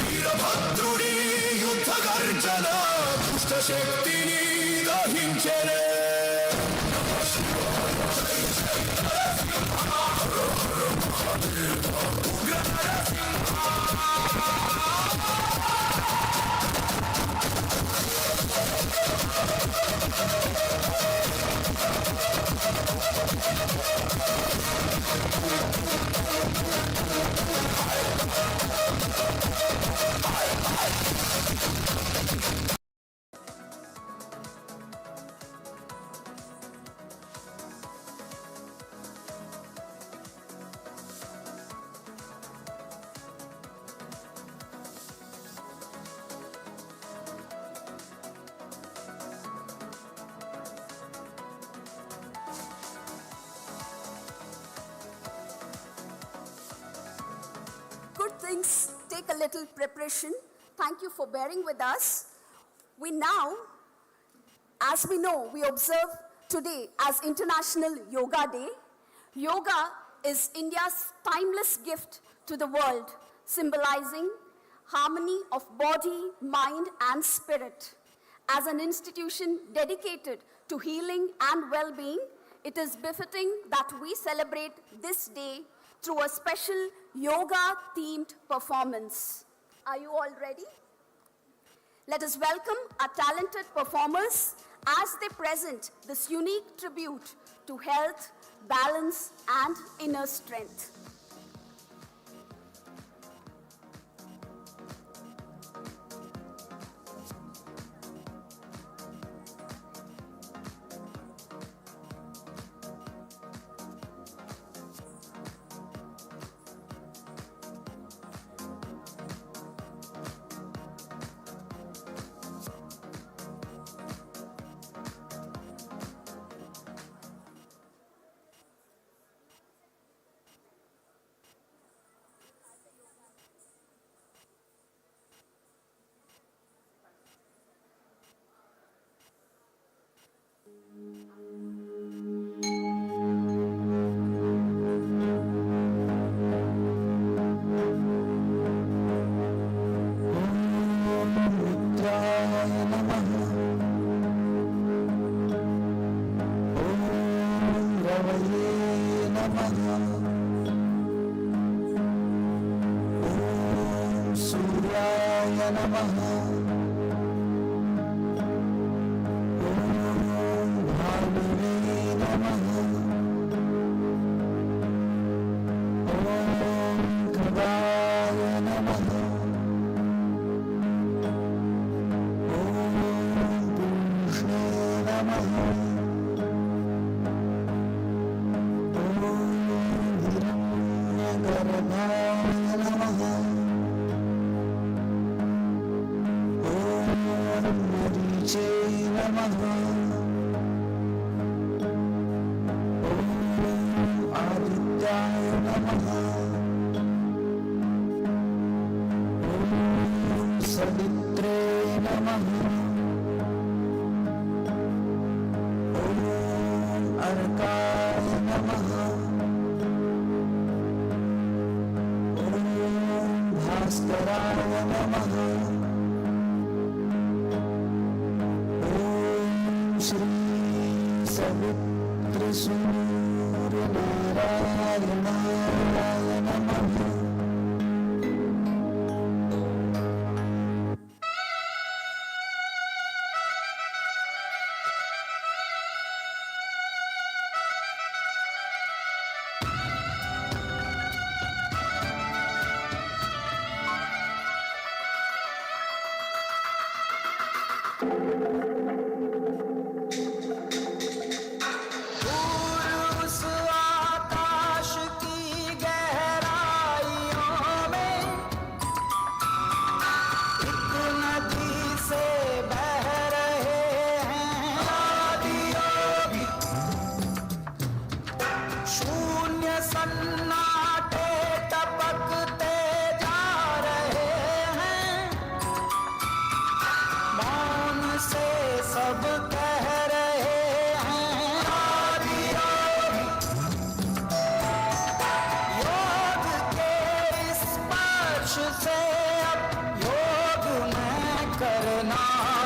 వీరభద్రుడి యుద్ధ గర్జన దుష్ట శక్తిని దహించరే. Good things take a little preparation. Thank you for bearing with us. We now, as we know, we observe today as International Yoga Day. Yoga is India's timeless gift to the world, symbolizing harmony of body, mind, and spirit. As an institution dedicated to healing and well-being, it is befitting that we celebrate this day through a special yoga-themed performance. Are you all ready? Let us welcome our talented performers as they present this unique tribute to health, balance, and inner strength.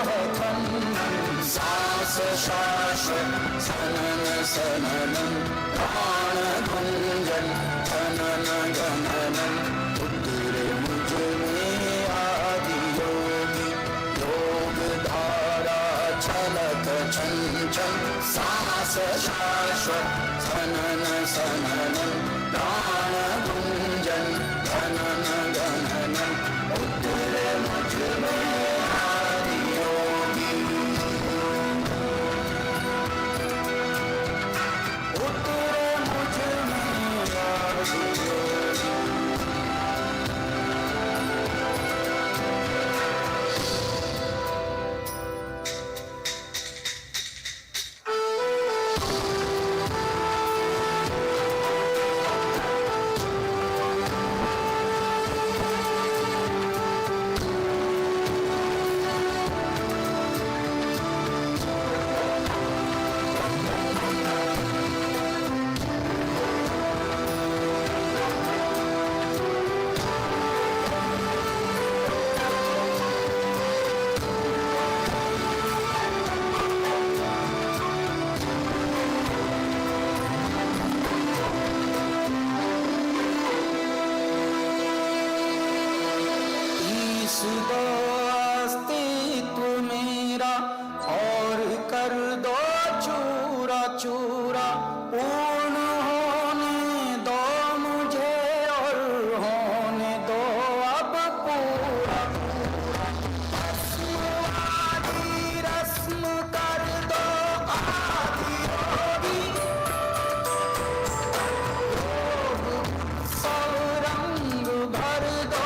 है खनन सांस शाश्वत सनन सननम प्राण गुंजन जनन गणनम उतरे मुझ में आदि योगी योग धारा छलक छन छन सांस शाश्वत सनन सननम प्राण गुंजन जनन गणनम उतरे मुझ में आदि योगी उतरे मुझ में आदि योगी दो अस्तित्व मेरा और कर दो चूरा चूरा पूर्ण होने दो मुझे और होने दो अब पूरा आदि रस्म कर दो आदि योगी सब रंग भर दो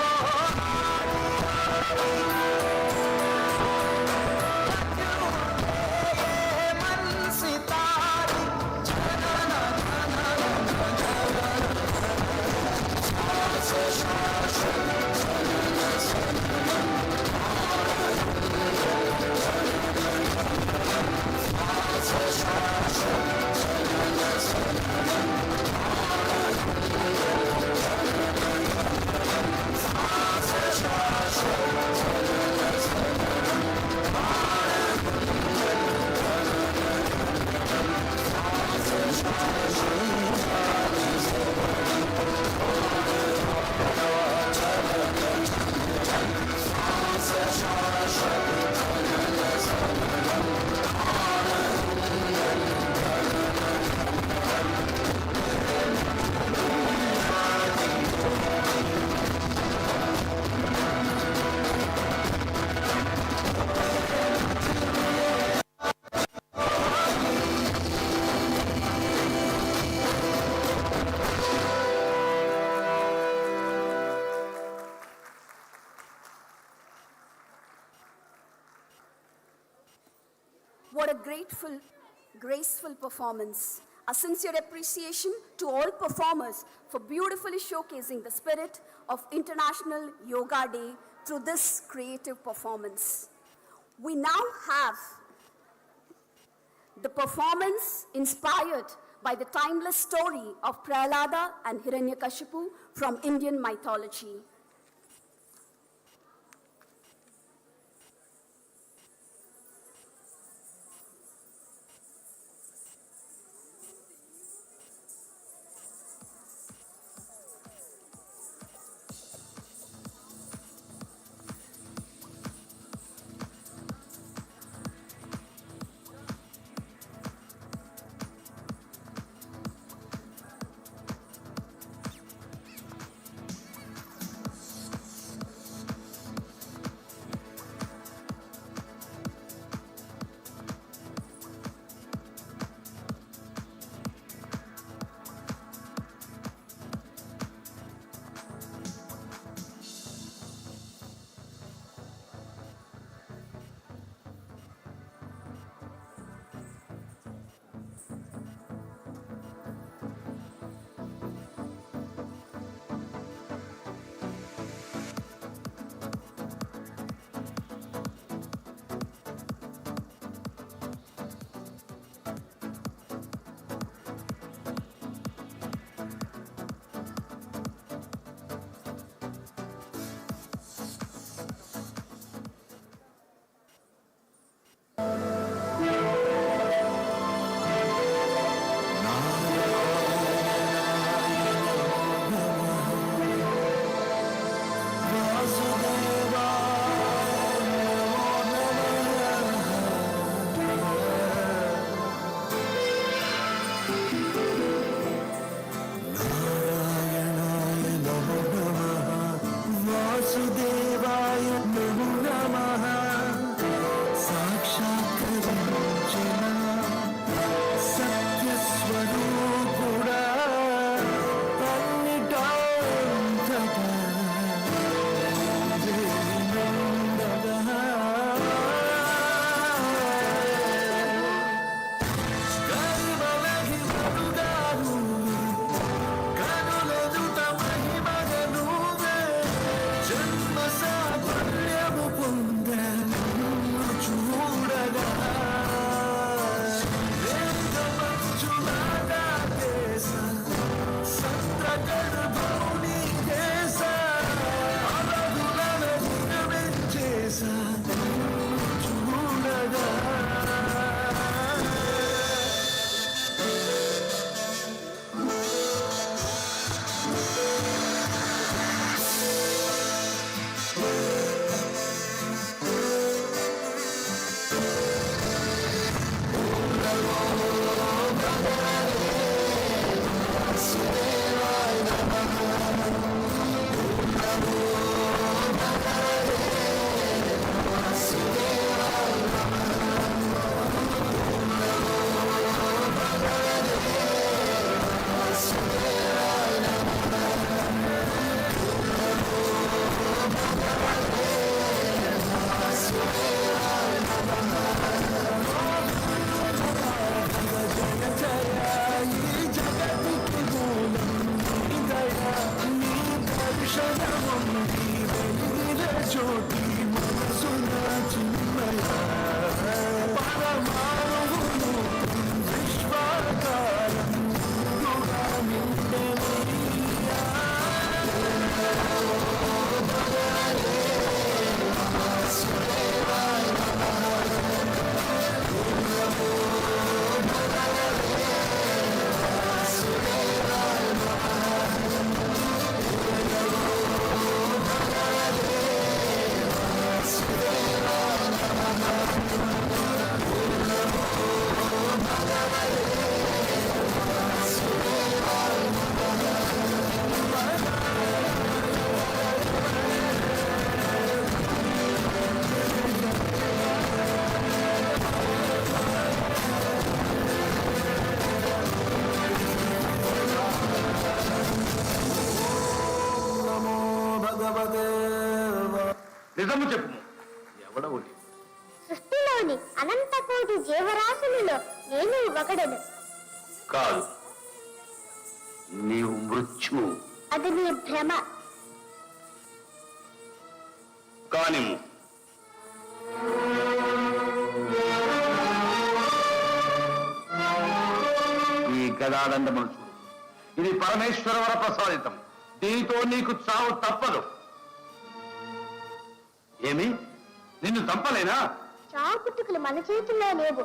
मन सितारे जनन जनन What a grateful, graceful performance. A sincere appreciation to all performers for beautifully showcasing the spirit of International Yoga Day through this creative performance. We now have the performance inspired by the timeless story of Prahlada and Hiranyakashipu from Indian mythology. నిజము చెప్పు. ఎవడవు? సృష్టిలోని అనంత కోటి జీవరాశులలో నేను ఒకడను. కాదు, నీవు మృత్యువు. అది నీ భ్రమ. కానిము. ఈ గదాదండమును చూడు. ఇది పరమేశ్వర వర ప్రసాదితం. దీనితో నీకు చావు తప్పదు. ఏమి, నిన్ను చంపలేనా? చావు పుట్టుకలు మన చేతుల్లో లేవు.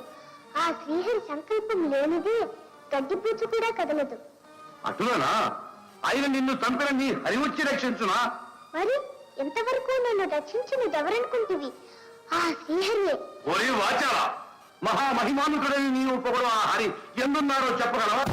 ఆ శ్రీహరి సంకల్పం లేనిది గడ్డిపూచు కూడా కదలదు. అటులనా? ఆయన నిన్ను చంపిన నీ హరి వచ్చి రక్షించునా? మరి ఎంతవరకు నన్ను రక్షించినది ఎవరనుకుంటువి? ఆ శ్రీహరియే. ఓరి వాచాల, మహామహిమానుకుడని నీవు పొగడు ఆ హరి ఎందున్నారో చెప్పగలవా?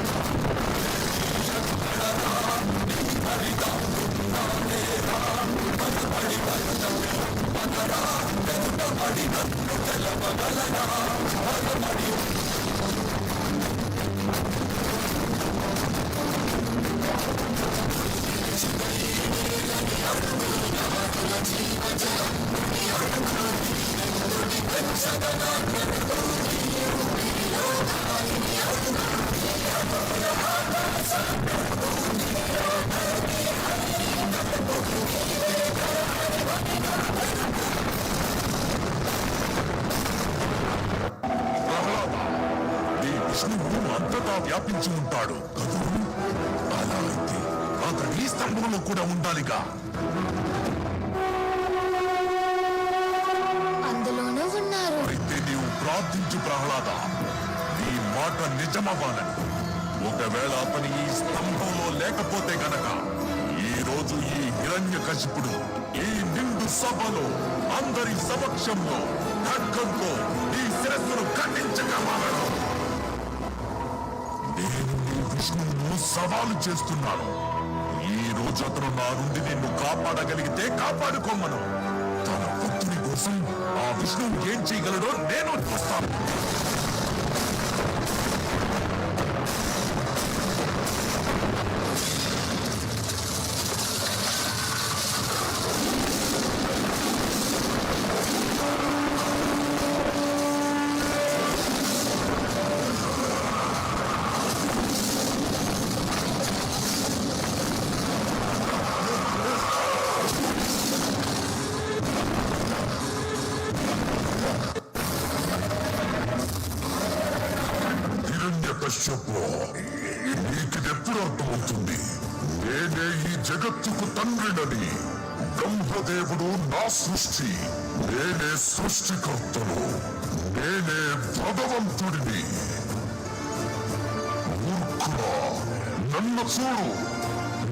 విష్ణువు అంతటా వ్యాపించి ఉంటాడు కదూ. అలా అయితే అతడు ఈ స్తంభంలో కూడా ఉండాలిగా. అందులోనూ ఉన్నారు. అయితే నీవు ప్రార్థించు ప్రహ్లాద, నీ మాట నిజమవ్వాలని. ఒకవేళ అతని ఈ స్తంభంలో లేకపోతే గనక ఈ రోజు ఈ హిరణ్యకశిపుడు ఈ నిండు సభలో అందరి సమక్షంలో ఖడ్గంతో ఈ శిరస్సును ఖండించగలడు. నేను నీ విష్ణువును సవాలు చేస్తున్నాను. ఈ రోజు అతను నా నుండి నిన్ను కాపాడగలిగితే కాపాడుకోమను. తన పుత్రుని కోసం ఆ విష్ణువు ఏం చేయగలడో నేను చూస్తాను. నీకిదెప్పుడు అర్థమవుతుంది? నేనే ఈ జగత్తుకు తండ్రినని. బ్రహ్మదేవుడు నా సృష్టి. నేనే సృష్టికర్తను. నేనే భగవంతుడిని. మూర్ఖుడా, నన్ను చూడు.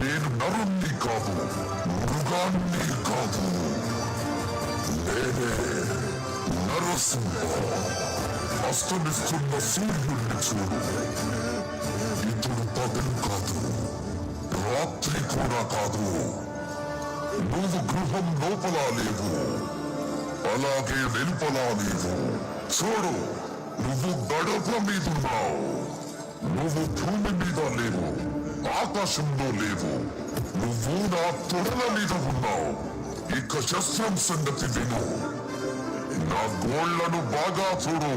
నేను నరుణ్ణి కాదు, మృగాన్ని కాదు. నేనే నరసింహ. అస్తమిస్తున్న సూర్యుడిని చూడు. ఇతడు పగలు కాదు, రాత్రి కూడా కాదు. నువ్వు గృహం లోపల లేవు, అలాగే వెలుపలా లేవు. చూడు, నువ్వు గడప మీదున్నావు. నువ్వు భూమి మీద లేవు, ఆకాశంలో లేవు. నువ్వు నా తొడల మీద ఉన్నావు. ఇక శస్త్రం సంగతి విను. నా గోళ్లను బాగా చూడు.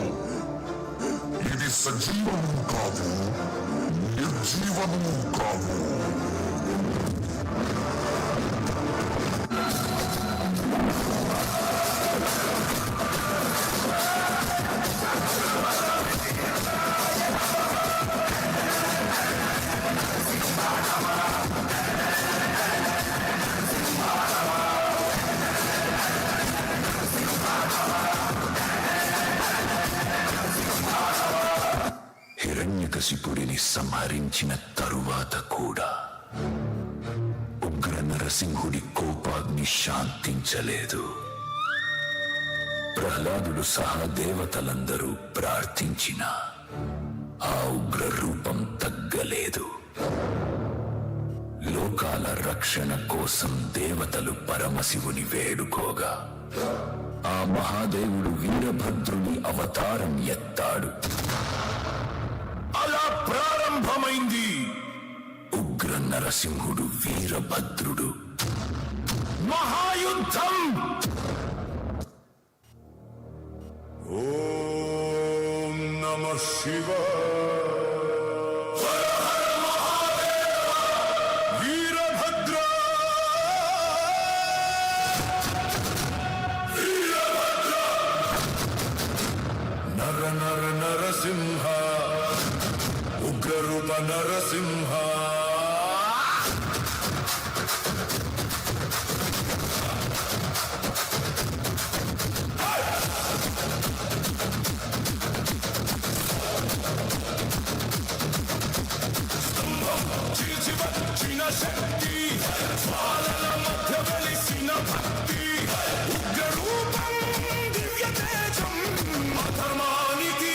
ఇది సజీవము కాదు, నిర్జీవము కాదు. హిరణ్యకశిపుడిని సంహరించిన తరువాత కూడా ఉగ్ర నరసింహుడి కోపాగ్ని శాంతించలేదు. ప్రహ్లాదుడు సహా దేవతలందరూ ప్రార్థించిన ఆ ఉగ్ర రూపం తగ్గలేదు. లోకాల రక్షణ కోసం దేవతలు పరమశివుని వేడుకోగా ఆ మహాదేవుడు వీరభద్రుని అవతారం ఎత్తాడు. అలా ప్రారంభమైంది ఉగ్ర నరసింహుడు వీరభద్రుడు మహాయుద్ధం. Namah Shivaya. Har Har Mahadeva. Veerabhadra. Veerabhadra. Nara Nara Narasimha. Ugra Rupa Narasimha. శక్తి జ్వాలల మధ్య వెలిసిన భక్తి ఉగ్రరూపం దివ్య తేజం అధర్మానికి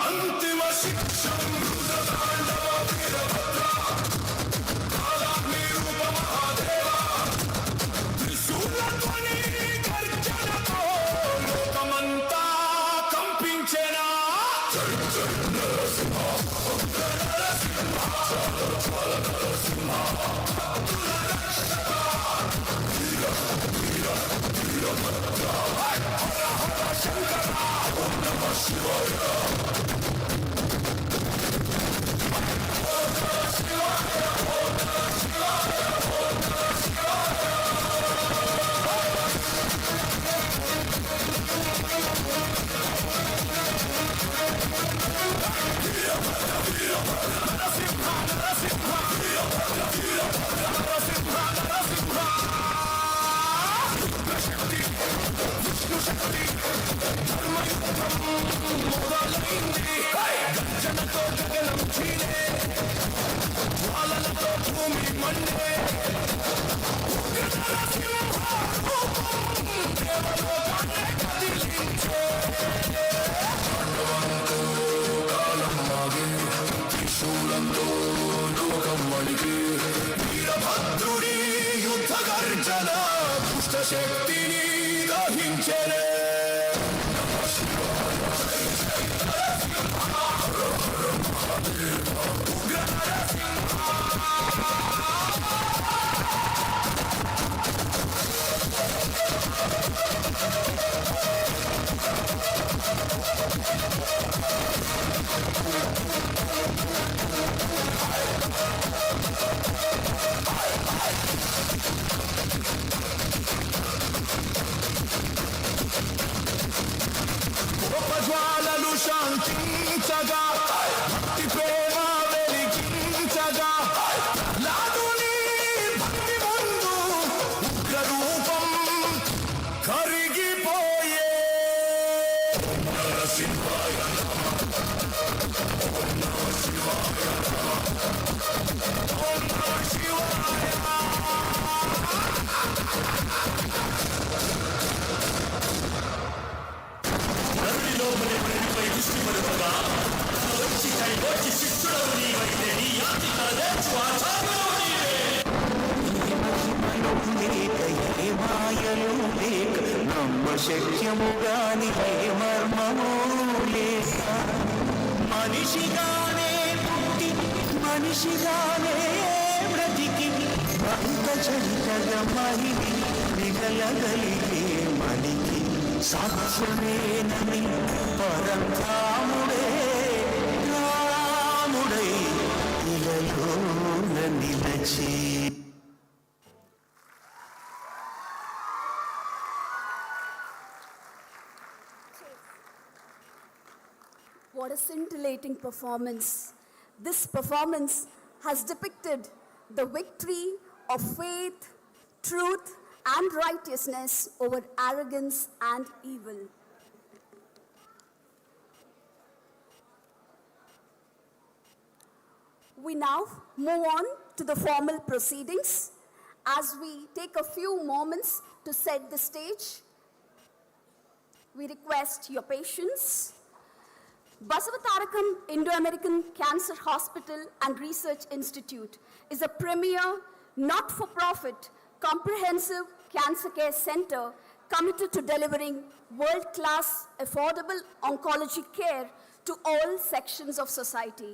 అంతిమ శిక్షం రుద్రతాండవ వీరభద్ర కాలాగ్ని రూప మహాదేవ త్రిశూల ధ్వని గర్జనతో లోకమంతా కంపించెనా జై జై నరసింహ నరసింహ నరసింహ గర్జనతో గగనం చీలే జ్వాలలతో భూమి మండే దేవలోకాన్ని కదిలించే కాలం మాగే త్రిశూలంతో లోకం వణికి వీరభద్రుడి యుద్ధ గర్జన దుష్ట శక్తిని దహించెనే జ్వాలలు శాంతించగా భక్తి ప్రేమ వెలిగించగా లాదుని భక్తి ముందు ఉగ్రరూపం కరిగిపోయే నరసింహాయ ఓం నమః శివాయ ఓం నమః శివాయ దృష్టి పడుతుందా వచ్చి కైగొచ్చి శిష్యుడవు నీవైతే నీ యాతి కలదేర్చు ఆచార్యుడవు నీవే మాయలు లేక నమ్మ శక్యముగాని మర్మము లేక మనిషిగానే పుట్టి మనిషిగానే బ్రతికి అంత చరితగా మహిళ మిగలగలిగే మనికి సాక్ష్యమేనని పరంధాముడే రాముడై ఇలలోన నిలచి What a scintillating performance. This performance has depicted the victory of faith, truth, and righteousness over arrogance and evil. We now move on to the formal proceedings. As we take a few moments to set the stage, we request your patience. Basavatarakam Indo-American Cancer Hospital and Research Institute is a premier, not-for-profit, comprehensive cancer care center committed to delivering world-class, affordable oncology care to all sections of society.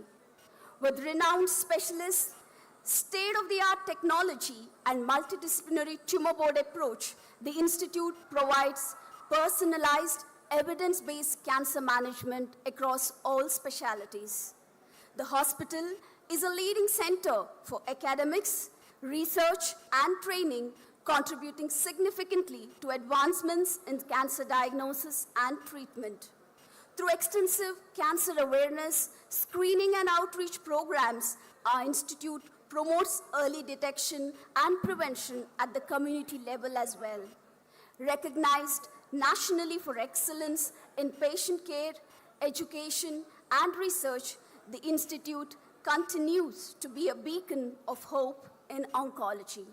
With renowned specialists, state-of-the-art technology, and multidisciplinary tumor board approach, the Institute provides personalized, evidence-based cancer management across all specialties. The hospital is a leading center for academics, research, and training, contributing significantly to advancements in cancer diagnosis and treatment. Through extensive cancer awareness, screening, and outreach programs, our institute promotes early detection and prevention at the community level as well. Recognized nationally for excellence in patient care, education, and research, the institute continues to be a beacon of hope in oncology.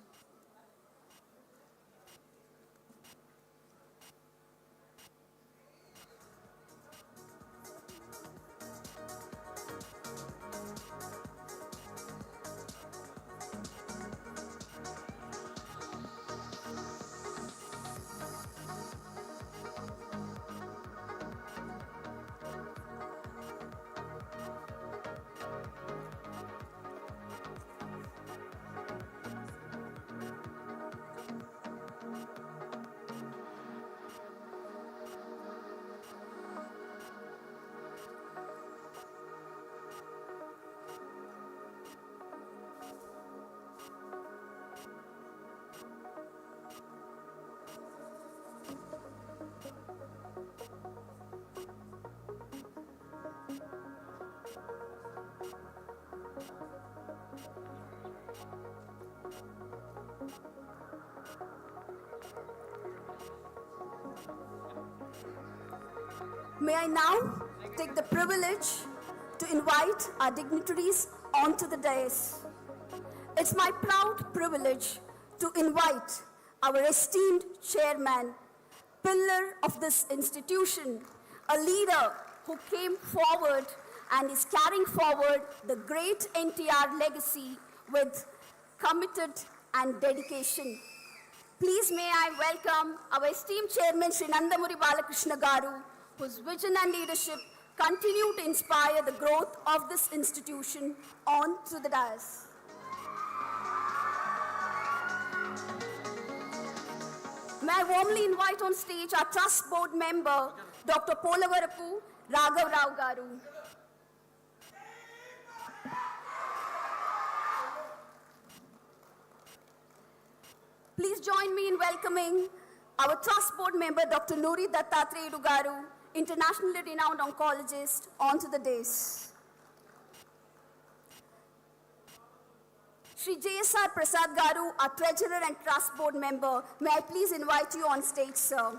May I now take the privilege to invite our dignitaries onto the dais. It's my proud privilege to invite our esteemed chairman, pillar of this institution, a leader who came forward and is carrying forward the great NTR legacy with committed and dedication. Please may I welcome our esteemed chairman, Sri Nandamuri Balakrishna Garu, whose vision and leadership continue to inspire the growth of this institution on to the dais. May I warmly invite on stage our trust board member, Dr. Polavarapu Raghav Rao Garu. Please join me in welcoming our trust board member, Dr. Nuri Dattatreyu Garu, internationally renowned oncologist, onto the dais. Shri JSR Prasad Garu, our treasurer and trust board member, may I please invite you on stage, sir.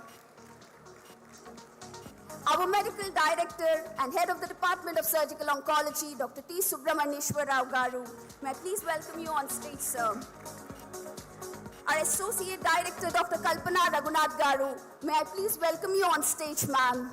Our medical director and head of the Department of Surgical Oncology, Dr. T. Subramanyeshwar Rao Garu, may I please welcome you on stage, sir. Our Associate Director, Dr. Kalpana Raghunath Garu, may I please welcome you on stage, ma'am.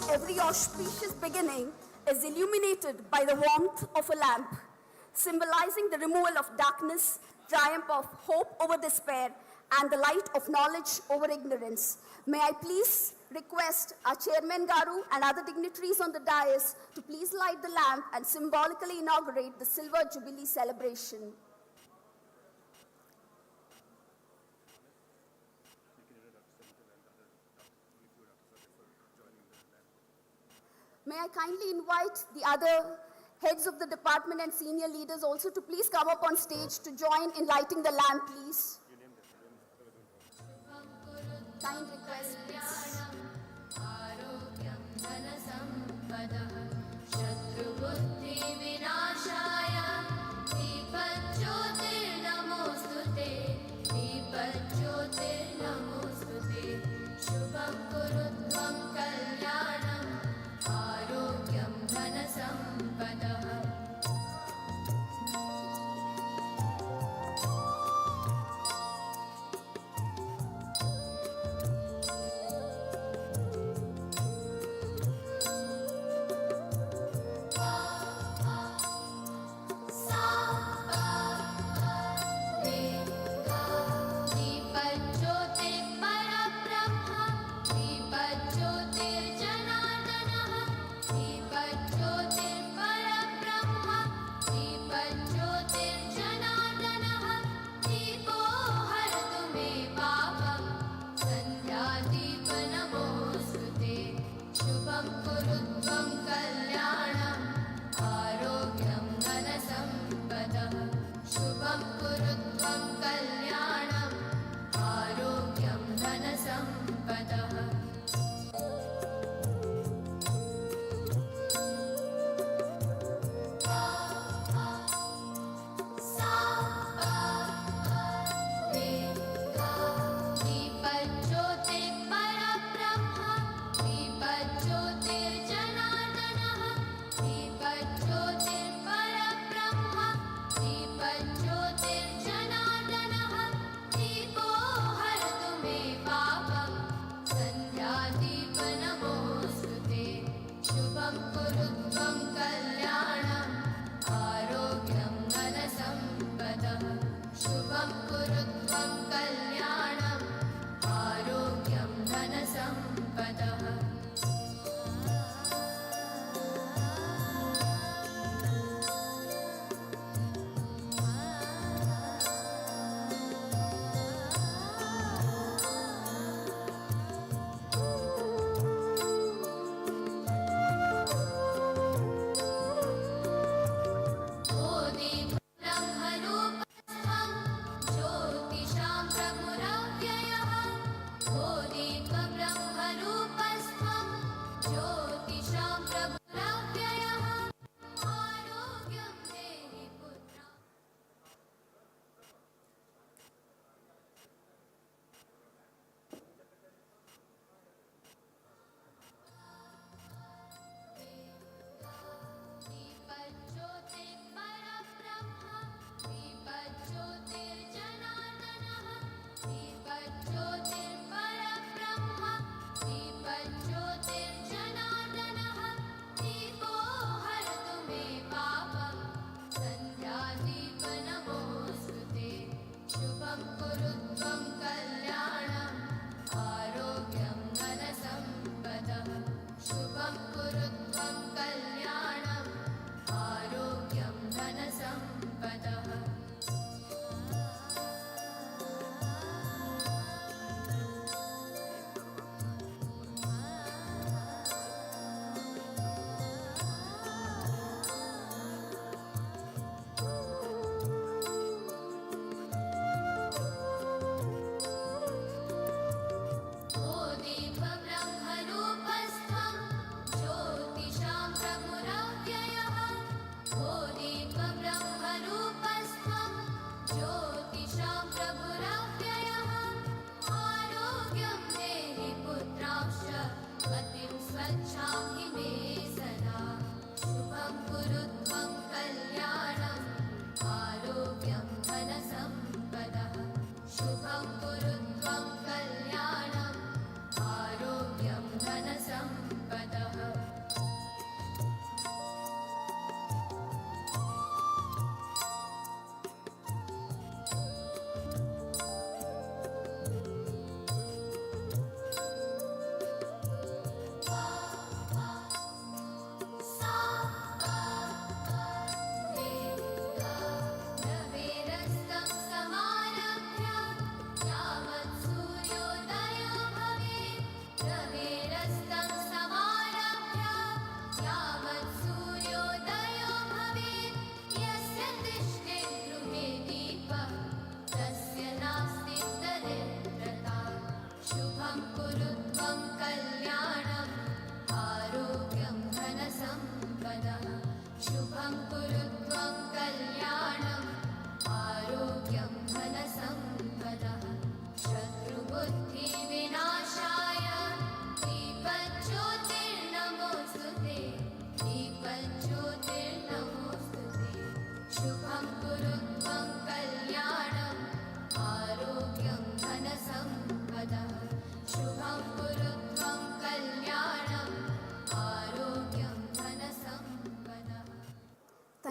Every auspicious beginning is illuminated by the warmth of a lamp, symbolizing the removal of darkness, triumph of hope over despair, and the light of knowledge over ignorance. May I please request our Chairman Garu and other dignitaries on the dais to please light the lamp and symbolically inaugurate the Silver Jubilee celebration. May I kindly invite the other heads of the department and senior leaders also to please come up on stage to join in lighting the lamp, please. Kind request, please.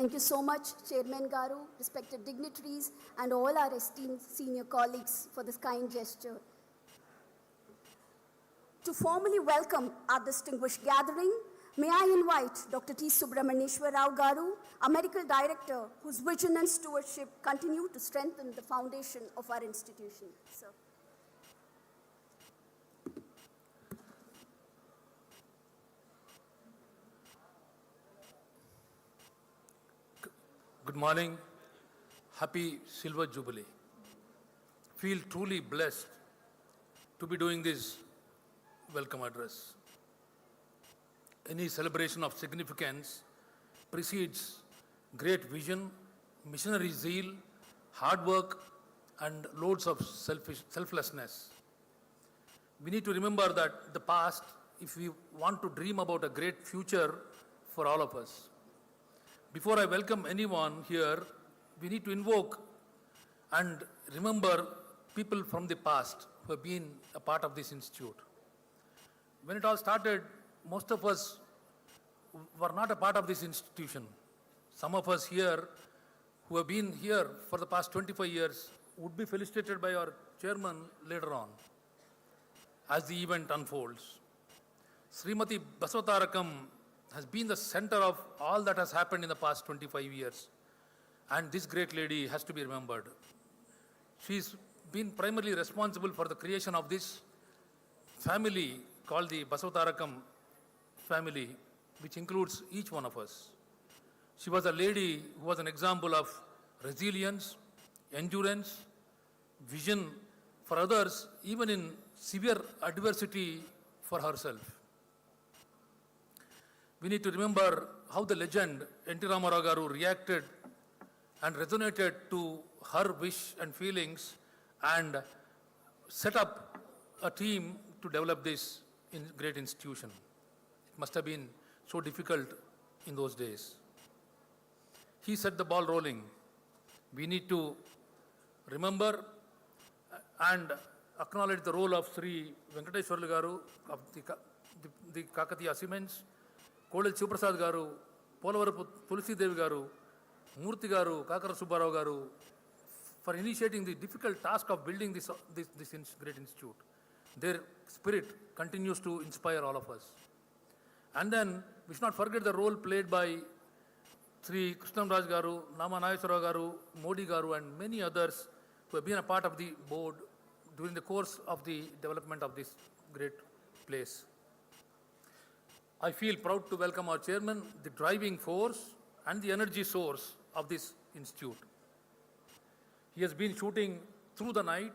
Thank you so much, Chairman Garu, respected dignitaries, and all our esteemed senior colleagues for this kind gesture. To formally welcome our distinguished gathering, may I invite Dr. T. Subramanyeshwar Rao Garu, a medical director whose vision and stewardship continue to strengthen the foundation of our institution. Sir. Good morning. Happy Silver Jubilee. Feel truly blessed to be doing this welcome address. Any celebration of significance precedes great vision, missionary zeal, hard work, and loads of selflessness. We need to remember that the past if we want to dream about a great future for all of us. Before I welcome anyone here, we need to invoke and remember people from the past who have been a part of this institute. When it all started, most of us were not a part of this institution. Some of us here who have been here for the past 25 years would be felicitated by our chairman later on as the event unfolds. Srimati Basavatarakam has been the center of all that has happened in the past 25 years. And this great lady has to be remembered. She's been primarily responsible for the creation of this family called the Basavatarakam family, which includes each one of us. She was a lady who was an example of resilience, endurance, vision for others, even in severe adversity for herself. We need to remember how the legend N.T. Ramarao Garu reacted and resonated to her wish and feelings and set up a team to develop this great institution. It must have been so difficult in those days. He set the ball rolling. We need to remember and acknowledge the role of Sri Venkateshwarlu Garu of the Kakatiya Cements, Kodal Chiprasad Garu, Polavaru Tulsi Devi Garu, Murthy Garu, Kakara Subbarao Garu, for initiating the difficult task of building this great institute. Their spirit continues to inspire all of us. And then we should not forget the role played by Sri Krishnam Raj Garu, Nama Nageswara Garu, Modi Garu, and many others who have been a part of the board during the course of the development of this great place. I feel proud to welcome our chairman, the driving force and the energy source of this institute. He has been shooting through the night,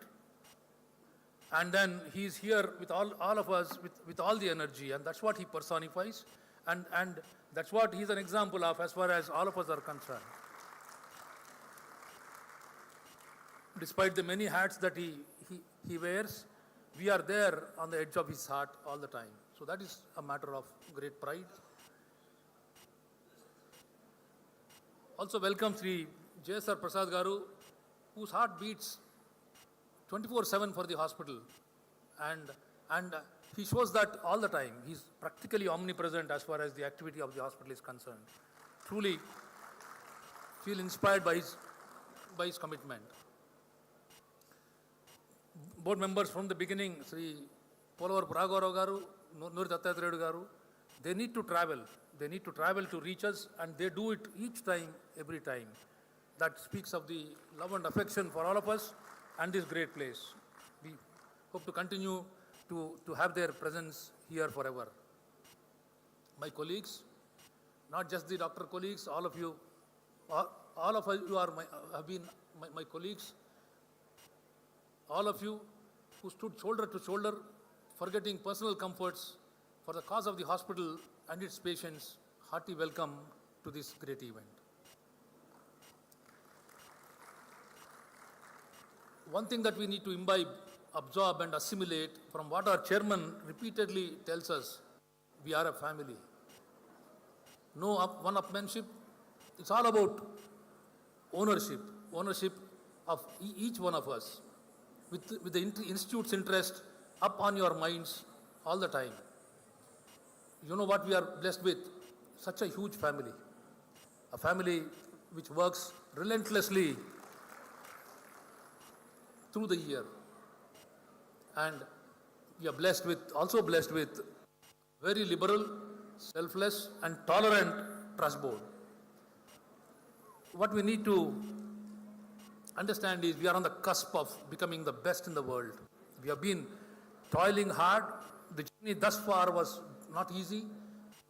and then he is here with all of us with all the energy, and that's what he personifies, and that's what he's an example of as far as all of us are concerned. Despite the many hats that he wears, we are there on the edge of his heart all the time. So that is a matter of great pride. Also welcome Sri J.S.R. Prasad Garu, whose heart beats 24/7 for the hospital, and he shows that all the time. He's practically omnipresent as far as the activity of the hospital is concerned. Truly feel inspired by his commitment. Board members from the beginning, Sri Polavaru Raghavarao Garu, Nuri Dattatreya Garu, they need to travel. They need to travel to reach us, and they do it each time, every time. That speaks of the love and affection for all of us and this great place. We hope to continue to have their presence here forever. My colleagues, not just the doctor colleagues, all of you have been my colleagues. All of you who stood shoulder to shoulder, forgetting personal comforts for the cause of the hospital and its patients, hearty welcome to this great event. One thing that we need to imbibe, absorb and assimilate from what our chairman repeatedly tells us, we are a family. No one-upmanship. It's all about ownership of each one of us, with the institute's interest up on your minds all the time. You know what we are blessed with? Such a huge family. a family which works relentlessly through the year. And we are also blessed with very liberal, selfless and tolerant trust board. What we need to understand is we are on the cusp of becoming the best in the world. We have been toiling hard. The journey thus far was not easy.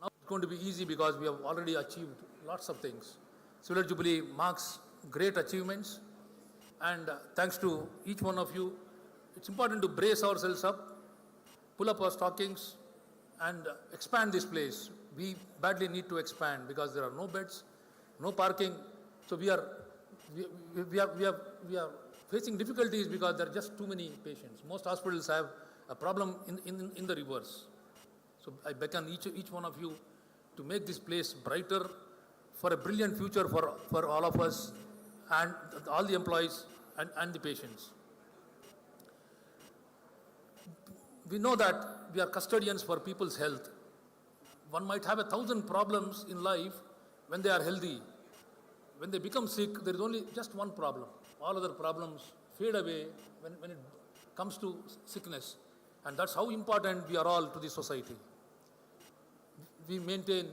Now it's going to be easy because we have already achieved lots of things. Silver Jubilee marks great achievements, and thanks to each one of you, it's important to brace ourselves up, pull up our stockings and expand this place. We badly need to expand because there are no beds, no parking. So we are facing difficulties because there are just too many patients. Most hospitals have a problem in the reverse. So I beckon each one of you to make this place brighter for a brilliant future for all of us and all the employees and the patients. We know that we are custodians for people's health. One might have 1,000 problems in life when they are healthy. When they become sick, there is only just one problem. All other problems fade away when it comes to sickness. And that's how important we are all to the society. We maintain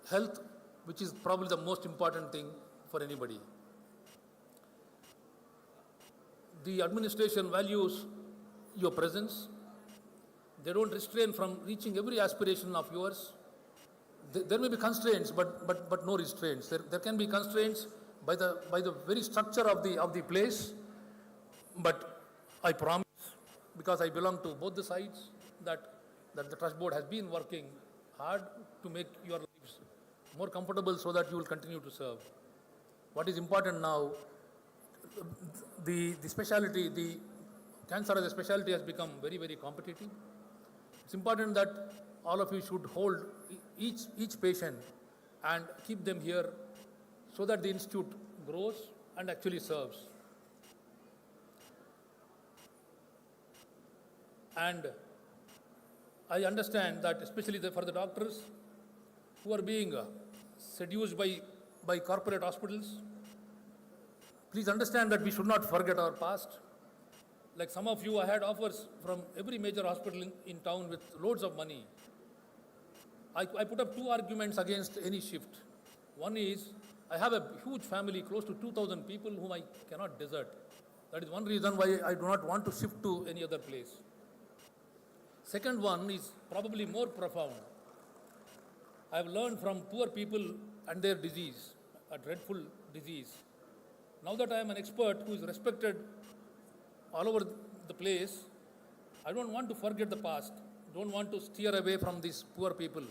health, which is probably the most important thing for anybody. The administration values your presence. They don't restrain from reaching every aspiration of yours. There may be constraints, but no restraints. There can be constraints by the very structure of the place. But I promise, because I belong to both the sides, that the trust board has been working hard to make your lives more comfortable so that you will continue to serve. What is important now, the specialty, the cancer as a specialty has become very, very competitive. It's important that all of you should hold each patient and keep them here so that the institute grows and actually serves. And I understand that especially for the doctors who are being seduced by corporate hospitals, please understand that we should not forget our past. Like some of you, I had offers from every major hospital in town with loads of money. I put up two arguments against any shift. One is, I have a huge family, close to 2,000 people whom I cannot desert. That is one reason why I do not want to shift to any other place. Second one is probably more profound. I have learned from poor people and their disease, a dreadful disease. Now that I am an expert who is respected all over the place, I don't want to forget the past, don't want to steer away from these poor people.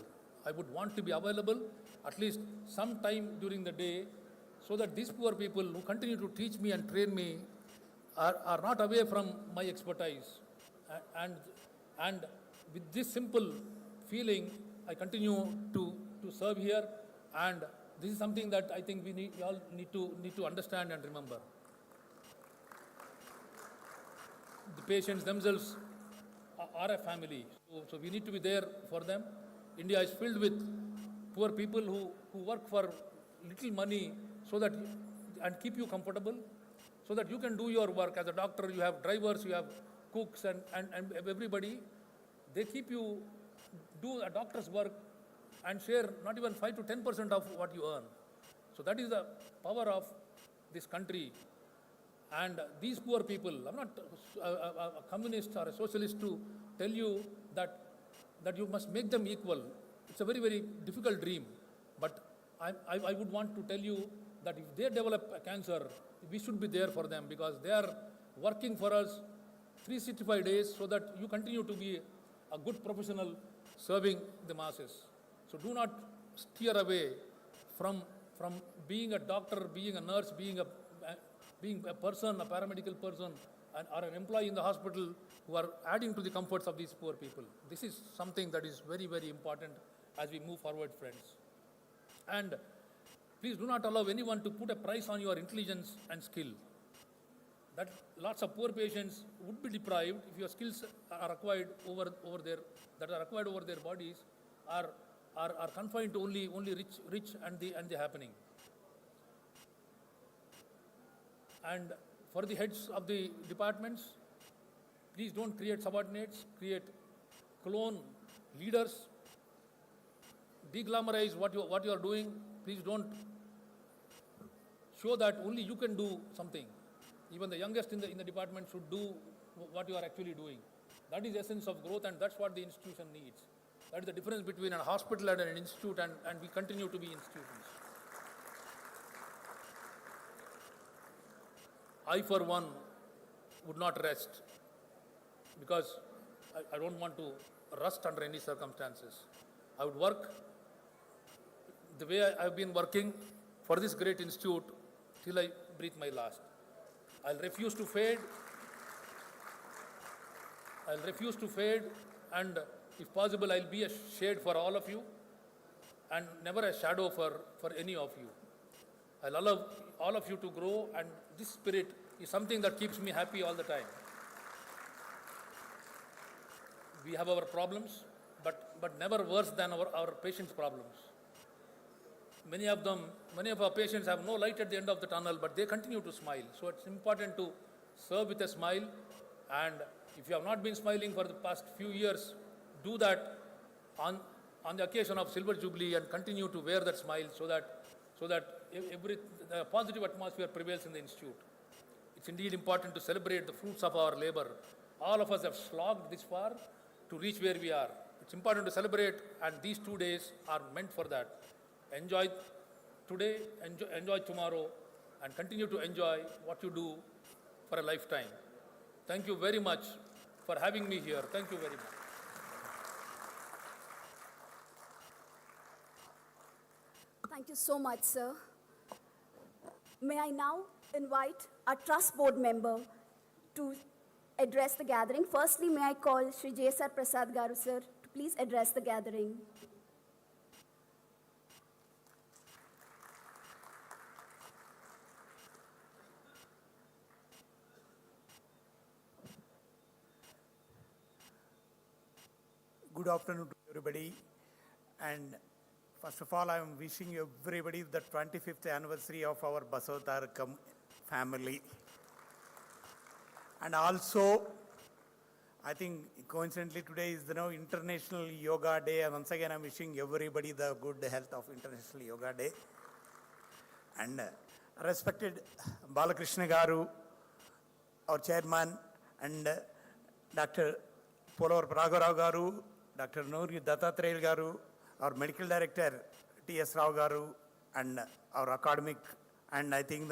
I would want to be available at least some time during the day so that these poor people who continue to teach me and train me are not away from my expertise. And with this simple feeling, I continue to serve here, and this is something that I think we all need to understand and remember. The patients themselves are a family, so we need to be there for them. India is filled with poor people who work for little money and keep you comfortable so that you can do your work. As a doctor, you have drivers, you have cooks and everybody. They keep you do a doctor's work and share not even 5 to 10% of what you earn. So that is the power of this country. And these poor people, I'm not a communist or a socialist to tell you that you must make them equal. It's a very, very difficult dream. But I would want to tell you that if they develop a cancer, we should be there for them because they are working for us 365 days so that you continue to be a good professional serving the masses. So do not steer away from being a doctor, being a nurse, being a person, a paramedical person, or an employee in the hospital who are adding to the comforts of these poor people. This is something that is very, very important as we move forward, friends. And please do not allow anyone to put a price on your intelligence and skill. That lots of poor patients would be deprived if your skills are acquired over their bodies are are confined to only rich and the happening. And for the heads of the departments, please don't create subordinates, create clone leaders, de-glamorize what you are doing. Please don't show that only you can do something. Even the youngest in the department should do what you are actually doing. That is the essence of growth, and that's what the institution needs. That is the difference between a hospital and an institute, and we continue to be institutions. I, for one, would not rest, because I don't want to rust under any circumstances. I would work the way I have been working for this great institute till I breathe my last. I'll refuse to fade. I'll refuse to fade, and if possible, I'll be a shade for all of you and never a shadow for any of you. I'll allow all of you to grow, and this spirit is something that keeps me happy all the time. We have our problems, but never worse than our patients' problems. Many of our patients have no light at the end of the tunnel, but they continue to smile. So it's important to serve with a smile, and if you have not been smiling for the past few years, do that on the occasion of Silver Jubilee, and continue to wear that smile so that the positive atmosphere prevails in the institute. It's indeed important to celebrate the fruits of our labor. All of us have slogged this far to reach where we are. It's important to celebrate, and these 2 days are meant for that. Enjoy today, enjoy tomorrow, and continue to enjoy what you do for a lifetime. Thank you very much for having me here. Thank you very much. Thank you so much, sir. May I now invite our trust board member to address the gathering. Firstly, may I call Shri J.S.R. Prasad Garu, sir, to please address the gathering. Good afternoon to everybody, and first of all, I am wishing everybody the 25th anniversary of our Basavatarakam family. And also, I think coincidentally today is the International Yoga Day, and once again I am wishing everybody the good health of International Yoga Day. And respected Balakrishna Garu, our chairman, and Dr. Polavar Pragarao Garu, Dr. Noori Dattatreya Garu, our medical director T.S. Rao Garu, and our academic, and I think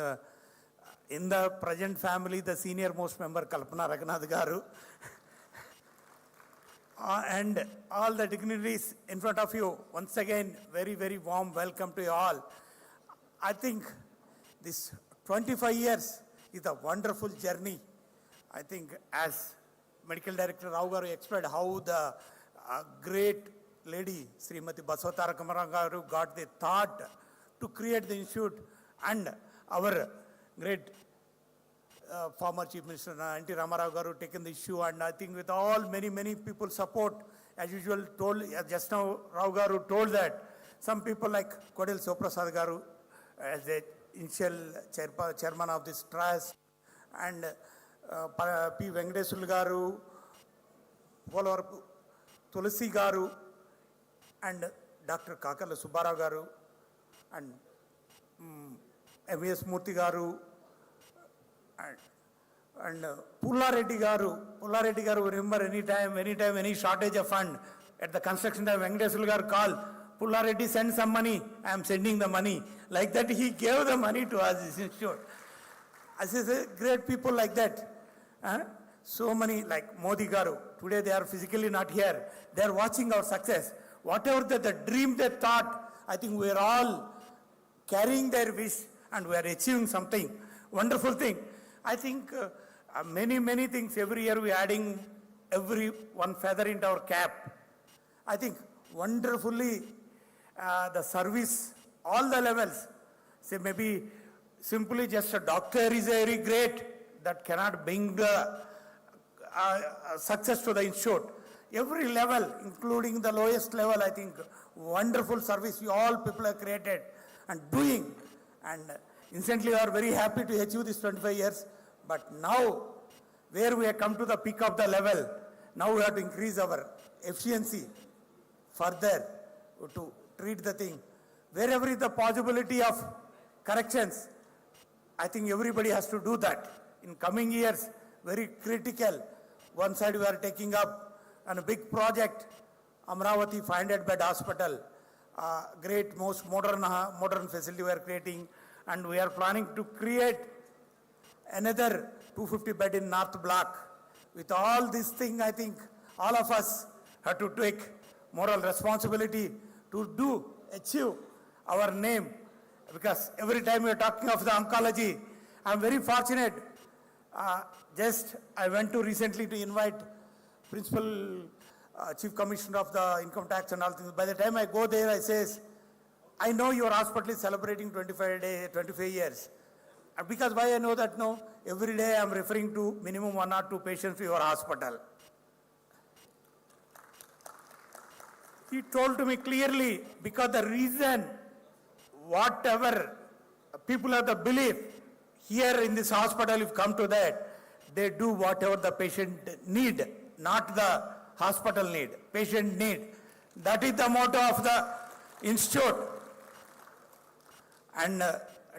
in the present family, the senior most member Kalpana Raghunath Garu, and all the dignitaries in front of you. Once again, very, very warm welcome to you all. I think this 25 years is a wonderful journey. I think as Medical Director Rao Garu explained how the great lady Srimati Basavatarakam Garu got the thought to create the institute, and our great former Chief Minister N.T. Ramarao Garu taken the issue, and I think with all many people support, as usual told, just now Rao Garu told that some people like Kodil Soprasad Garu as the initial chairman of this trust, and P. Venkateswarlu Garu, Polavar Tulasi Garu, and Dr. Kakala Subbarao Garu, and M.S. Murthy Garu, and Pulla Reddy Garu, remember anytime, any shortage of fund, at the construction time, Venkateswarlu Garu call, Pulla Reddy send some money, I am sending the money. Like that, he gave the money to us, this institute. I say, great people like that. So many, like Modi Garu, today they are physically not here. They are watching our success. Whatever the dream they thought, I think we are all carrying their wish, and we are achieving something. Wonderful thing. I think many things every year we are adding every one feather into our cap. I think wonderfully the service, all the levels, say maybe simply just a doctor is very great, that cannot bring the success to the institute. every level, including the lowest level, I think wonderful service you all people have created and doing. And instantly we are very happy to achieve this 25 years. But now, where we have come to the peak of the level, now we have to increase our efficiency further to treat the thing. Wherever is the possibility of corrections, I think everybody has to do that. In coming years, very critical. One side we are taking up on a big project, Amravati 500-bed hospital, great, most modern facility we are creating, and we are planning to create another 250-bed in North Block. With all this thing, I think all of us have to take moral responsibility to achieve our name, because every time we are talking of the oncology, I am very fortunate. I went to recently to invite Principal Chief Commissioner of the Income Tax and all things. By the time I go there, I says, I know your hospital is celebrating 25 years. Because why I know that? No, every day I am referring to minimum 1 or 2 patients to your hospital. He told to me clearly, because the reason, whatever people have the belief, here in this hospital, if come to that, they do whatever the patient need, not the hospital need, patient need. That is the motto of the institute. And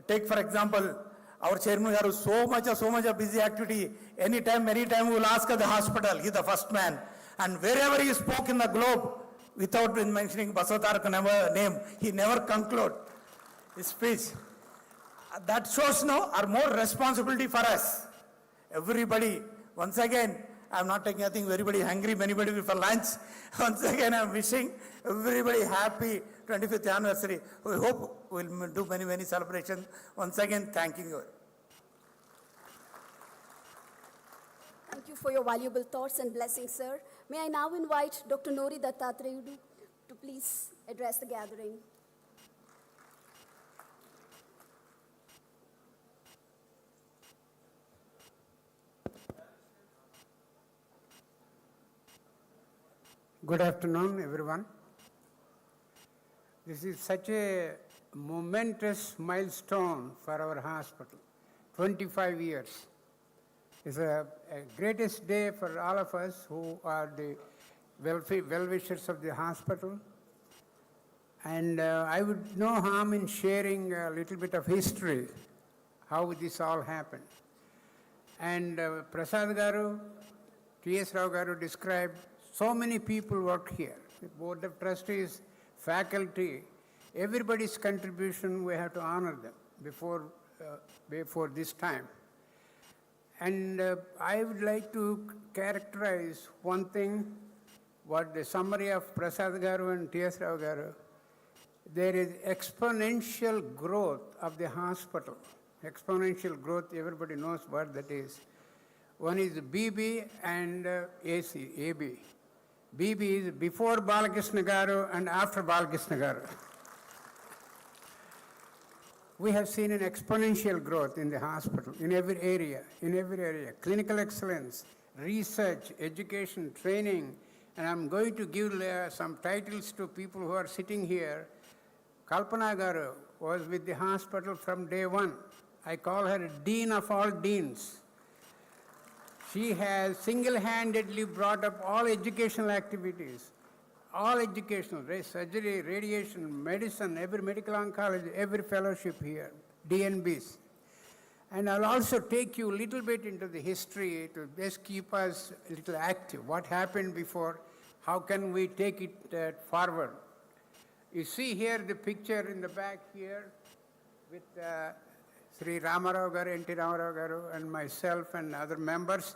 take for example, our chairman has so much of busy activity. Anytime we will ask at the hospital, he is the first man. And wherever he spoke in the globe, without mentioning Basavatarakam name, he never conclude his speech. That shows now our more responsibility for us. Everybody, once again, I am not taking anything, everybody hungry, anybody will for lunch. Once again, I am wishing everybody happy 25th anniversary. We hope we will do many celebrations. Once again, thanking you. Thank you for your valuable thoughts and blessings, sir. May I now invite Dr. Nori Dattatreyu to please address the gathering. Good afternoon, everyone. This is such a momentous milestone for our hospital. 25 years. It's a greatest day for all of us who are the well-wishers of the hospital. And I would no harm in sharing a little bit of history, how this all happened. And Prasad Garu, T.S. Rao Garu described so many people work here. The Board of Trustees, faculty, everybody's contribution, we have to honor them before this time. And I would like to characterize one thing, what the summary of Prasad Garu and T.S. Rao Garu. There is exponential growth of the hospital. Exponential growth, everybody knows what that is. One is BB and AB. BB is before Balakrishna Garu and after Balakrishna Garu. We have seen an exponential growth in the hospital, in every area. Clinical excellence, research, education, training. And I'm going to give some titles to people who are sitting here. Kalpana Garu was with the hospital from day one. I call her Dean of all Deans. She has single-handedly brought up all educational activities, all educational, surgery, radiation, medicine, every medical oncology, every fellowship here, DNBs. And I'll also take you a little bit into the history to just keep us a little active. What happened before? How can we take it forward? You see here the picture in the back here with Sri Ramarao Garu, N.T. Ramarao Garu, and myself and other members.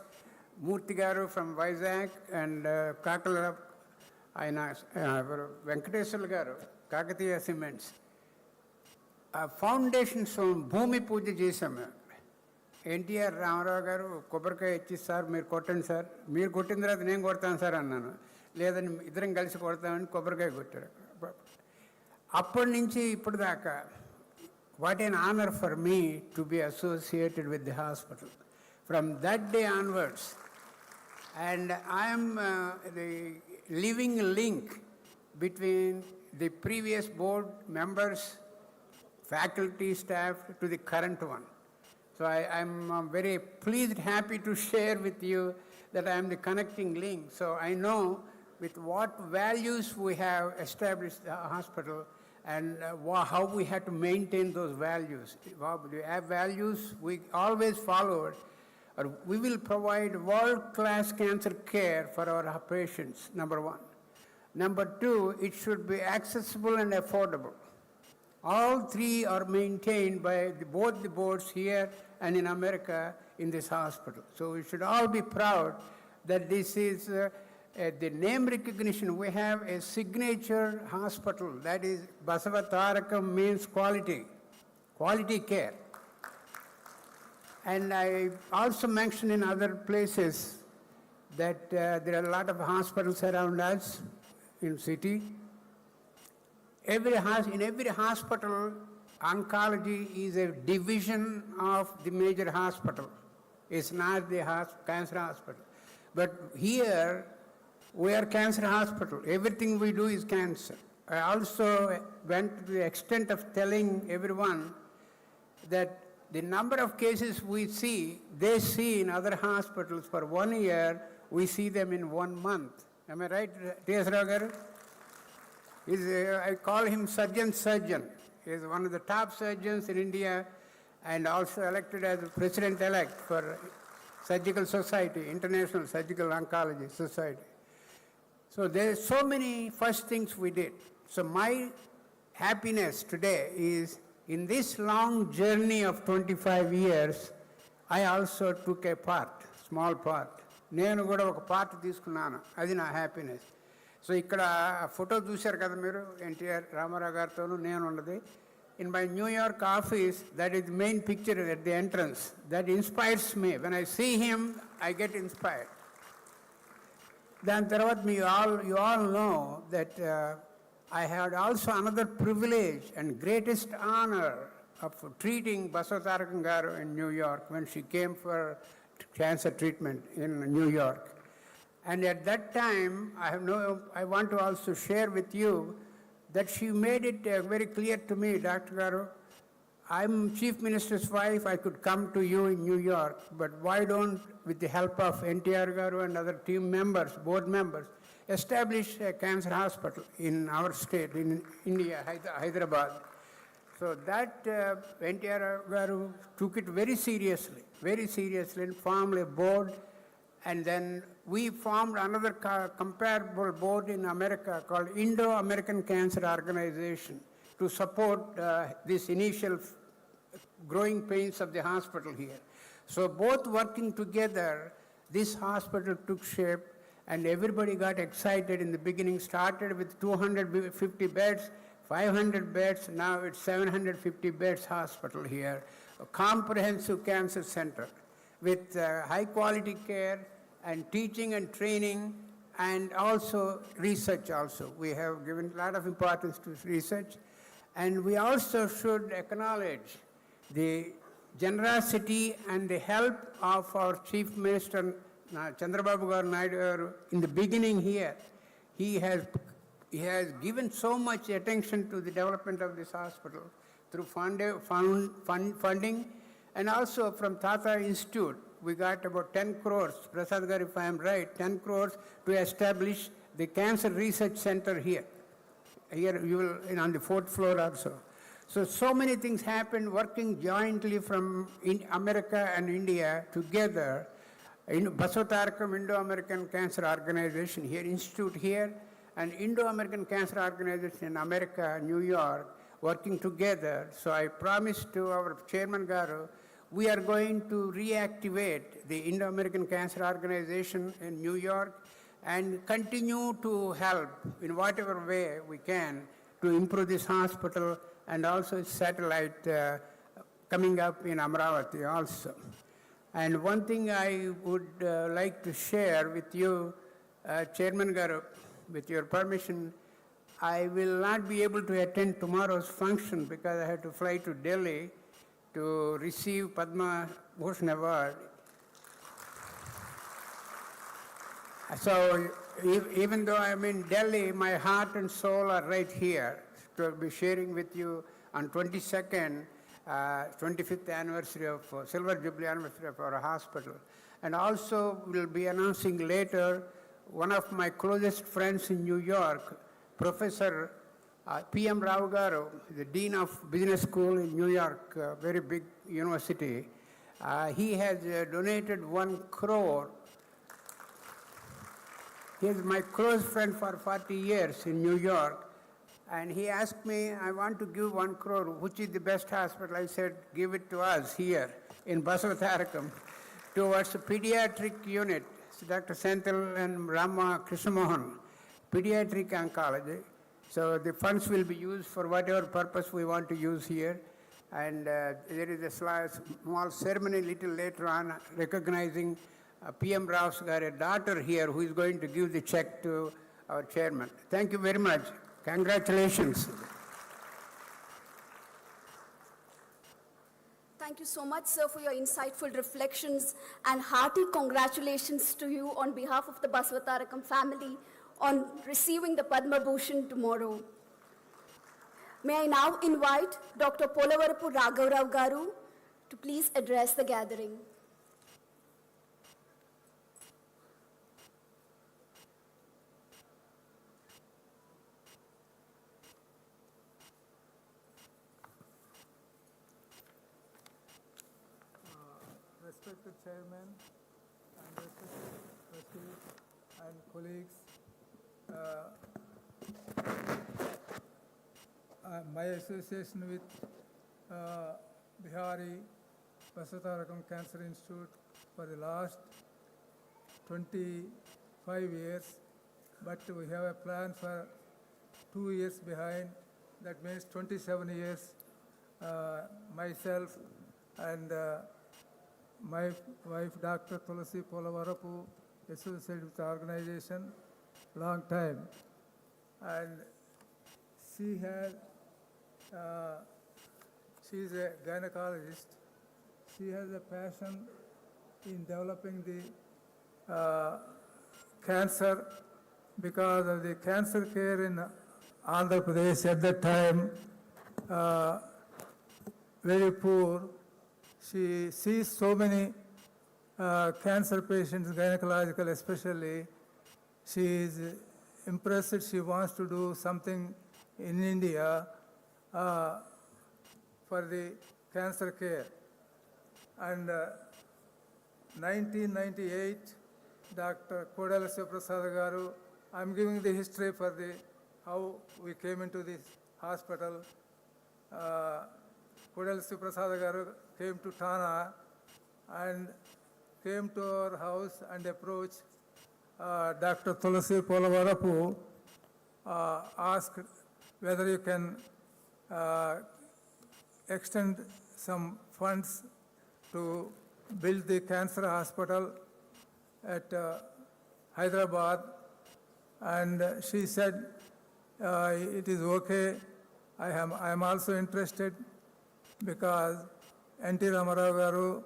Murthy Garu from Vizag and Kakala Venkateswara Garu, Kakatiya Cements. Foundation stone, Bhumi Puja Chesam. NTR Ramarao Garu, Kobarka Echi sir, Meer Kotan sir, Meer Kotindra, the name Gortan sir, Annana. Leather Idran Galsi Kortan and Kobarka Gutter. Upper Ninchi Pudaka. What an honor for me to be associated with the hospital. From that day onwards, And I am the living link between the previous board members, faculty, staff, to the current one. So I'm very pleased, happy to share with you that I am the connecting link. So I know with what values we have established the hospital and how we have to maintain those values. We have values we always followed. We will provide world-class cancer care for our patients, number one. Number two, it should be accessible and affordable. All three are maintained by both the boards here and in America in this hospital. So we should all be proud that this is the name recognition. We have a signature hospital, that is Basavatarakam, means quality care. And I also mentioned in other places that there are a lot of hospitals around us in city. In every hospital, oncology is a division of the major hospital. It's not the cancer hospital. But here, we are cancer hospital. Everything we do is cancer. I also went to the extent of telling everyone that the number of cases we see, they see in other hospitals for 1 year, we see them in 1 month. Am I right, T.S. Rao garu? I call him surgeon. He is one of the top surgeons in India and also elected as president-elect for Surgical Society, International Surgical Oncology Society. So there are so many first things we did. So my happiness today is in this long journey of 25 years, I also took a part, small part. నేను కూడా ఒక part తీసుకున్నాను, అది నా happiness. So ఇక్కడ photo చూశారు కదా మీరు, ఎన్టీఆర్ రామారావు గారితోనూ నేను ఉన్నది. In my New York office, that is the main picture at the entrance. That inspires me. When I see him, I get inspired. Then తర్వాత you all know that I had also another privilege and greatest honor of treating Basavatarakam garu in New York when she came for cancer treatment in New York. And at that time, I want to also share with you that she made it very clear to me, Dr. Garu, I'm Chief Minister's wife, I could come to you in New York, but why don't, with the help of NTR Garu and other team members, board members, establish a cancer hospital in our state, in India, Hyderabad. So that NTR Garu took it very seriously, and formed a board. And then we formed another comparable board in America called Indo-American Cancer Organization to support this initial growing pains of the hospital here. So both working together, this hospital took shape and everybody got excited in the beginning, started with 250 beds, 500 beds, now it's 750 beds hospital here, a comprehensive cancer center with high quality care and teaching and training and also research also. We have given a lot of importance to research. And we also should acknowledge the generosity and the help of our Chief Minister, Chandrababu Naidu, in the beginning here. He has given so much attention to the development of this hospital through funding and also from Tata Institute. We got about 10 crores, Prasad Garu, if I am right, 10 crores to establish the Cancer Research Center here. Here you will, on the 4th floor also. So many things happened working jointly from America and India together. In Basavatarakam Indo-American Cancer Organization here, Institute here, and Indo-American Cancer Organization in America, New York, working together. So I promised to our Chairman Garu, we are going to reactivate the Indo-American Cancer Organization in New York and continue to help in whatever way we can to improve this hospital and also its satellite coming up in Amravati also. And one thing I would like to share with you, Chairman Garu, with your permission, I will not be able to attend tomorrow's function because I have to fly to Delhi to receive Padma Bhushan Award. So even though I'm in Delhi, my heart and soul are right here to be sharing with you on 22nd, 25th anniversary of Silver Jubilee anniversary of our hospital. And also we'll be announcing later one of my closest friends in New York, Professor P.M. Rao Garu, the Dean of Business School in New York, very big university. He has donated 1 crore. He is my close friend for 40 years in New York. And he asked me, I want to give 1 crore, which is the best hospital? I said, give it to us here in Basavatarakam towards the pediatric unit. So Dr. Senthil and Rama Krishnamohan, pediatric oncology. So the funds will be used for whatever purpose we want to use here. And there is a small ceremony little later on recognizing P.M. Rao's got a daughter here who is going to give the check to our chairman. Thank you very much. Congratulations. Thank you so much, sir, for your insightful reflections, and hearty congratulations to you on behalf of the Basavatarakam family on receiving the Padma Bhushan tomorrow. May I now invite Dr. Polavarapu Raghavarao Garu to please address the gathering. Respected Chairman and respected trustees and colleagues, my association with Bihari Basavatarakam Cancer Institute for the last 25 years, but we have a plan for 2 years behind. That means 27 years. Myself and my wife, Dr. Tulasi Polavarapu, associated with the organization long time. And she is a gynecologist. She has a passion in developing the cancer because of the cancer care in Andhra Pradesh at that time, very poor. She sees so many cancer patients, gynecological especially. She is impressed. She wants to do something in India for the cancer care. And 1998, Dr. Kodala Sivaprasad Garu, I'm giving the history for how we came into this hospital. Kodala Sivaprasad Garu came to Thana and came to our house and approached Dr. Tulasi Polavarapu, asked whether you can extend some funds to build the cancer hospital at Hyderabad. And she said, it is okay. I am also interested because N.T. Ramarao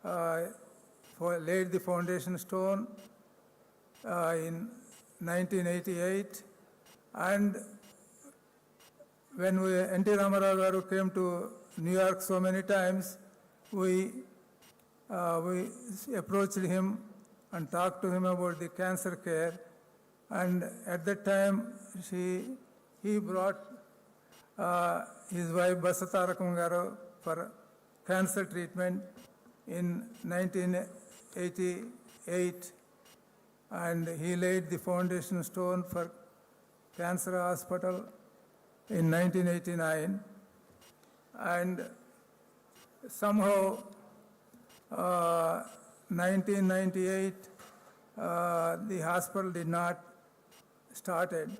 Garu laid the foundation stone in 1988. And when N.T. Ramarao Garu came to New York so many times, we approached him and talked to him about the cancer care. And at that time, he brought his wife Basavatarakam Garu for cancer treatment in 1988, and he laid the foundation stone for cancer hospital in 1989. And somehow 1998 the hospital did not started,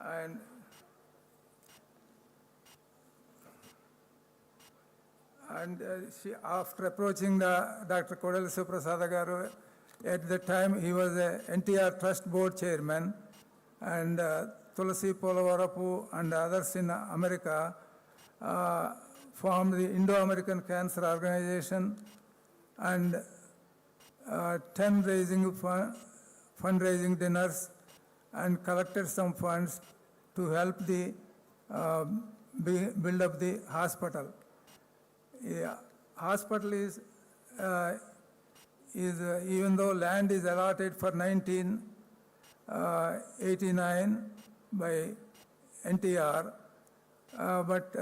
and she, after approaching Dr. Kodala Sivaprasad Garu, at the time he was a NTR Trust Board Chairman, and Tulasi Polavarapu and others in America formed the Indo-American Cancer Organization, and 10 fundraising dinners and collected some funds to help the build up the hospital. Yeah, hospital is even though land is allotted for 1989 by NTR, but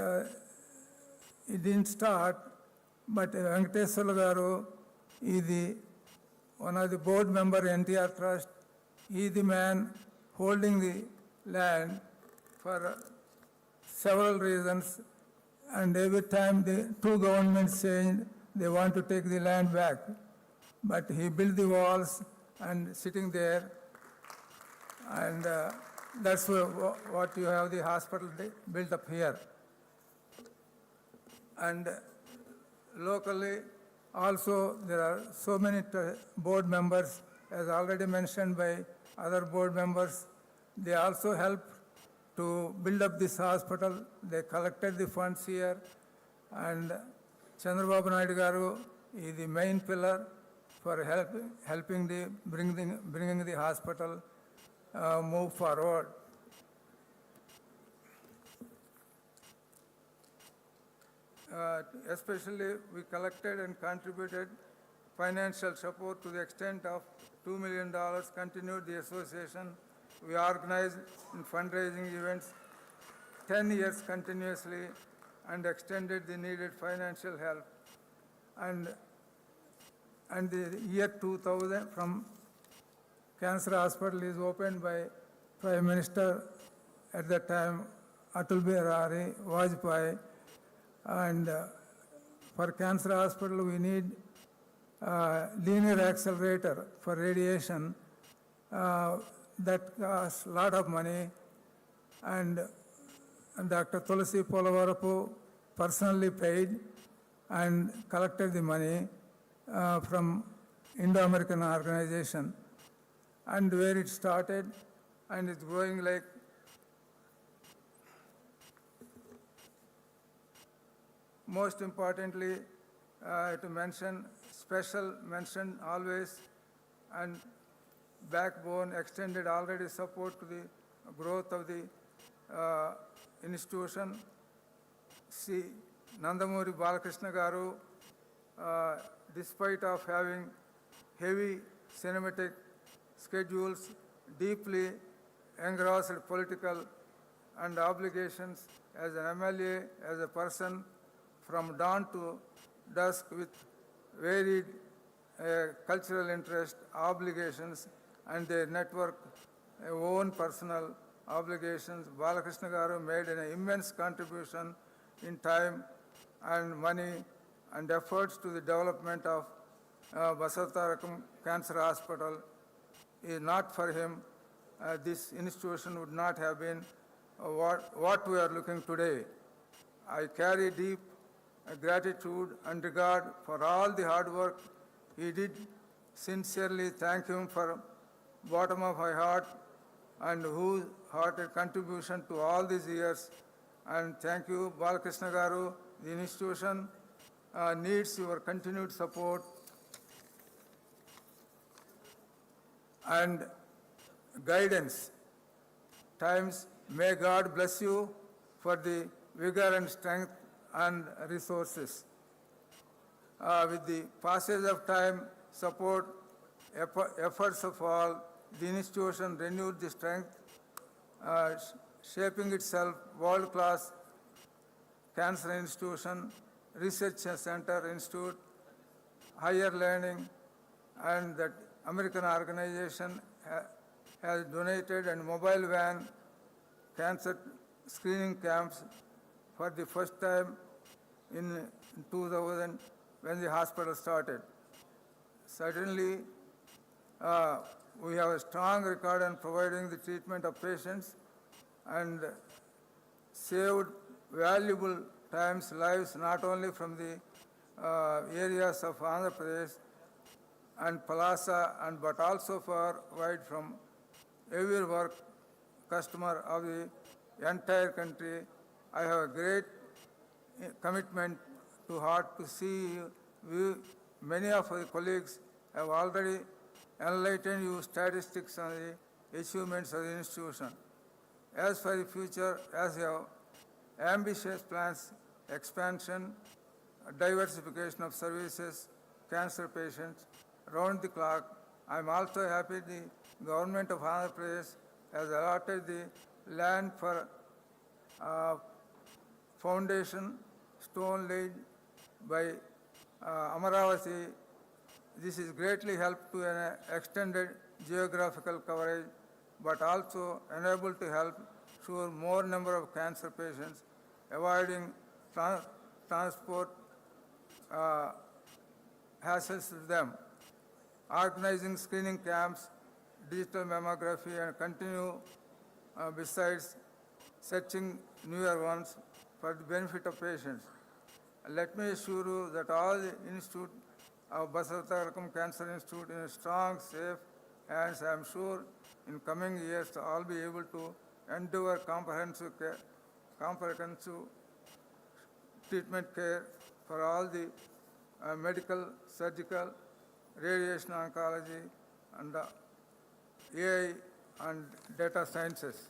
it didn't start. But Venkateswara Garu is one of the board member NTR Trust. He is the man holding the land for several reasons, and every time the two governments change, they want to take the land back. But he built the walls and sitting there, and that's what you have the hospital built up here. And locally, also there are so many board members, as already mentioned by other board members. They also helped to build up this hospital. They collected the funds here, and Chandrababu Naidu Garu is the main pillar for helping bringing the hospital move forward. Especially, we collected and contributed financial support to the extent of $2 million, continued the association. We organized fundraising events 10 years continuously and extended the needed financial help. And the year 2000, from Cancer Hospital is opened by Prime Minister at that time, Atal Bihari Vajpayee. And for Cancer Hospital, we need linear accelerator for radiation. That costs a lot of money. And Dr. Tulasi Polavarapu personally paid and collected the money from Indo-American organization. And where it started, and it's growing like most importantly, to mention, special mention always, and backbone extended already support to the growth of the institution. See, Nandamuri Balakrishna Garu, despite of having heavy cinematic schedules, deeply engrossed political and obligations as an MLA, as a person, from dawn to dusk with varied cultural interest, obligations, and their network, own personal obligations. Balakrishna Garu made an immense contribution in time and money and efforts to the development of Basavatarakam Cancer Hospital. If not for him, this institution would not have been what we are looking today. I carry deep gratitude and regard for all the hard work he did. Sincerely thank him for bottom of my heart and wholehearted contribution to all these years. And thank you, Balakrishna Garu. The institution needs your continued support and guidance. Times, may God bless you for the vigor and strength and resources. With the passage of time, support, efforts of all, the institution renewed the strength, shaping itself world-class cancer institution, research center institute, higher learning, and that American organization has donated and mobile van cancer screening camps for the first time in 2000 when the hospital started. Certainly, we have a strong record on providing the treatment of patients and saved valuable lives, not only from the areas of Andhra Pradesh and Palasa, but also for wide from every work customer of the entire country. I have a great commitment to heart to see you. Many of our colleagues have already enlightened you statistics on the achievements of the institution. As for the future, as you have ambitious plans, expansion, diversification of services, cancer patients, round the clock, I am also happy the government of Andhra Pradesh has allotted the land for foundation stone laid by Amaravati. This is greatly helped to an extended geographical coverage, but also enable to help sure more number of cancer patients, avoiding transport hassles to them, organizing screening camps, digital mammography, and continue besides searching newer ones for the benefit of patients. Let me assure you that all the Institute of Basavatarakam Cancer Institute in a strong, safe hands. I am sure in coming years all be able to endeavor comprehensive treatment care for all the medical, surgical, radiation oncology, and AI and data sciences.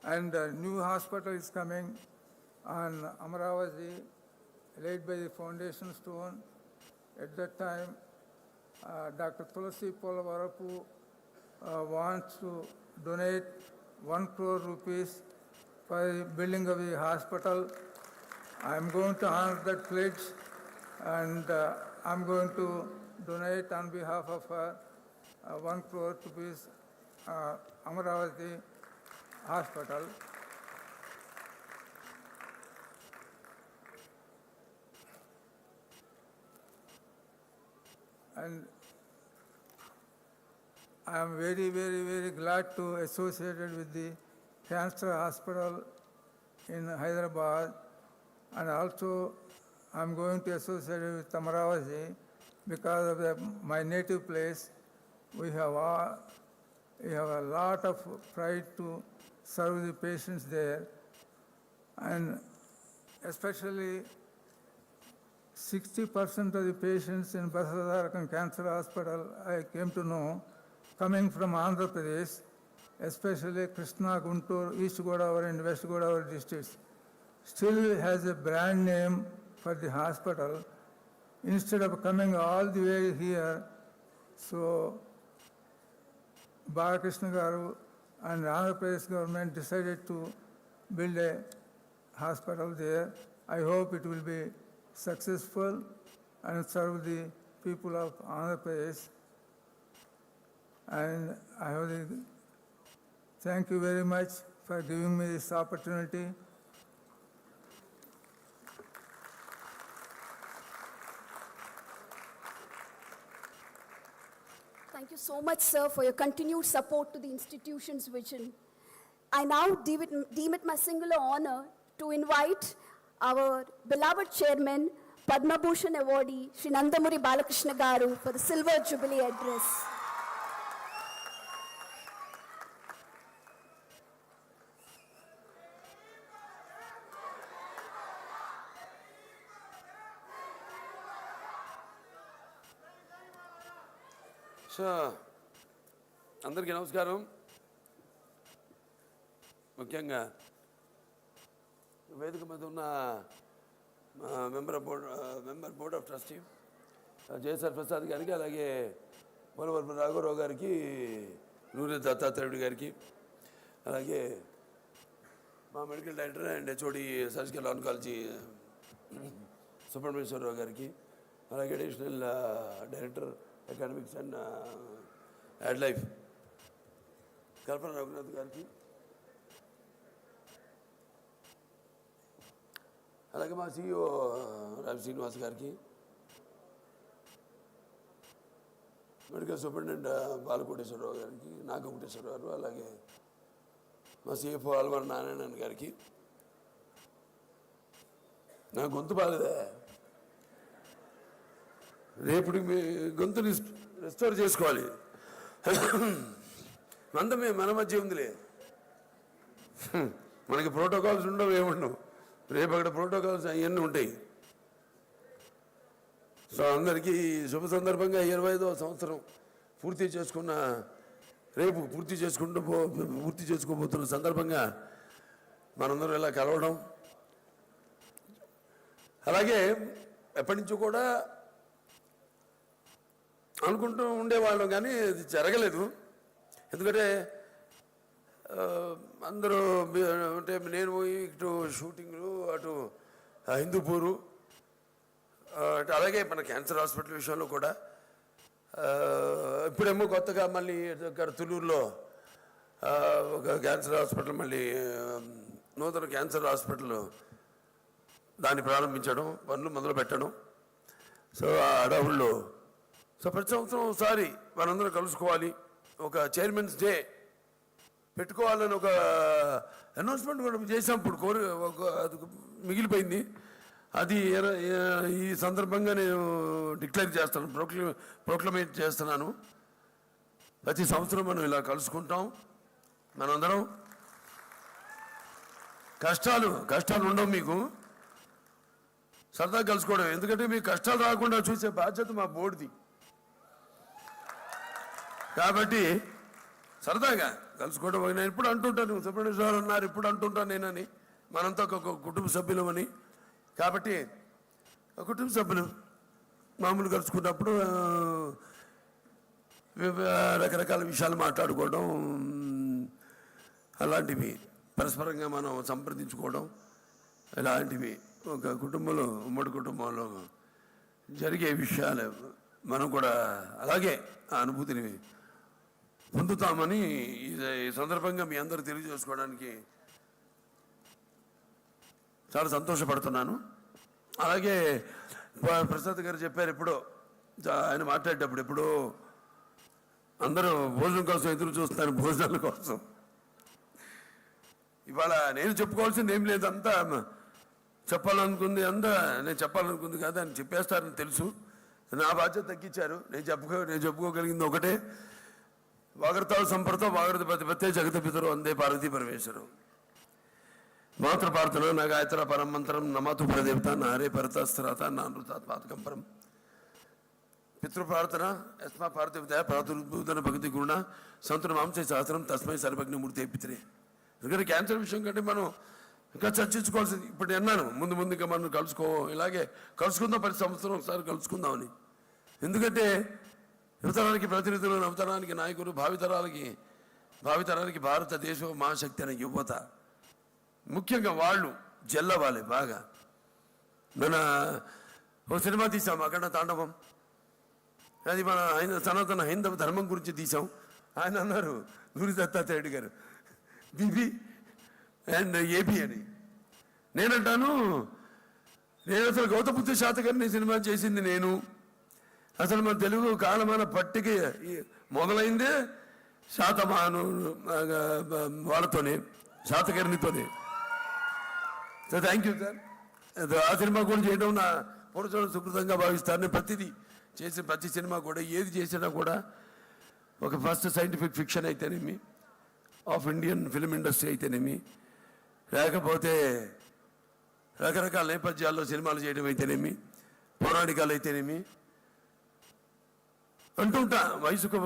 And a new hospital is coming on Amaravati, laid by the foundation stone. At that time, Dr. Tulasi Polavarapu wants to donate 1 crore rupees for the building of the hospital. I am going to honor that pledge, and I am going to donate on behalf of 1 crore rupees Amaravati Hospital. And I am very, very, very glad to associate with the Cancer Hospital in Hyderabad, and also I am going to associate with Amaravati because of my native place. We have a lot of pride to serve the patients there, and especially 60% of the patients in Basavatarakam Cancer Hospital, I came to know, coming from Andhra Pradesh, especially Krishna, Guntur, East Godavari and West Godavari districts, still has a brand name for the hospital instead of coming all the way here. So Balakrishna Garu and Andhra Pradesh government decided to build a hospital there. I hope it will be successful and serve the people of Andhra Pradesh. And I have to thank you very much for giving me this opportunity. Thank you so much, sir, for your continued support to the institution's vision. I now deem it my singular honor to invite our beloved chairman, Padma Bhushan awardee, Shri Nandamuri Balakrishna Garu, for the Silver Jubilee address. So అందరికీ నమస్కారం. ముఖ్యంగా వేదిక మీద ఉన్న member board of trustee Jayasar Prasad గారికి, అలాగే పోలవరపు రాఘవరావు గారికి, నూరి దత్తాత్రేయుడు గారికి, అలాగే మా medical director and HOD surgical oncology Subrahmanyeswara Rao గారికి, అలాగే additional director academics and add life Kalpana Raghunath గారికి, అలాగే మా CEO రావి శ్రీనివాస్ గారికి, మెడికల్ సూపరింటెండెంట్ బాలకోటేశ్వరరావు గారికి, నాగకోటేశ్వరరావు గారు, అలాగే మా CFO అల్వార్ నారాయణన్ గారికి. నా గొంతు బాగాలేదా? రేపుడు మీ గొంతుని రెస్టోర్ చేసుకోవాలి. మందమే మన మధ్య ఉందిలే, మనకి ప్రోటోకాల్స్ ఉండవు, ఏముండవు. రేపు అక్కడ ప్రోటోకాల్స్ అవన్నీ ఉంటాయి. సో అందరికీ శుభ సందర్భంగా 25వ సంవత్సరం రేపు పూర్తి చేసుకోబోతున్న సందర్భంగా మనందరం ఇలా కలవడం, అలాగే ఎప్పటి నుంచో కూడా అనుకుంటూ ఉండేవాళ్ళం కానీ అది జరగలేదు. ఎందుకంటే అందరూ అంటే నేను ఇటు షూటింగ్లు, అటు హిందూపూరు, అలాగే మన క్యాన్సర్ హాస్పిటల్ విషయంలో కూడా ఇప్పుడేమో కొత్తగా మళ్ళీ ఇక్కడ తుళ్ళూరులో ఒక క్యాన్సర్ హాస్పిటల్, మళ్ళీ నూతన క్యాన్సర్ హాస్పిటల్ దాన్ని ప్రారంభించడం, పనులు మొదలు పెట్టడం. సో ఆ అడవుల్లో ప్రతి సంవత్సరం ఒకసారి మనందరం కలుసుకోవాలి, ఒక చైర్మన్స్ డే పెట్టుకోవాలని ఒక అనౌన్స్మెంట్ కూడా చేసాం. ఇప్పుడు అది మిగిలిపోయింది. అది ఈ సందర్భంగా నేను డిక్లేర్ చేస్తాను, ప్రొక్లమేట్ చేస్తున్నాను. ప్రతి సంవత్సరం మనం ఇలా కలుసుకుంటాం. మనందరం కష్టాలు ఉండవు మీకు, సరదాగా కలుసుకోవడం. ఎందుకంటే మీకు కష్టాలు రాకుండా చూసే బాధ్యత మా బోర్డుది. కాబట్టి సరదాగా కలుసుకోవడం. నేను ఇప్పుడు అంటుంటాను, సుబ్రహ్మణ్యేశ్వరరావు అన్నారు, ఇప్పుడు అంటుంటాను నేనని, మనంతా ఒక కుటుంబ సభ్యులమని. కాబట్టి కుటుంబ సభ్యులు మామూలు కలుసుకున్నప్పుడు రకరకాల విషయాలు మాట్లాడుకోవడం, అలాంటివి పరస్పరంగా మనం సంప్రదించుకోవడం, ఇలాంటివి ఒక కుటుంబంలో, ఉమ్మడి కుటుంబంలో జరిగే విషయాలు మనం కూడా అలాగే ఆ అనుభూతిని పొందుతామని ఈ సందర్భంగా మీ అందరూ తెలియజేసుకోవడానికి చాలా సంతోషపడుతున్నాను. అలాగే ప్రసాద్ గారు చెప్పారు, ఎప్పుడో ఆయన మాట్లాడేటప్పుడు, ఎప్పుడో అందరూ భోజనం కోసం ఎదురు చూస్తున్నారు, భోజనాల కోసం. ఇవాళ నేను చెప్పుకోవాల్సింది ఏం లేదు, అంతా నేను చెప్పాలనుకుంది కాదు, ఆయన చెప్పేస్తారని తెలుసు. నా బాధ్యత తగ్గించారు. నేను చెప్పుకోగలిగింది ఒకటే, వాగర్తావు సంప్రతో వాగరత ప్రతిపత్తే జగత పితరు అందే పార్వతీ పరమేశ్వరం. మాతృపార్థన నా గాయత్ర పరం మంత్రం నమాతు పరదేవత నారే పరతస్త్రాత నానృతాత్మాత్కం పరం. పితృప్రార్థన యస్మా పార్థివత ప్రాతుర్భూతన భక్తి గుణ సంతున మాంసే సహస్రం తస్మై సర్వజ్ఞమూర్తి పిత్రే. ఎందుకంటే క్యాన్సర్ విషయం కంటే మనం ఇంకా చర్చించుకోవాల్సింది. ఇప్పుడు అన్నాను, ముందు ఇంకా మనం ఇలాగే కలుసుకుందాం, 10 సంవత్సరం ఒకసారి కలుసుకుందామని. ఎందుకంటే యువతరానికి ప్రతినిధులు, నవతరానికి నాయకులు, భావితరానికి భారతదేశం మహాశక్తి అనే యువత, ముఖ్యంగా వాళ్ళు జల్లవాలి బాగా. మన ఒక సినిమా తీసాం, అఖండ తాండవం. అది మన సనాతన హైందవ ధర్మం గురించి తీసాం. ఆయన అన్నారు, గురు దత్తాత్రేయుడు గారు, బీబీ అండ్ ఏబీ అని. నేను అసలు గౌతబుద్ధ శాతకర్ణి సినిమా చేసింది నేను. అసలు మన తెలుగు కాలమాన పట్టిక మొదలైందే శాతమాను వాళ్ళతోనే, శాతకర్ణితోనే. So thank you sir. ఆ సినిమా కూడా చేయడం నా పూర్వజన్మ సుకృతంగా భావిస్తాను. ప్రతి సినిమా కూడా, ఏది చేసినా కూడా ఒక ఫస్ట్ సైంటిఫిక్ ఫిక్షన్ అయితేనేమి, ఆఫ్ ఇండియన్ ఫిల్మ్ ఇండస్ట్రీ అయితేనేమి, లేకపోతే రకరకాల నేపథ్యాల్లో సినిమాలు చేయడం అయితేనేమి, పౌరాణికాలు అయితేనేమి అంటుంటా. వయసుకు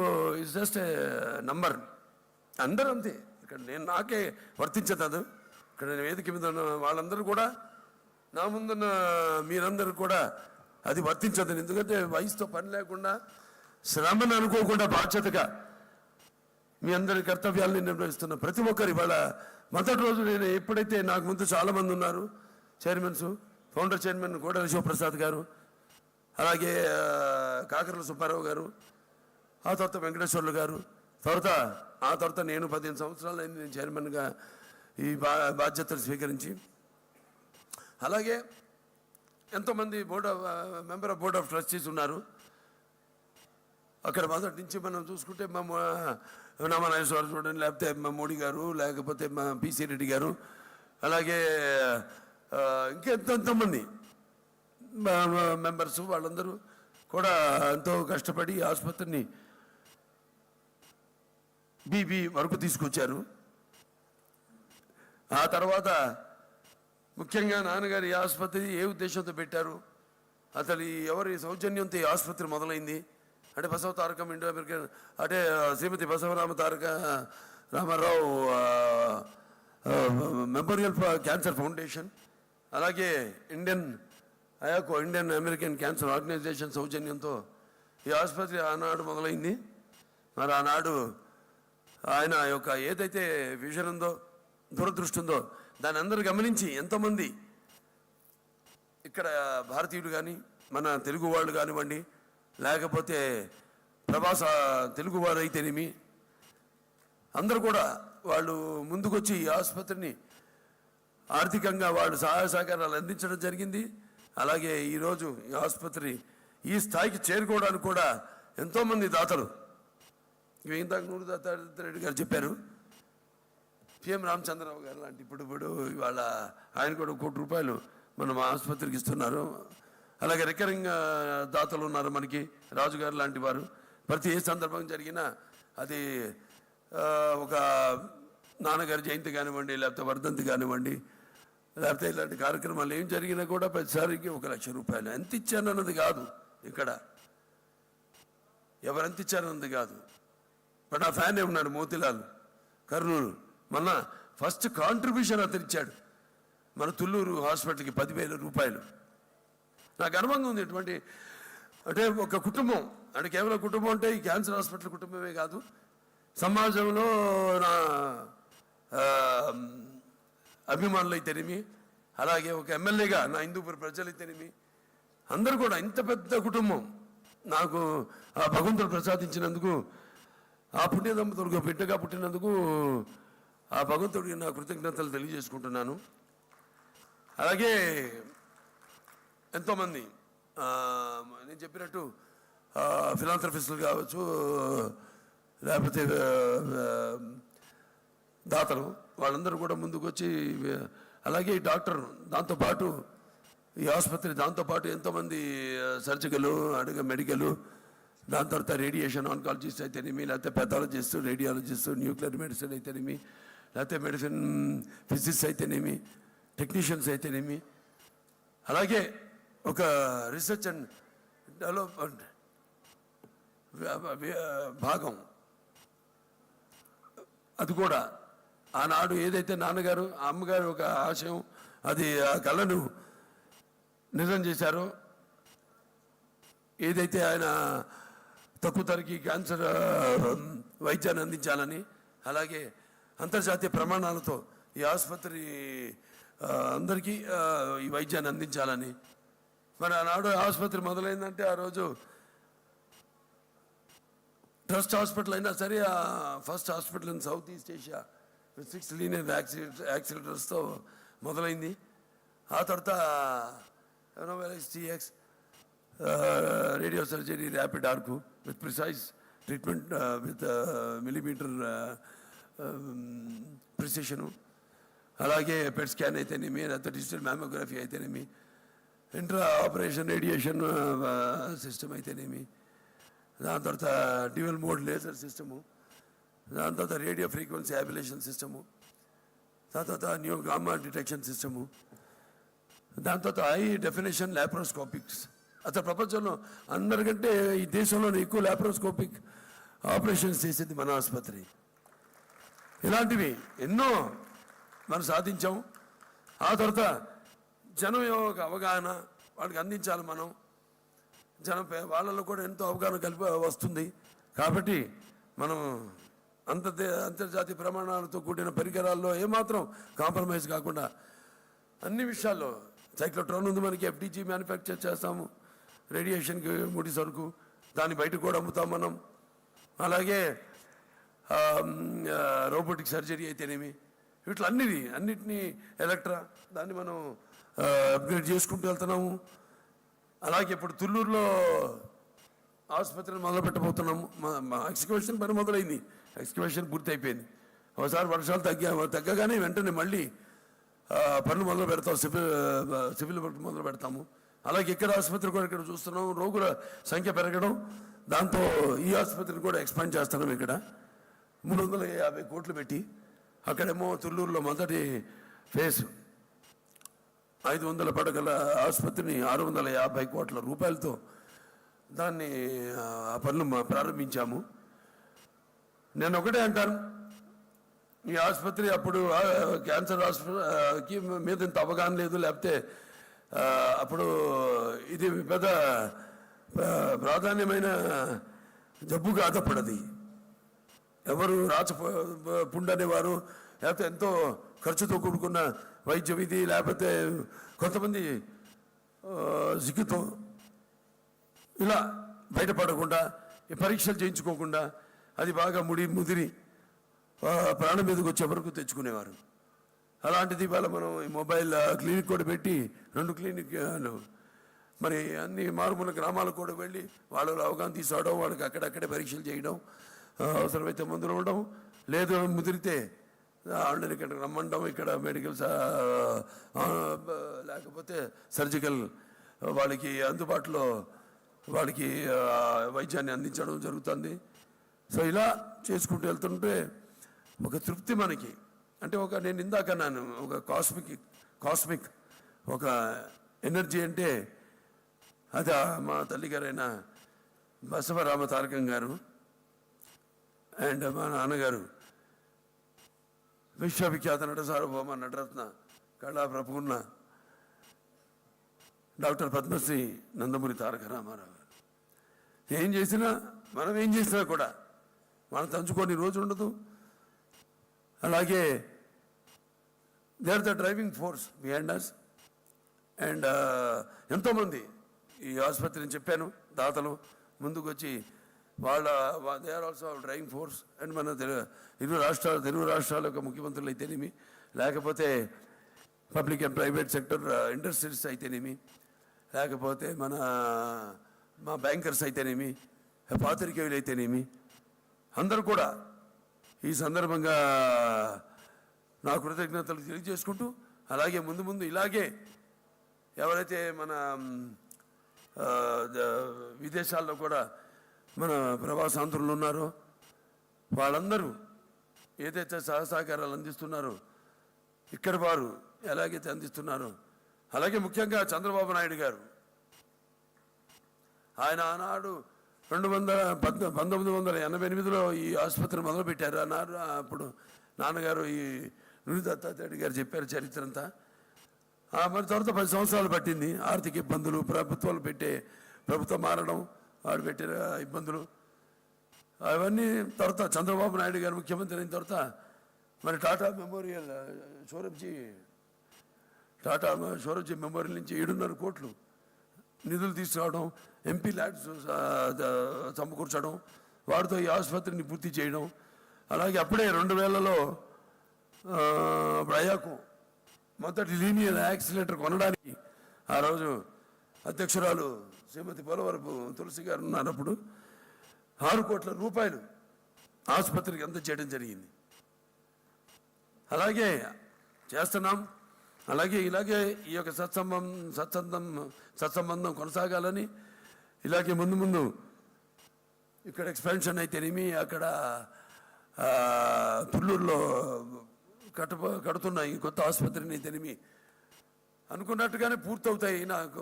ఇస్ జస్ట్ నంబర్, అందరూ అంతే. ఇక్కడ నాకే వర్తించదు అది. ఇక్కడ నేను వేదిక మీద ఉన్న వాళ్ళందరూ కూడా, నా ముందున్న మీరందరూ కూడా అది వర్తించదు. ఎందుకంటే వయసుతో పని లేకుండా, శ్రమను అనుకోకుండా బాధ్యతగా మీ అందరి కర్తవ్యాలను నిర్వహిస్తున్న ప్రతి ఒక్కరు. ఇవాళ మొదటి రోజు నేను ఎప్పుడైతే, నాకు ముందు చాలామంది ఉన్నారు chairmen, founder chairman Kodela Sivaprasad గారు, అలాగే కాకర్ల సుబ్బారావు గారు, ఆ తర్వాత వెంకటేశ్వర్లు గారు, ఆ తర్వాత నేను 15 సంవత్సరాలు అయింది నేను చైర్మన్గా ఈ బాధ్యతలు స్వీకరించి. అలాగే ఎంతోమంది member of board of trustees ఉన్నారు. అక్కడ మొదటి నుంచి మనం చూసుకుంటే నామనాగేశ్వరరావు చూడండి, లేకపోతే మా మోడీ గారు, లేకపోతే మా పిసి రెడ్డి గారు, అలాగే ఇంకెంతమంది మెంబర్స్, వాళ్ళందరూ కూడా ఎంతో కష్టపడి ఆసుపత్రిని బీబీ వరకు తీసుకొచ్చారు. ఆ తర్వాత ముఖ్యంగా నాన్నగారి ఆసుపత్రి ఏ ఉద్దేశంతో పెట్టారు అసలు ఎవరి సౌజన్యంతో ఈ ఆసుపత్రి మొదలైంది అంటే బసవతారకం ఇండో అమెరికన్ అంటే శ్రీమతి రామారావు మెమోరియల్ క్యాన్సర్ ఫౌండేషన్, అలాగే ఇండియన్ అమెరికన్ క్యాన్సర్ ఆర్గనైజేషన్ సౌజన్యంతో ఈ ఆసుపత్రి ఆనాడు మొదలైంది. మరి ఆనాడు ఆయన యొక్క ఏదైతే విజన్ ఉందో, దూరదృష్టి ఉందో దాన్ని అందరూ గమనించి ఎంతోమంది ఇక్కడ భారతీయులు కానీ మన తెలుగు వాళ్ళు కానివ్వండి, లేకపోతే ప్రవాస తెలుగు వారు అయితేనేమి, అందరూ కూడా వాళ్ళు ముందుకొచ్చి ఈ ఆసుపత్రిని ఆర్థికంగా వాళ్ళు సహాయ సహకారాలు అందించడం జరిగింది. అలాగే ఈరోజు ఈ ఆసుపత్రి ఈ స్థాయికి చేరుకోవడానికి కూడా ఎంతోమంది దాతలు, ఇందాక నూరు దత్తారెడ్డి గారు చెప్పారు, పిఎం రామచంద్రరావు గారు లాంటి ఇప్పుడు ఇవాళ ఆయన కూడా ₹1 కోటి మనం ఆసుపత్రికి ఇస్తున్నారు. అలాగే రికరింగ్ దాతలు ఉన్నారు మనకి, రాజుగారు లాంటి వారు. ప్రతి ఏ సందర్భం జరిగినా అది ఒక నాన్నగారి జయంతి కానివ్వండి, లేకపోతే వర్ధంతి కానివ్వండి, లేకపోతే ఇలాంటి కార్యక్రమాలు ఏం జరిగినా కూడా ప్రతిసారికి ₹1,00,000 ఎంత ఇచ్చానన్నది కాదు, ఇక్కడ ఎవరెంత ఇచ్చారన్నది కాదు. ఇప్పుడు నా ఫ్యాన్ ఉన్నాడు మోతిలాల్ కర్నూలు, మొన్న ఫస్ట్ కాంట్రిబ్యూషన్ అతను ఇచ్చాడు మన తుళ్ళూరు హాస్పిటల్కి ₹10,000. నాకు అనుభవంగా ఉంది ఎటువంటి అంటే ఒక కుటుంబం అంటే కేవలం కుటుంబం అంటే ఈ క్యాన్సర్ హాస్పిటల్ కుటుంబమే కాదు, సమాజంలో నా అభిమానులు అయితేనేమి, అలాగే ఒక ఎమ్మెల్యేగా నా హిందూపుర ప్రజలు అయితేనేమి, అందరూ కూడా ఇంత పెద్ద కుటుంబం నాకు ఆ భగవంతుడు ప్రసాదించినందుకు, ఆ పుణ్య దంపతులకు బిడ్డగా పుట్టినందుకు ఆ భగవంతుడికి నా కృతజ్ఞతలు తెలియజేసుకుంటున్నాను. అలాగే ఎంతోమంది నేను చెప్పినట్టు ఫిలాంథ్రఫిస్టులు కావచ్చు, లేకపోతే దాతలు, వాళ్ళందరూ కూడా ముందుకు వచ్చి, అలాగే ఈ డాక్టర్ దాంతోపాటు ఈ ఆసుపత్రి దాంతోపాటు ఎంతోమంది సర్జికల్ అడిగే మెడికల్, దాని తర్వాత రేడియేషన్ ఆన్కాలజిస్ట్ అయితేనేమి, లేకపోతే పెథాలజిస్ట్, రేడియాలజిస్ట్, న్యూక్లియర్ మెడిసిన్ అయితేనేమి, లేకపోతే మెడిసిన్ ఫిజిక్స్ అయితేనేమి, టెక్నీషియన్స్ అయితేనేమి, అలాగే ఒక రీసెర్చ్ అండ్ డెవలప్మెంట్ భాగం అది కూడా ఆనాడు ఏదైతే నాన్నగారు అమ్మగారు ఒక ఆశయం అది ఆ కళను నిజం చేశారో, ఏదైతే ఆయన తక్కువ ధరకి క్యాన్సర్ వైద్యాన్ని అందించాలని, అలాగే అంతర్జాతీయ ప్రమాణాలతో ఈ ఆసుపత్రి అందరికీ ఈ వైద్యాన్ని అందించాలని, మరి ఆనాడు ఆసుపత్రి మొదలైందంటే ఆ రోజు ట్రస్ట్ హాస్పిటల్ అయినా సరే, ఆ first hospital in South East Asia 6 linear యాక్సిలేటర్స్తో మొదలైంది. ఆ తర్వాత TX radio surgery, rapid arc with precise treatment with millimetre precision, అలాగే పెట్ స్కాన్ అయితేనేమి, లేకపోతే డిజిటల్ మ్యామోగ్రఫీ అయితేనేమి, ఇంట్రా ఆపరేషన్ రేడియేషన్ సిస్టమ్ అయితేనేమి, దాని తర్వాత డ్యూయల్ మోడ్ లేజర్ సిస్టము, దాని తర్వాత రేడియో ఫ్రీక్వెన్సీ యాబిలేషన్ సిస్టము, దాని తర్వాత న్యూ గామా డిటెక్షన్ సిస్టము, దాని తర్వాత హై డెఫినేషన్ లాప్రోస్కోపిక్స్. అసలు ప్రపంచంలో అందరికంటే ఈ దేశంలోనే ఎక్కువ లాప్రోస్కోపిక్ ఆపరేషన్స్ చేసేది మన ఆసుపత్రి. ఇలాంటివి ఎన్నో మనం సాధించాం. ఆ తర్వాత జనం యొక్క అవగాహన వాళ్ళకి అందించాలి మనం, వాళ్ళలో కూడా ఎంతో అవగాహన కలిపి వస్తుంది. కాబట్టి మనం అంతర్జాతీయ ప్రమాణాలతో కూడిన పరికరాల్లో ఏమాత్రం కాంప్రమైజ్ కాకుండా అన్ని విషయాల్లో, సైక్లోట్రాన్ ఉంది మనకి, FDG మ్యానుఫ్యాక్చర్ చేస్తాము, రేడియేషన్కి ముడి సరుకు, దాన్ని బయట కూడా అమ్ముతాం మనం. అలాగే రోబోటిక్ సర్జరీ అయితేనేమి, అన్నిటినీ ఎలక్ట్రా దాన్ని మనం అప్గ్రేడ్ చేసుకుంటూ వెళ్తున్నాము. అలాగే ఇప్పుడు తుళ్ళూరులో ఆసుపత్రిని మొదలు పెట్టబోతున్నాము. మా ఎక్స్కవేషన్ పని మొదలైంది, ఎక్స్కవేషన్ పూర్తి అయిపోయింది. ఒకసారి వర్షాలు తగ్గగానే వెంటనే మళ్ళీ పనులు మొదలు పెడతాం, సివిల్ వర్క్ మొదలు పెడతాము. అలాగే ఇక్కడ ఆసుపత్రి కూడా ఇక్కడ చూస్తున్నాం, రోగుల సంఖ్య పెరగడం, దాంతో ఈ ఆసుపత్రిని కూడా ఎక్స్పాండ్ చేస్తున్నాం. ఇక్కడ 350 కోట్లు పెట్టి, అక్కడేమో తుళ్ళూరులో మొదటి ఫేజ్ 500 పడకల ఆసుపత్రిని 650 కోట్ల రూపాయలతో దాన్ని ఆ పనులు ప్రారంభించాము. నేను ఒకటే అంటాను, ఈ ఆసుపత్రి అప్పుడు క్యాన్సర్ హాస్పిటల్కి మీద ఇంత అవగాహన లేదు, లేకపోతే అప్పుడు ఇది పెద్ద ప్రాధాన్యమైన జబ్బు కాదప్పడది. ఎవరు పుండు అనేవారు, లేకపోతే ఎంతో ఖర్చుతో కూడుకున్న వైద్యం ఇది, లేకపోతే కొంతమంది సిగ్గుతో ఇలా బయటపడకుండా ఈ పరీక్షలు చేయించుకోకుండా అది బాగా ముదిరి ప్రాణం మీదకి వచ్చే వరకు తెచ్చుకునేవారు. అలాంటిది ఇవాళ మనం ఈ మొబైల్ క్లినిక్ కూడా పెట్టి 2 క్లినిక్లు మరి అన్ని మారుమూల గ్రామాలకు కూడా వెళ్ళి వాళ్ళు అవగాహన తీసుకోవడం, వాళ్ళకి అక్కడక్కడే పరీక్షలు చేయడం, అవసరమైతే మందులు ఇవ్వడం, లేదు ముదిరితే వాళ్ళని ఇక్కడికి రమ్మండం, ఇక్కడ మెడికల్స్ లేకపోతే సర్జికల్ వాళ్ళకి అందుబాటులో వాళ్ళకి వైద్యాన్ని అందించడం జరుగుతుంది. సో ఇలా చేసుకుంటూ వెళ్తుంటే ఒక తృప్తి మనకి, అంటే నేను ఇందాక అన్నాను, ఒక కాస్మిక్ ఒక ఎనర్జీ అంటే అది మా తల్లిగారైన బసవరామతారకం గారు అండ్ మా నాన్నగారు విశ్వవిఖ్యాత నట సార్వభౌమ నటరత్న కళా ప్రపూర్ణ డాక్టర్ పద్మశ్రీ నందమూరి తారక రామారావు గారు. మనం ఏం చేసినా కూడా మనం తంచుకొని రోజు ఉండదు. అలాగే they are the driving force behind us. And ఎంతోమంది ఈ ఆసుపత్రిని చెప్పాను దాతలు ముందుకు వచ్చి they are also driving force. And మన తెలుగు రాష్ట్రాల యొక్క ముఖ్యమంత్రులు అయితేనేమి, లేకపోతే public and private sector industries అయితేనేమి, లేకపోతే మా బ్యాంకర్స్ అయితేనేమి, పాత్రికేయులు అయితేనేమి, అందరూ కూడా ఈ సందర్భంగా నా కృతజ్ఞతలు తెలియజేసుకుంటూ, అలాగే ముందు ఇలాగే ఎవరైతే మన విదేశాల్లో కూడా మన ప్రవాసాంధ్రులు ఉన్నారో వాళ్ళందరూ ఏదైతే సహకారాలు అందిస్తున్నారో ఇక్కడ వారు ఎలాగైతే అందిస్తున్నారో, అలాగే ముఖ్యంగా చంద్రబాబు నాయుడు గారు ఆయన ఆనాడు 1988లో ఈ ఆసుపత్రి మొదలుపెట్టారు. అప్పుడు నాన్నగారు ఈ నుడి దత్తాత్రేయుడు గారు చెప్పారు చరిత్ర అంతా. మరి తర్వాత 10 సంవత్సరాలు పట్టింది. ఆర్థిక ఇబ్బందులు, ప్రభుత్వం మారడం, వాడు పెట్టిన ఇబ్బందులు, అవన్నీ తర్వాత చంద్రబాబు నాయుడు గారు ముఖ్యమంత్రి అయిన తర్వాత మరి టాటా షోరబ్జీ మెమోరియల్ నుంచి 7.5 కోట్లు నిధులు తీసుకురావడం, ఎంపీ ల్యాడ్స్ సమకూర్చడం, వాటితో ఈ ఆసుపత్రిని పూర్తి చేయడం. అలాగే అప్పుడే 2000లో అయాకు మొదటి లీనియర్ యాక్సిలేటర్ కొనడానికి ఆ రోజు అధ్యక్షురాలు శ్రీమతి పోలవరపు తులసి గారు ఉన్నప్పుడు 6 కోట్ల రూపాయలు ఆసుపత్రికి అందజేయడం జరిగింది. అలాగే చేస్తున్నాం. ఇలాగే ఈ యొక్క సత్సంబంధం కొనసాగాలని, ఇలాగే ముందు ఇక్కడ ఎక్స్పాన్షన్ అయితేనేమి, అక్కడ తుళ్ళూరులో కడుతున్న ఈ కొత్త ఆసుపత్రిని అయితేనేమి అనుకున్నట్టుగానే పూర్తవుతాయి నాకు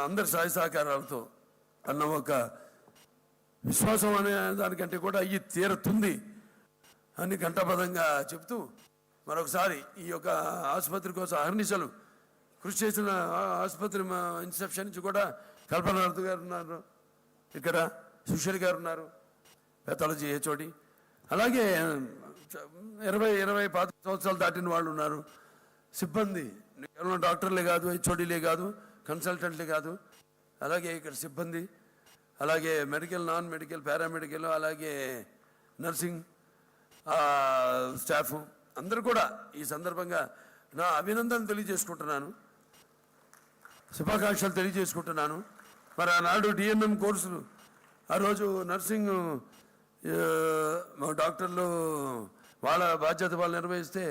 అందరి సహాయ సహకారాలతో అన్న ఒక విశ్వాసం అనే దానికంటే కూడా అయ్యి తీరుతుంది అని ఘంటాపదంగా చెప్తూ, మరొకసారి ఈ యొక్క ఆసుపత్రి కోసం అహర్నిశలు కృషి చేసిన ఆసుపత్రి ఇన్సెప్షన్ నుంచి కూడా కల్పనాథ్ గారు ఉన్నారు, ఇక్కడ సుశీల్ గారు ఉన్నారు, పెథాలజీ హెచ్ఓడి, అలాగే 20-25 సంవత్సరాలు దాటిన వాళ్ళు ఉన్నారు. సిబ్బంది కేవలం డాక్టర్లే కాదు, హెచ్ఓడీలే కాదు, కన్సల్టెంట్లే కాదు, అలాగే ఇక్కడ సిబ్బంది, అలాగే మెడికల్, నాన్ మెడికల్, పారామెడికల్, అలాగే నర్సింగ్ స్టాఫ్ అందరూ కూడా ఈ సందర్భంగా నా అభినందనలు తెలియజేసుకుంటున్నాను, శుభాకాంక్షలు తెలియజేసుకుంటున్నాను. మరి ఆనాడు డిఎన్ఎం కోర్సులు ఆ రోజు నర్సింగ్ డాక్టర్లు వాళ్ళ బాధ్యత వాళ్ళు నిర్వహిస్తే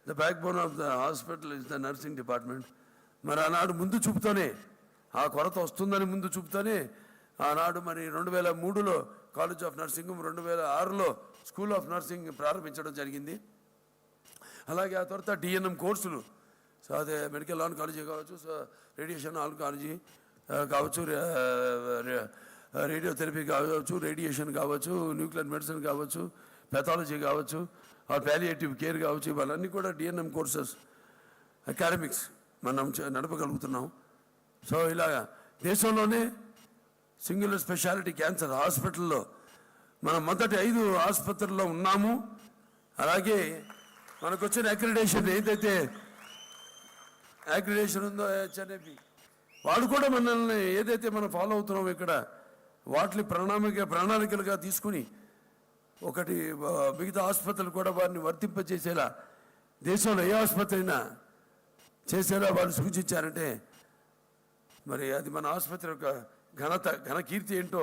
the back bone of the hospital is the nursing department. మరి ఆనాడు ముందు చూపుతోనే ఆ కొరత వస్తుందని ముందు చూపుతోనే ఆనాడు మరి 2003లో కాలేజ్ ఆఫ్ నర్సింగ్, 2006లో స్కూల్ ఆఫ్ నర్సింగ్ ప్రారంభించడం జరిగింది. అలాగే ఆ తర్వాత డిఎన్ఎం కోర్సులు సో అదే మెడికల్ ఆన్కాలజీ కావచ్చు, సో రేడియేషన్ ఆన్కాలజీ కావచ్చు, రేడియోథెరపీ కావచ్చు, రేడియేషన్ కావచ్చు, న్యూక్లియర్ మెడిసిన్ కావచ్చు, పెథాలజీ కావచ్చు, పాలియేటివ్ కేర్ కావచ్చు, ఇవన్నీ కూడా డిఎన్ఎం కోర్సెస్ అకాడమిక్స్ మనం నడపగలుగుతున్నాం. సో ఇలాగా దేశంలోనే సింగులర్ స్పెషాలిటీ క్యాన్సర్ హాస్పిటల్లో మనం మొదటి 5 ఆసుపత్రుల్లో ఉన్నాము. అలాగే మనకు వచ్చిన అక్రిడేషన్ ఏదైతే అక్రిడేషన్ ఉందో హెచ్ఎన్ఏపి, వాడు కూడా మనల్ని ఏదైతే మనం ఫాలో అవుతున్నామో ఇక్కడ వాటిని ప్రణాళికలుగా తీసుకుని ఒకటి మిగతా ఆసుపత్రులు కూడా వారిని వర్తింపజేసేలా, దేశంలో ఏ ఆసుపత్రి అయినా చేసేలా వాళ్ళు సూచించారంటే మరి అది మన ఆసుపత్రి యొక్క ఘన కీర్తి ఏంటో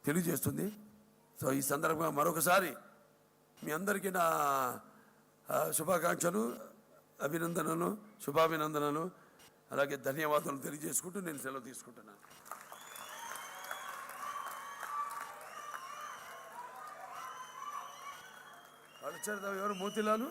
తెలియజేస్తుంది. సో ఈ సందర్భంగా మరొకసారి మీ అందరికీ నా శుభాకాంక్షలు, అభినందనలు, శుభాభినందనలు, అలాగే ధన్యవాదాలు తెలియజేసుకుంటూ నేను సెలవు తీసుకుంటున్నాను. వాళ్ళు వచ్చారు ఎవరు? మోతిలాలు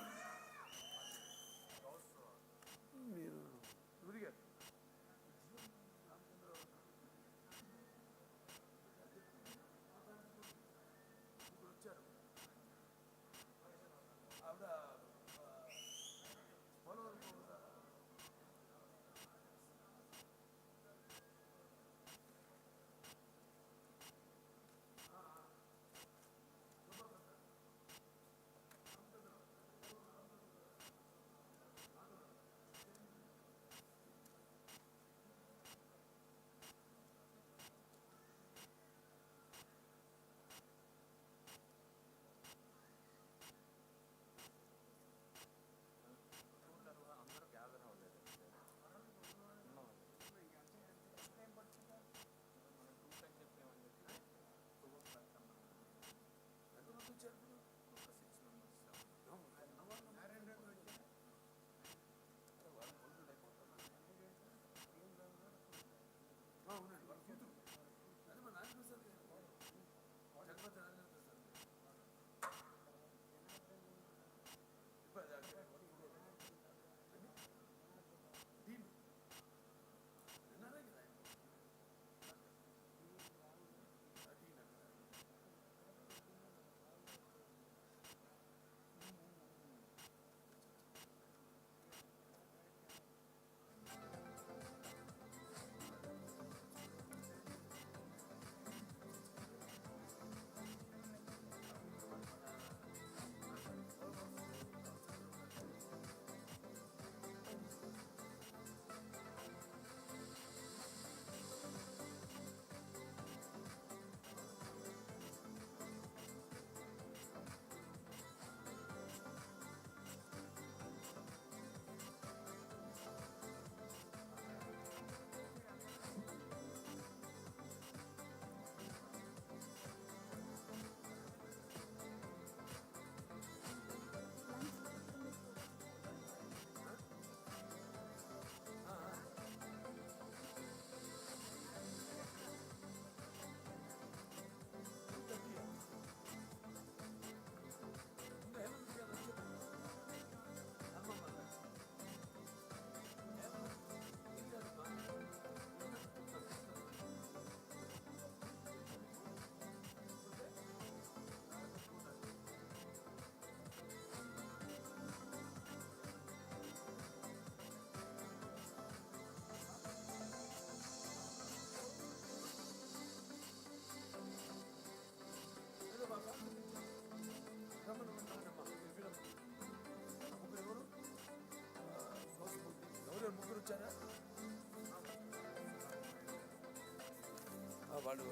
వాళ్ళు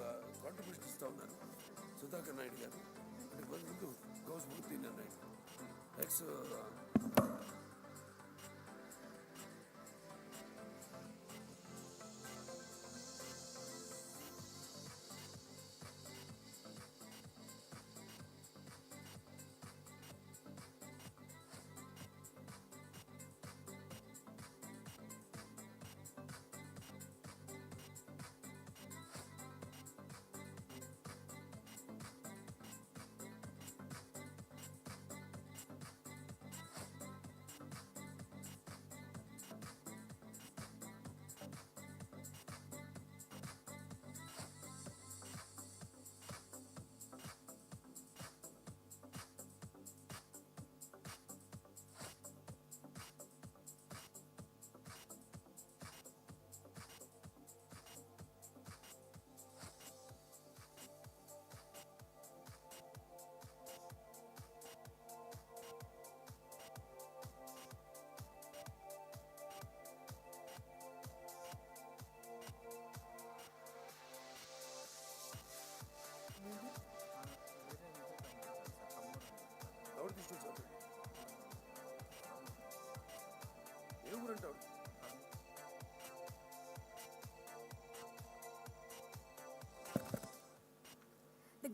కాంట్రిబ్యూషన్ ఇస్తూ ఉన్నారు. సుధాకర్ నాయుడు గారు అంటే ముందు Gousmurthy Naidu ex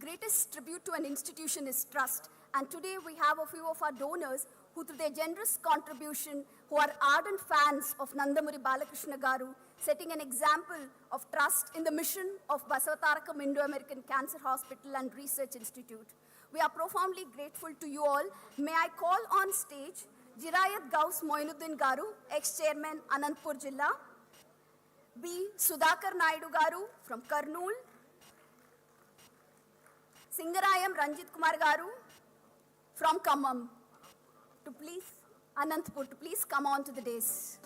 greatest tribute to an institution is trust. And today we have a few of our donors who, through their generous contribution, who are ardent fans of Nandamuri Balakrishna Garu, setting an example of trust in the mission of Basavatarakam Indo-American Cancer Hospital and Research Institute. We are profoundly grateful to you all. May I call on stage Jirayat Gaus Moinuddin Garu, ex-chairman Anantpur Jilla, B. Sudhakar Naidu Garu from Kurnool, Singarayam Ranjit Kumar Garu from Khammam, to please, Anantpur, to please come on to the dais.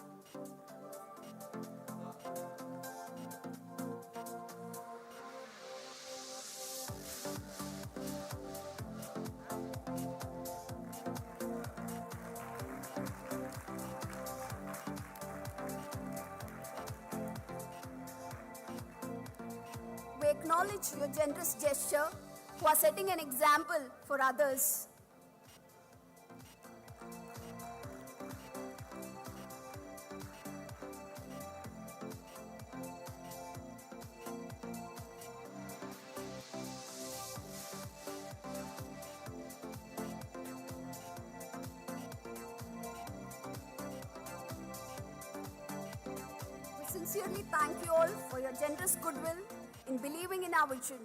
We acknowledge your generous gesture, who are setting an example for others. We sincerely thank you all for your generous goodwill in believing in our vision.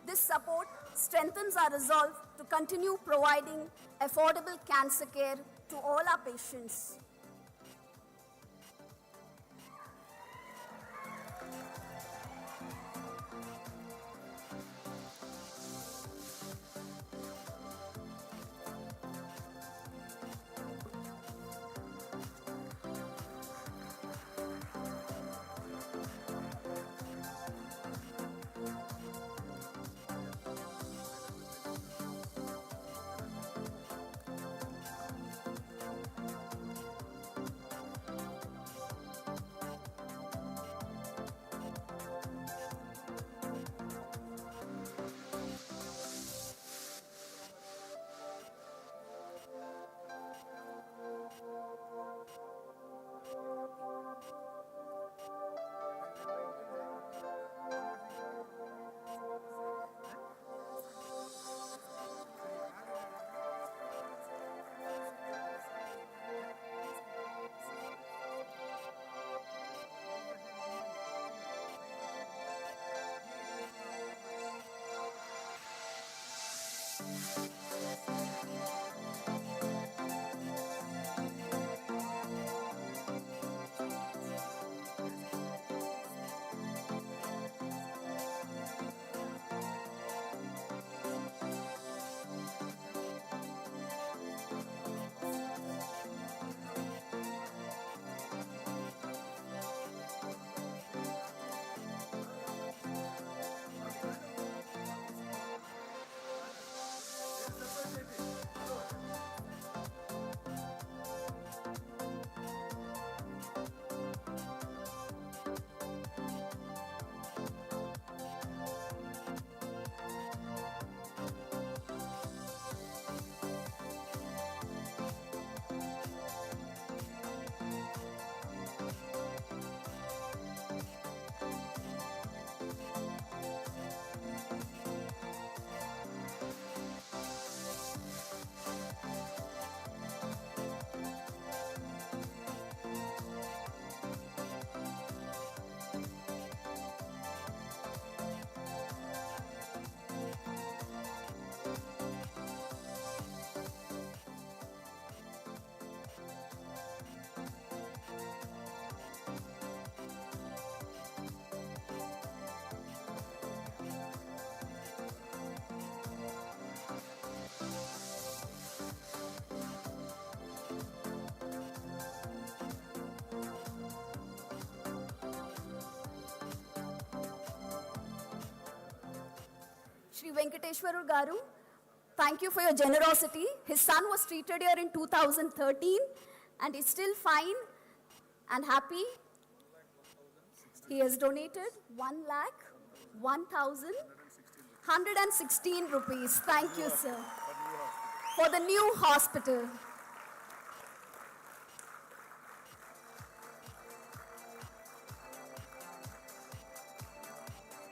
This support strengthens our resolve to continue providing affordable cancer care to all our patients. Shri Venkateshwaru Garu, thank you for your generosity. His son was treated here in 2013 and is still fine and happy. He has donated 1,01,116 rupees. Thank you, sir. For the new hospital.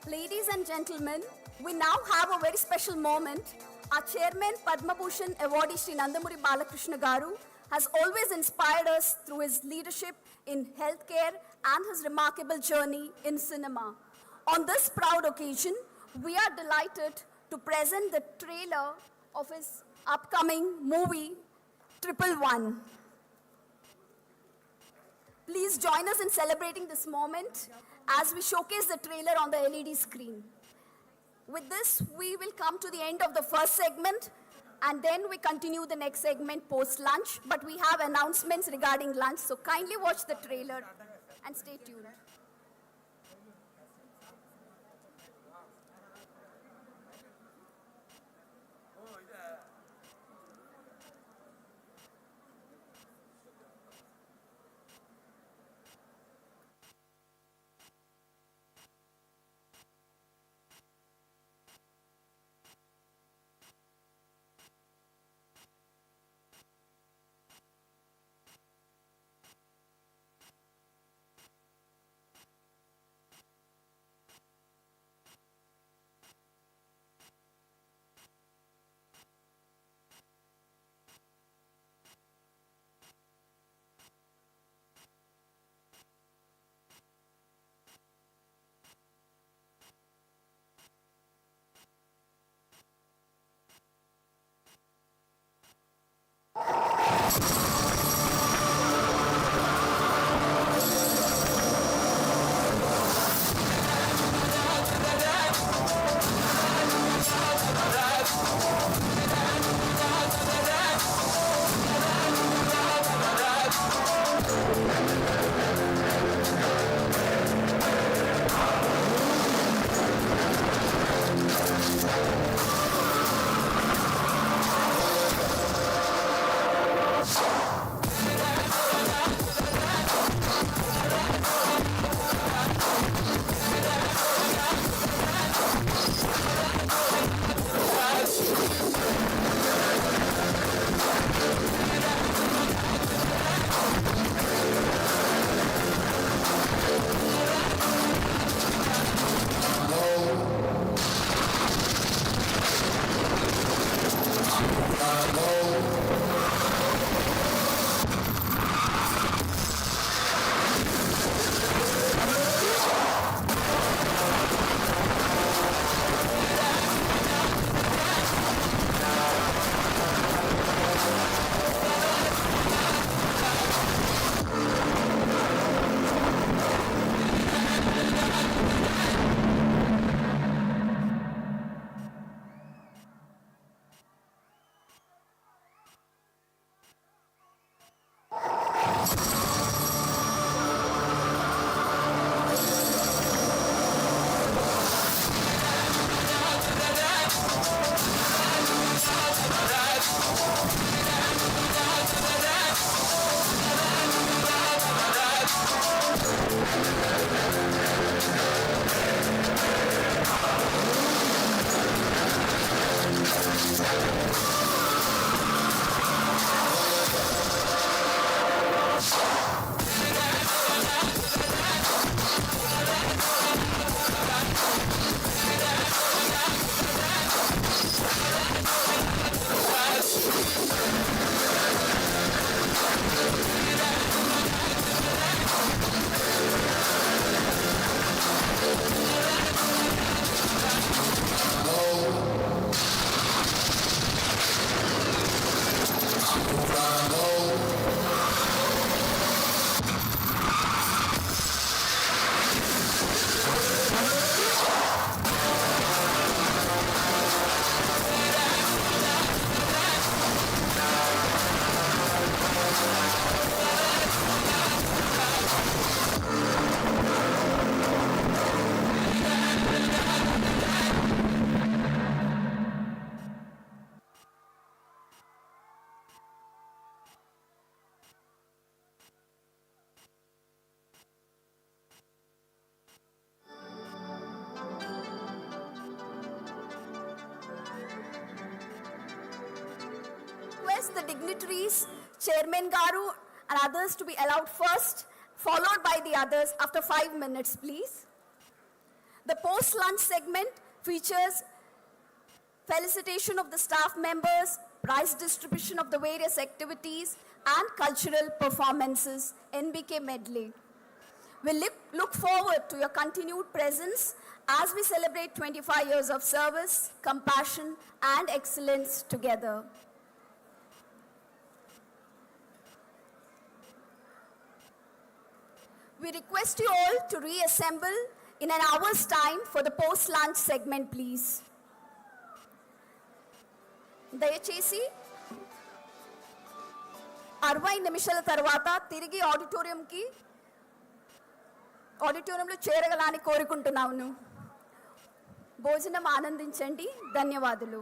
Ladies and gentlemen, We now have a very special moment. Our chairman, Padma Bhushan awardee Sri Nandamuri Balakrishna Garu, has always inspired us through his leadership in healthcare and his remarkable journey in cinema. On this proud occasion, we are delighted to present the trailer of his upcoming movie, 111. Please join us in celebrating this moment as we showcase the trailer on the LED screen. With this, we will come to the end of the first segment, and then we continue the next segment post-lunch. But we have announcements regarding lunch, so kindly watch the trailer and stay tuned. Request the dignitaries, Chairman Garu and others to be allowed first, followed by the others after 5 minutes, please. The post-lunch segment features felicitation of the staff members, prize distribution of the various activities and cultural performances, NBK medley. We look forward to your continued presence as we celebrate 25 years of service, compassion and excellence together. We request you all to reassemble in an hour's time for the post-lunch segment, please. దయచేసి 60 నిమిషాల తర్వాత తిరిగి ఆడిటోరియంలో చేరగలని కోరుకుంటున్నాను. భోజనం ఆనందించండి. ధన్యవాదాలు.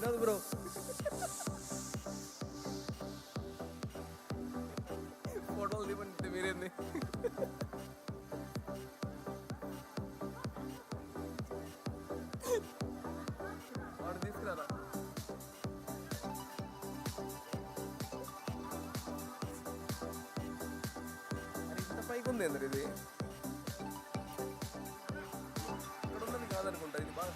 Vinod bro ఫోటోలు తీపండి మీరేంది వాడు తీసుకురారా మరి ఇంత పైకి ఉంది ఏంద్ర ఇది ఇక్కడ ఉన్నది కాదనుకుంటా ఇది బాగా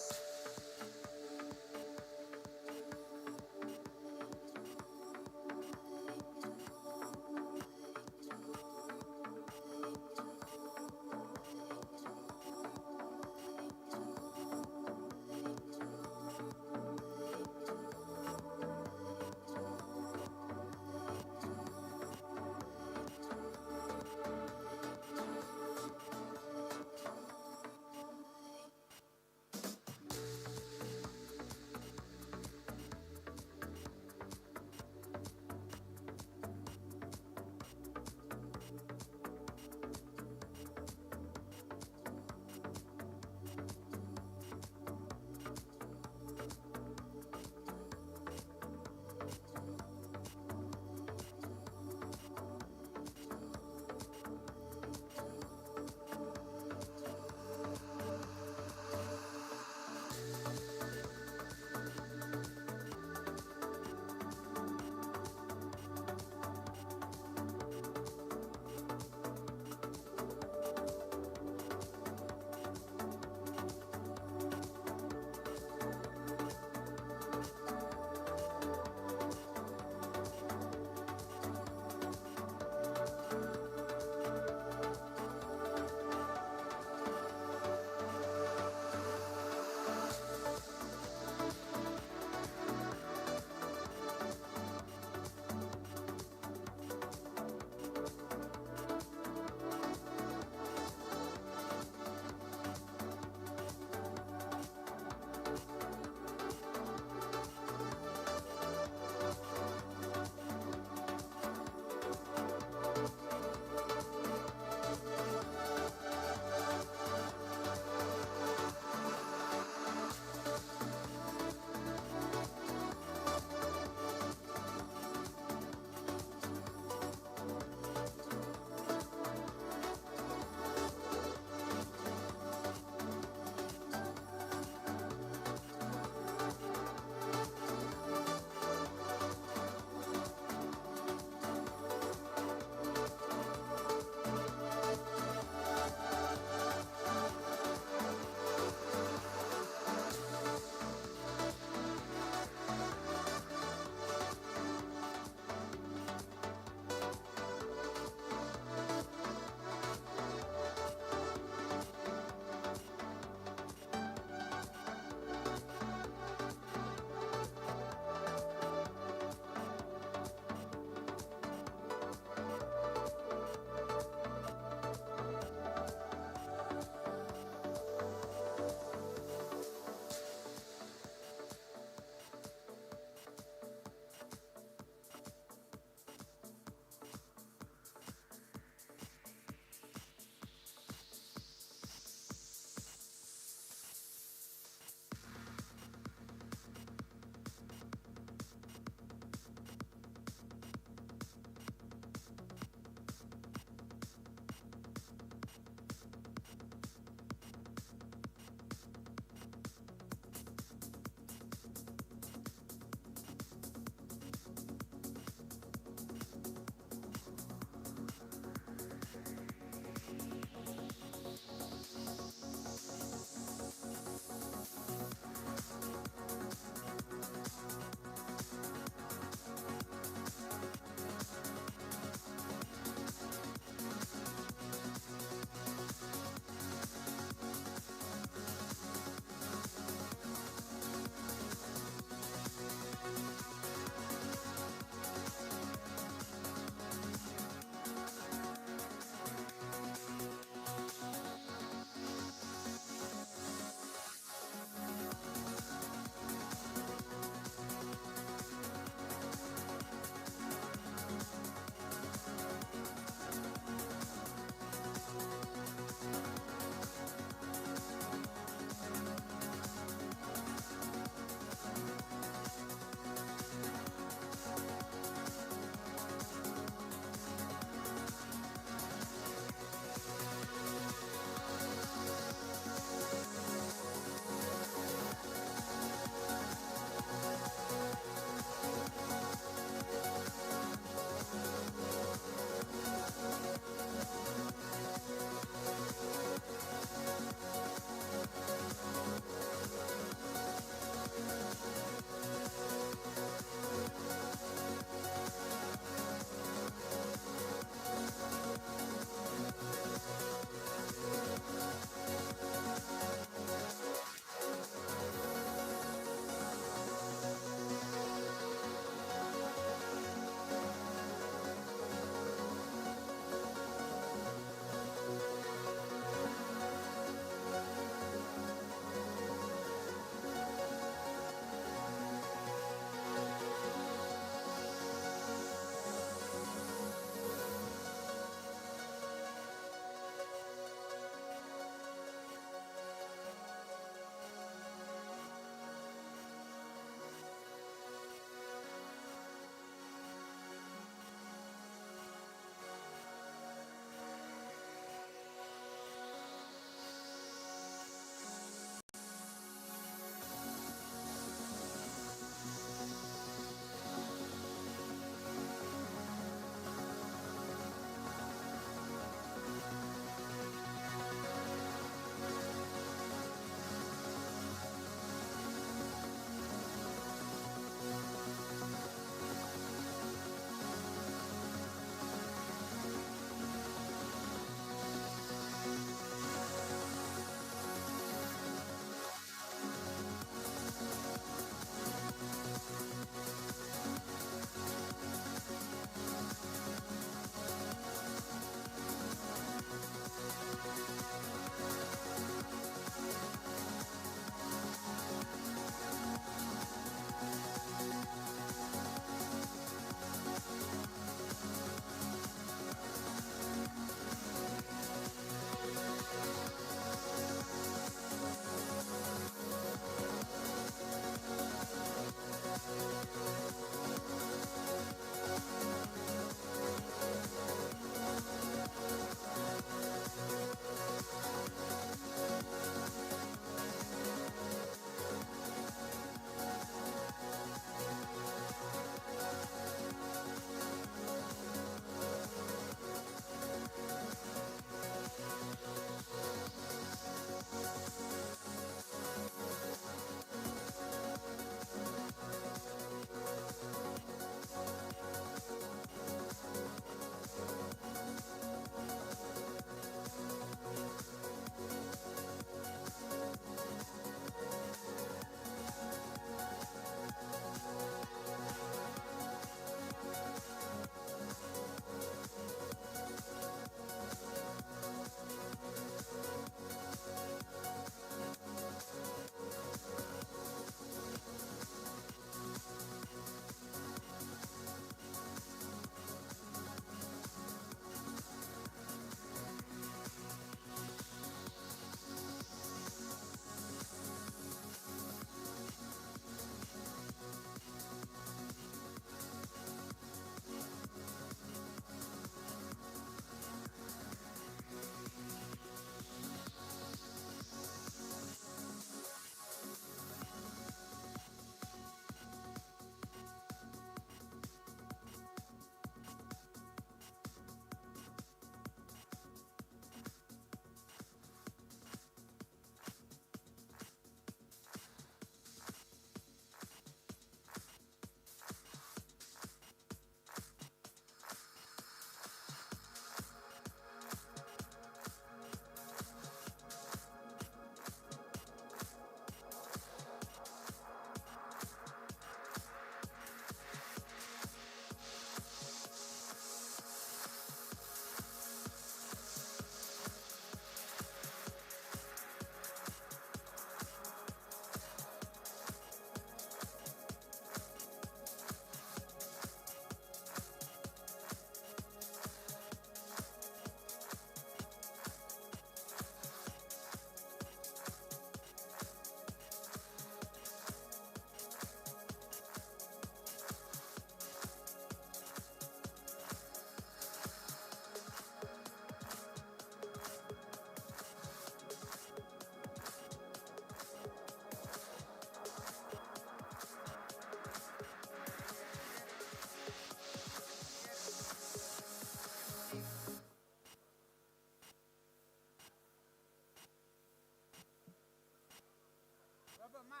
అమ్మా.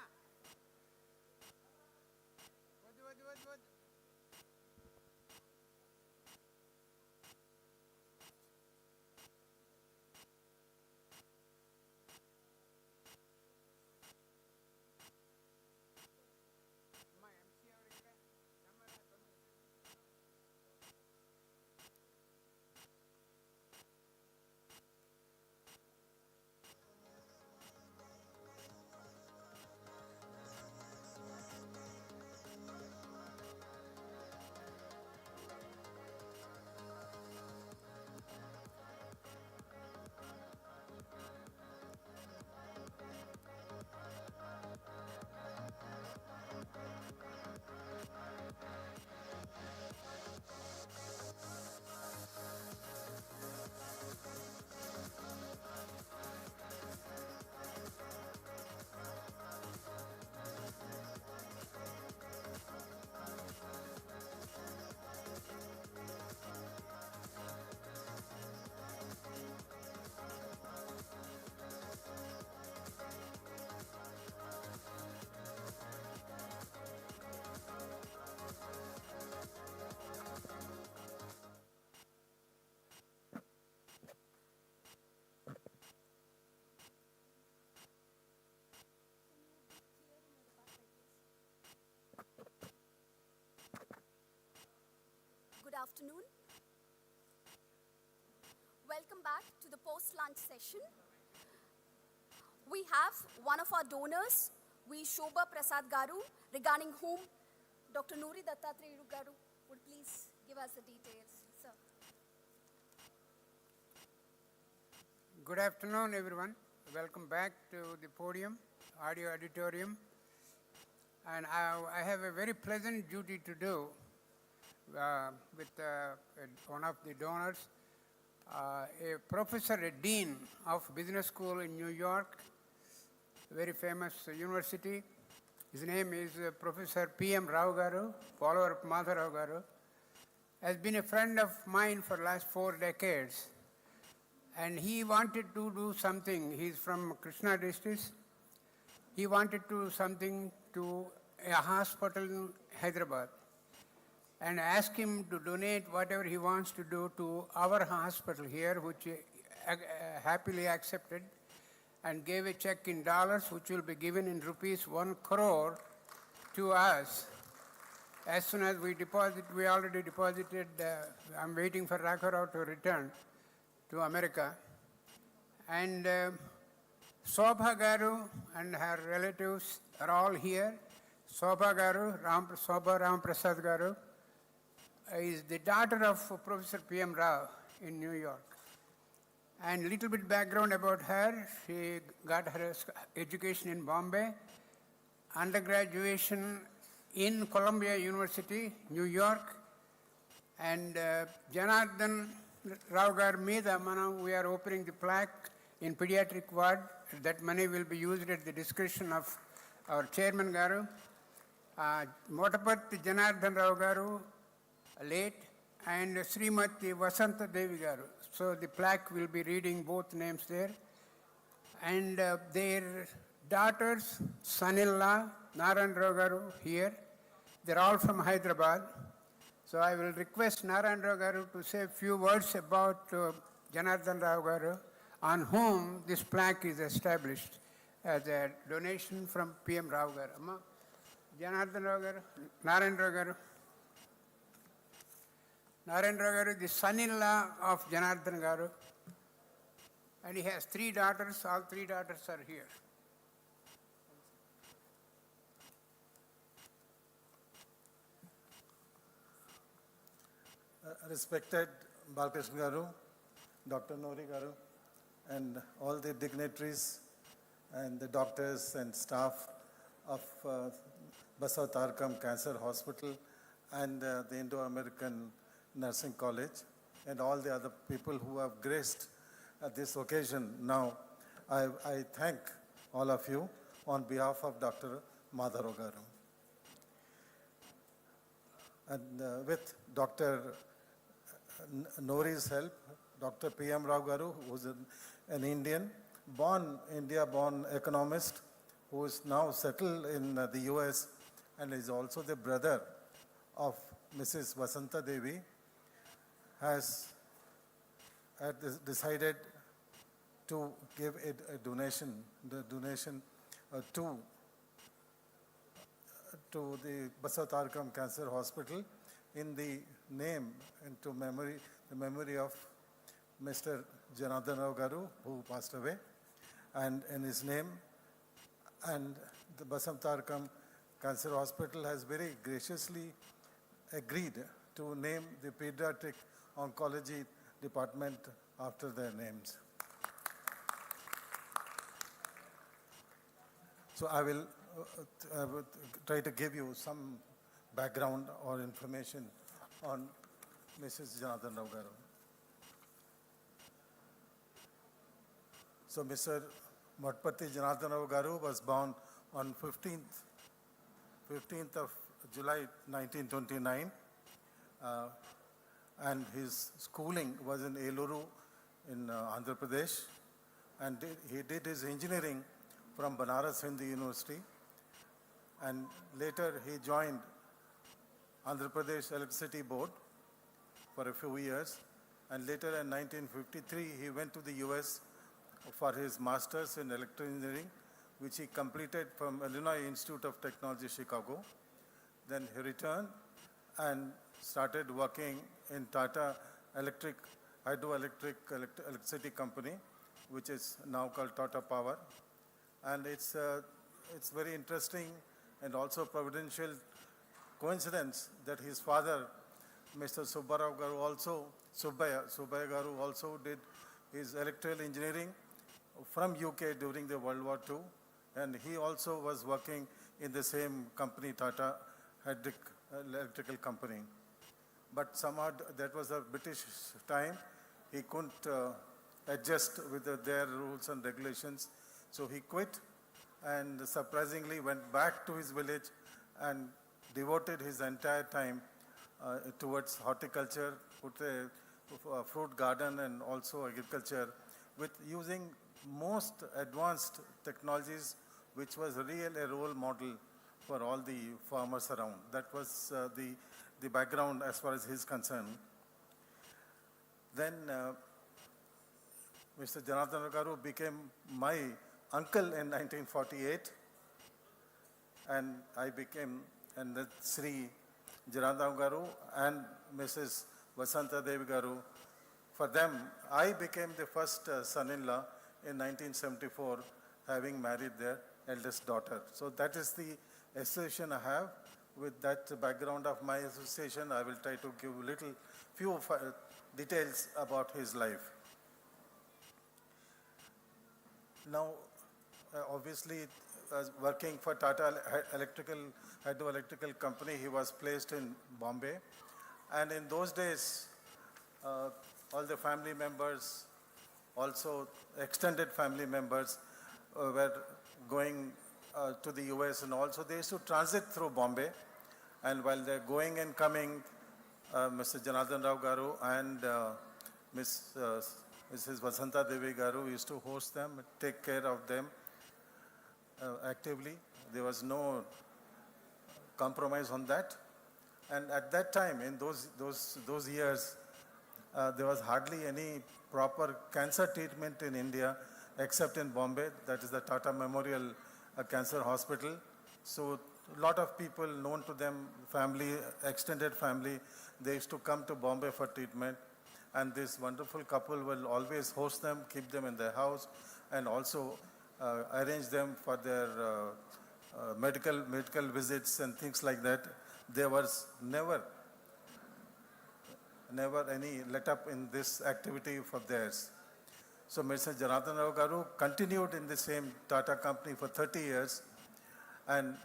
వద్దు వద్దు వద్దు వద్దు. అమ్మా ఎంసీ ఎవరు ఇక్కడ? రమ్మరా, తొందరగా. Good afternoon. Welcome back to the post-lunch session. We have one of our donors, V. Shobha Prasad Garu, regarding whom Dr. Nuri Dattatreyu Garu would please give us the details. Sir. Good afternoon, everyone. Welcome back to the podium, audio auditorium. And I have a very pleasant duty to do with one of the donors, a professor, a dean of business school in New York, very famous university. His name is Professor P.M. Rao Garu, follower of Madha Rao Garu, has been a friend of mine for last 4 decades. And he wanted to do something. He's from Krishna district. He wanted to do something to a hospital in Hyderabad, and asked him to donate whatever he wants to do to our hospital here, which happily accepted, and gave a check in dollars, which will be given in rupees 1 crore to us. As soon as we deposit, we already deposited, I'm waiting for Rakarao to return to America. And Sobha Garu and her relatives are all here. Sobha Garu, Sobha Ram Prasad Garu, is the daughter of Professor P.M. Rao in New York. And little bit background about her, she got her education in Bombay, undergraduation in Columbia University, New York, and Janardhan Rao Gar Mida, we are opening the plaque in pediatric ward. That money will be used at the discretion of our chairman Garu. Motaparthi Janardhan Rao Garu, late, and Srimati Vasanta Devi Garu. So the plaque will be reading both names there. And their daughters, son-in-law, Narayan Rao Garu, here. They're all from Hyderabad. So I will request Narayan Rao Garu to say a few words about Janardhan Rao Garu, on whom this plaque is established as a donation from P.M. Rao Garu. Amma, Janardhan Rao Garu, Narayan Rao Garu. Narayan Rao Garu, the son-in-law of Janardhan Garu, and he has 3 daughters. All 3 daughters are here. Respected Balkrishna Garu, Dr. Nuri Garu, and all the dignitaries and the doctors and staff of Basavatarakam Cancer Hospital and the Indo-American Nursing College, and all the other people who have graced this occasion now. I thank all of you on behalf of Dr. Madha Rao Garu. And with Dr. Nori's help, Dr. P.M. Rao Garu, who is an Indian, born economist, who is now settled in the US and is also the brother of Mrs. Vasanta Devi, has decided to give it a donation, to the Basavatarakam Cancer Hospital in the name and to the memory of Mr. Janardhan Rao Garu, who passed away, and in his name. And the Basavatarakam Cancer Hospital has very graciously agreed to name the pediatric oncology department after their names. So I will try to give you some background or information on Mrs. Janardhan Rao Garu. So Mr. Matpati Janardhan Rao Garu was born on 15th of July 1929, and his schooling was in Eluru in Andhra Pradesh, and he did his engineering from Banaras Hindu University, and later he joined Andhra Pradesh Electricity Board for a few years, and later in 1953 he went to the US for his master's in electrical engineering, which he completed from Illinois Institute of Technology, Chicago. Then he returned and started working in Tata Hydroelectric Electricity Company, which is now called Tata Power. And it's very interesting and also providential coincidence that his father, Mr. Subbarao Garu, also Subbaya Garu, also did his electrical engineering from UK during the World War II, and he also was working in the same company, Tata Electrical Company. But somehow that was a British time. He couldn't adjust with their rules and regulations, so he quit and surprisingly went back to his village and devoted his entire time towards horticulture, put a fruit garden and also agriculture with using most advanced technologies, which was really a role model for all the farmers around. That was the background as far as his concerned. Then Mr. Janardhan Garu became my uncle in 1948, and I became, and the Sri Janardhan Garu and Mrs. Vasanta Devi Garu, for them, I became the first son-in-law in 1974, having married their eldest daughter. So that is the association I have. With that background of my association, I will try to give few details about his life. Now, obviously, working for Tata Hydroelectrical Company, he was placed in Bombay. And in those days, all the family members, also extended family members, were going to the US, and also they used to transit through Bombay. And while they're going and coming, Mr. Janardhan Rao Garu and Mrs. Vasanta Devi Garu used to host them, take care of them actively. There was no compromise on that. And at that time, in those years, there was hardly any proper cancer treatment in India, except in Bombay, that is the Tata Memorial Cancer Hospital. So a lot of people known to them, family, extended family, they used to come to Bombay for treatment. And this wonderful couple will always host them, keep them in their house, and also arrange them for their medical visits and things like that. There was never any let up in this activity for theirs. So Mr. Janardhan Rao Garu continued in the same Tata company for 30 years, and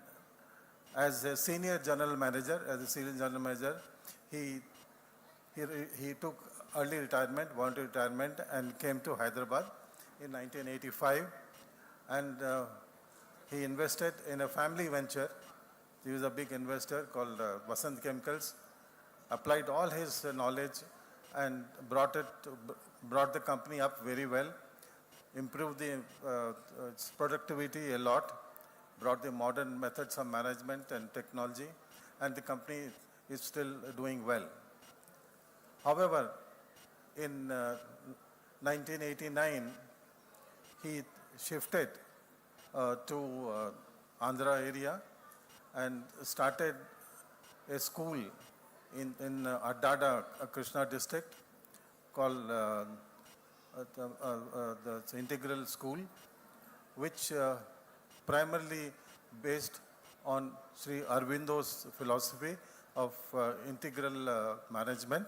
as a senior general manager, he took early retirement, voluntary retirement, and came to Hyderabad in 1985, and he invested in a family venture. He was a big investor called Vasant Chemicals, applied all his knowledge and brought the company up very well, improved its productivity a lot, brought the modern methods of management and technology, and the company is still doing well. However, in 1989, he shifted to Andhra area and started a school in Addada, Krishna district, called the Integral School, which primarily based on Sri Aurobindo's philosophy of integral management.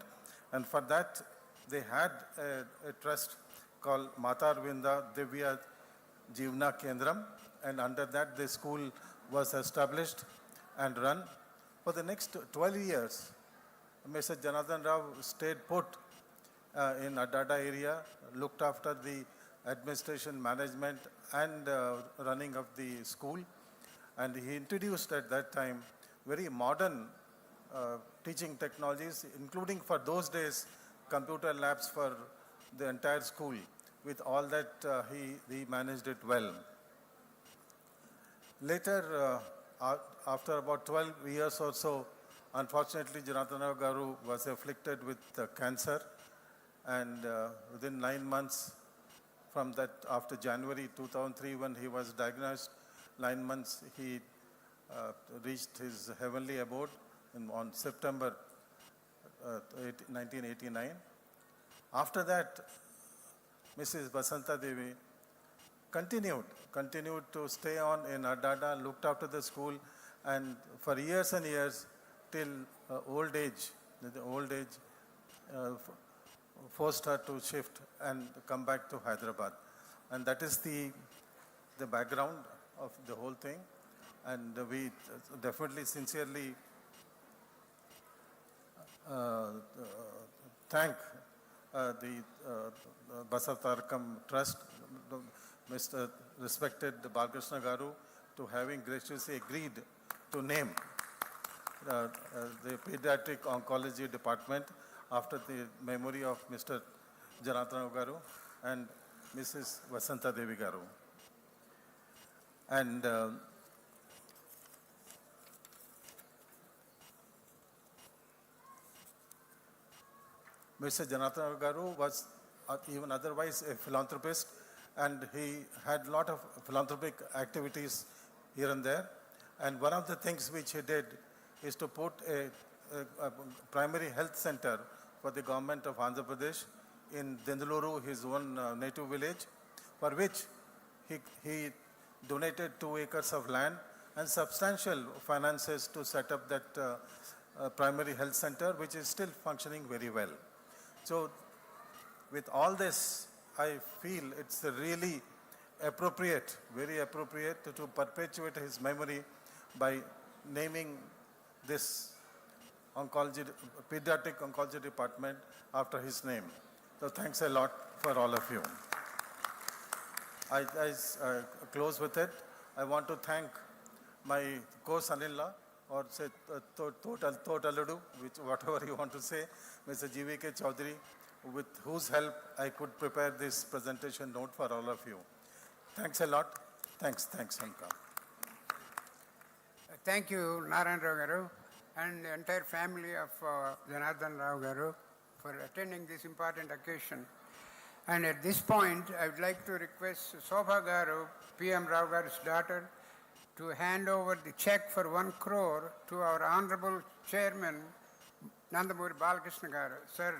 And for that, they had a trust called Mata Arvinda Divya Jivna Kendram, and under that the school was established and run. For the next 12 years, Mr. Janardhan Rao stayed put in Addada area, looked after the administration, management and running of the school, and he introduced at that time very modern teaching technologies, including for those days computer labs for the entire school. With all that, he managed it well. Later, after about 12 years or so, unfortunately, Janardhan Rao Garu was afflicted with cancer, and within 9 months from that, after January 2003, when he was diagnosed, 9 months, he reached his heavenly abode on September 1989. After that, Mrs. Basanta Devi continued to stay on in Addada, looked after the school, and for years and years, till old age, forced her to shift and come back to Hyderabad. And that is the background of the whole thing. And we definitely, sincerely thank the Basavatarakam Trust, Mr. Respected Balkrishna Garu, to having graciously agreed to name the Pediatric Oncology Department after the memory of Mr. Janardhan Rao Garu and Mrs. Vasanta Devi Garu. And Mr. Janardhan Rao Garu was even otherwise a philanthropist, and he had a lot of philanthropic activities here and there. And one of the things which he did is to put a primary health center for the government of Andhra Pradesh in Dendaluru, his own native village, for which he donated 2 acres of land and substantial finances to set up that primary health center, which is still functioning very well. So with all this, I feel it's really appropriate, very appropriate to perpetuate his memory by naming this pediatric oncology department after his name. So thanks a lot for all of you. I close with it. I want to thank my co-son-in-law, or say Totaludu, whatever you want to say, Mr. GVK Chaudhary, with whose help I could prepare this presentation note for all of you. Thanks a lot. Thanks, Shankar. Thank you, Narayan Rao Garu, and the entire family of Janardhan Rao Garu for attending this important occasion. And at this point, I would like to request Sobha Garu, PM Rao Garu's daughter, to hand over the check for 1 crore to our Honorable Chairman, Nandamuri Balakrishna Garu. Sir,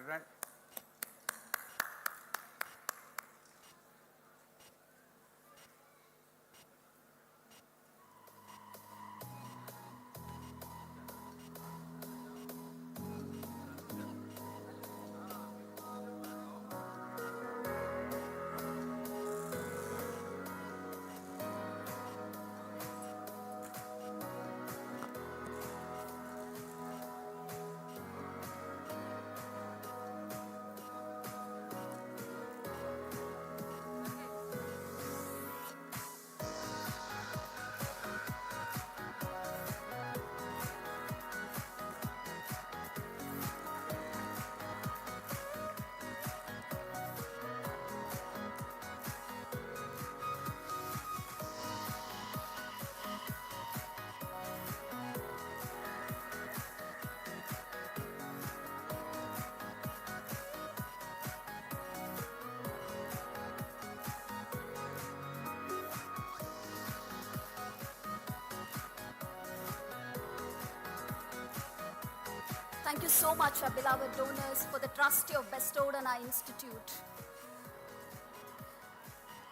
Thank you so much, our beloved donors, for the trust you have bestowed on our institute.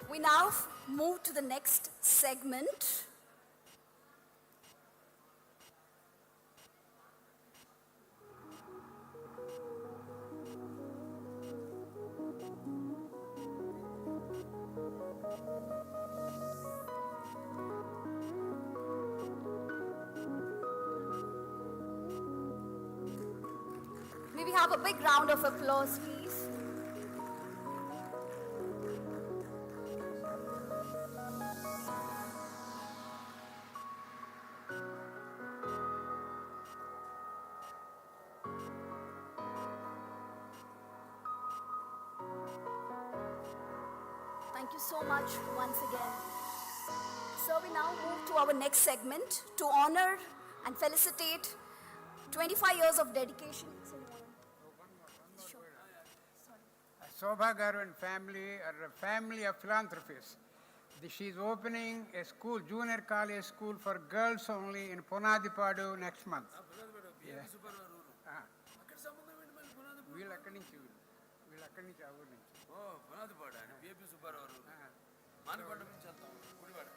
We now move to the next segment. May we have a big round of applause, please. Thank you so much once again. So we now move to our next segment to honor and felicitate 25 years of dedication. Shobha Garu and family are a family of philanthropists. She is opening a school, junior college school for girls only in Punadipadu next month. వీళ్ళు అక్కడి నుంచి ఆ ఊరు నుంచి. మానకొండ నుంచి వెళ్తాం Gudivada.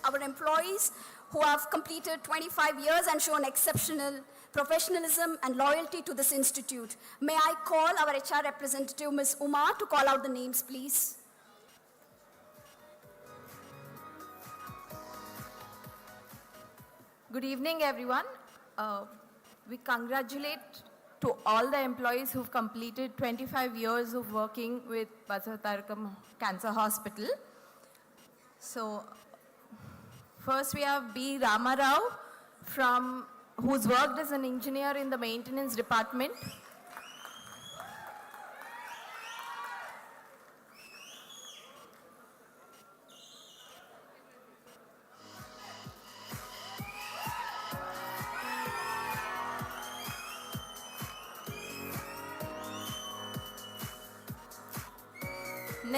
Our employees who have completed 25 years and shown exceptional professionalism and loyalty to this institute. May I call our HR representative, Ms. Uma, to call out the names, please. Good evening, everyone. We congratulate to all the employees who've completed 25 years of working with Basavatarakam Cancer Hospital. So, first we have B. Ramarao, who's worked as an engineer in the maintenance department.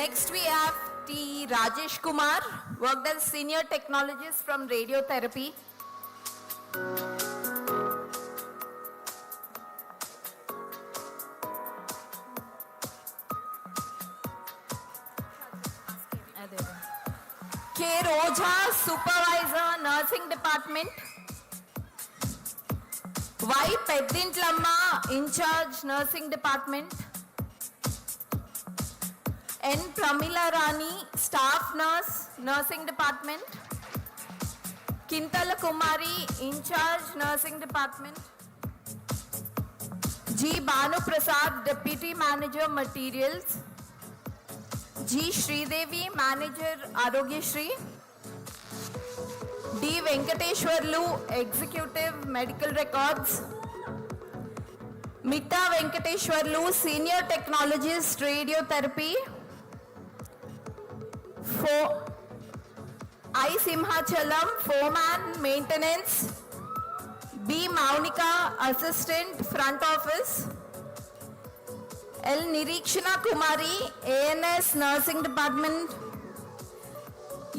Next we have T. Rajesh Kumar, worked as senior technologist from radiotherapy. K. Roja, supervisor, nursing department. Y. Peddintlamma, in charge, nursing department. N. Pramila Rani, staff nurse, nursing department. Kintala Kumari, in charge, nursing department. G. Banu Prasad, deputy manager, materials. G. Sridevi, manager, Arogyashri. D. Venkateshwarlu, executive, medical records. Mitta Venkateshwarlu, senior technologist, radiotherapy. I. Simhachalam, foreman, maintenance. B. Maunika, assistant, front office. L. Nirikshana Kumari, ANS, nursing department.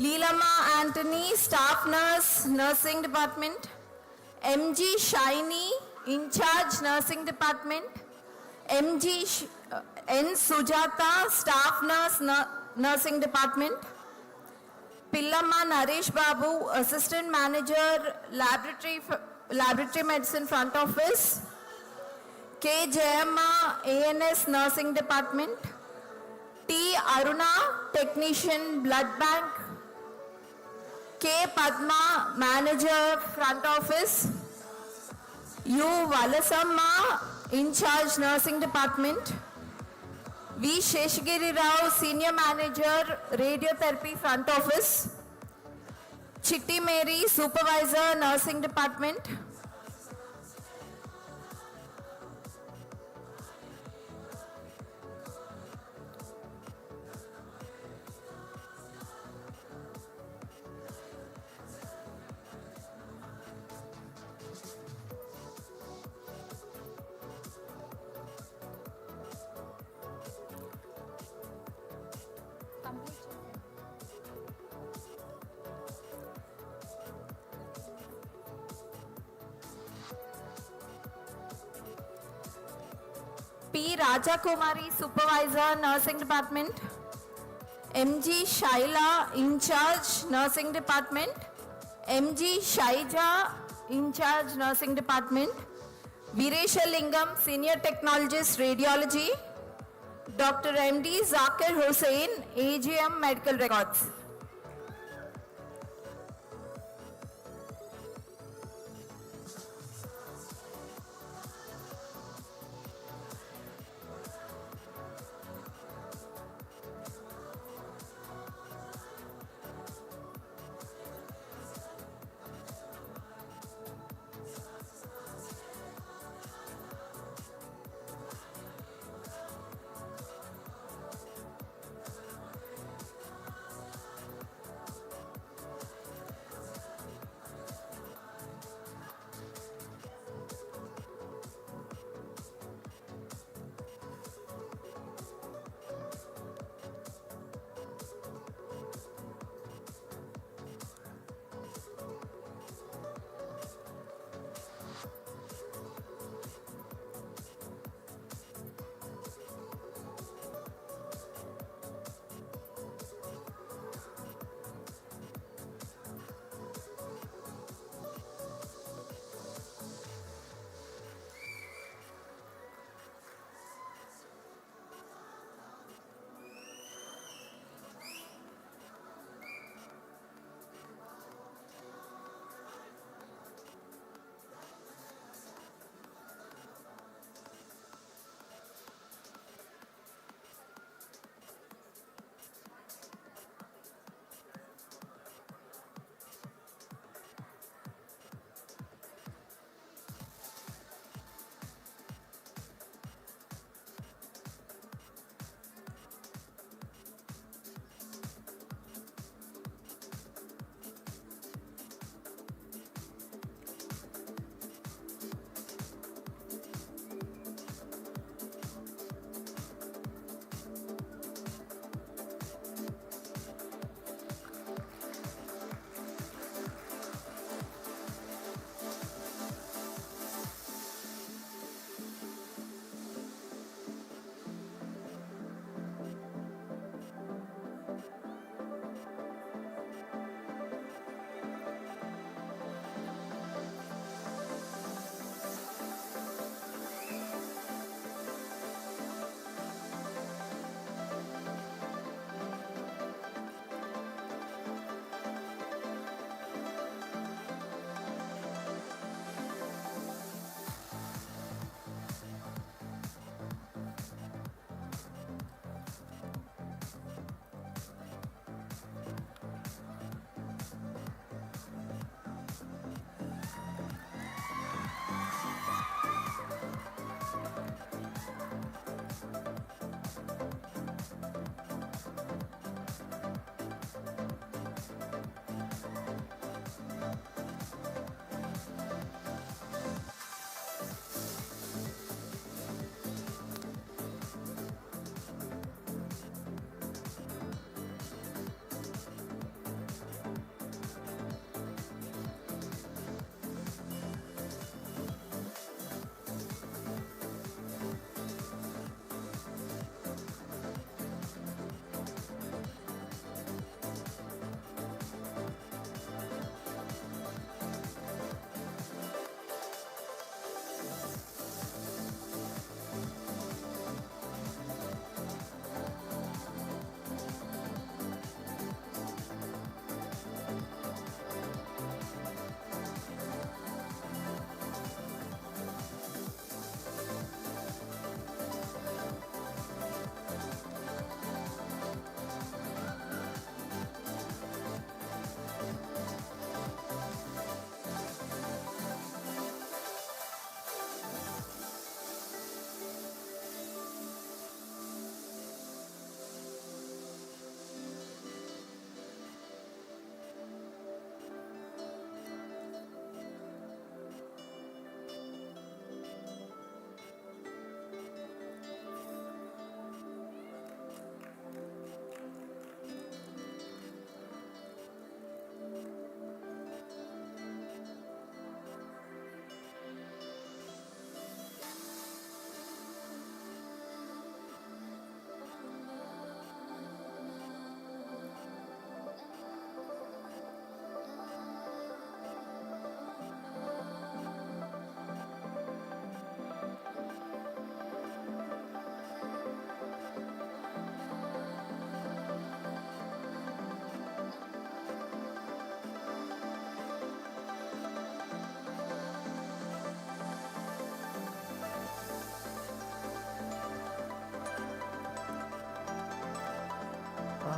Leelama Anthony, staff nurse, nursing department. MG Shiny, in charge, nursing department. MG N. Sujata, staff nurse, nursing department. Pillamma Naresh Babu, assistant manager, laboratory medicine, front office. K. Jayamma, ANS, nursing department. T. Aruna, technician, blood bank. K. Padma, manager, front office. U. Valasamma, in charge, nursing department. V. Sheshagiri Rao, senior manager, radiotherapy, front office. Chitti Mary, supervisor, nursing department. P. Rajakumari, Supervisor, Nursing Department. MG Shaila, In charge, Nursing Department. MG Shaija, In charge, Nursing Department. Viresha Lingam, Senior Technologist, Radiology. Dr. MD Zakir Hussain, AGM, Medical Records.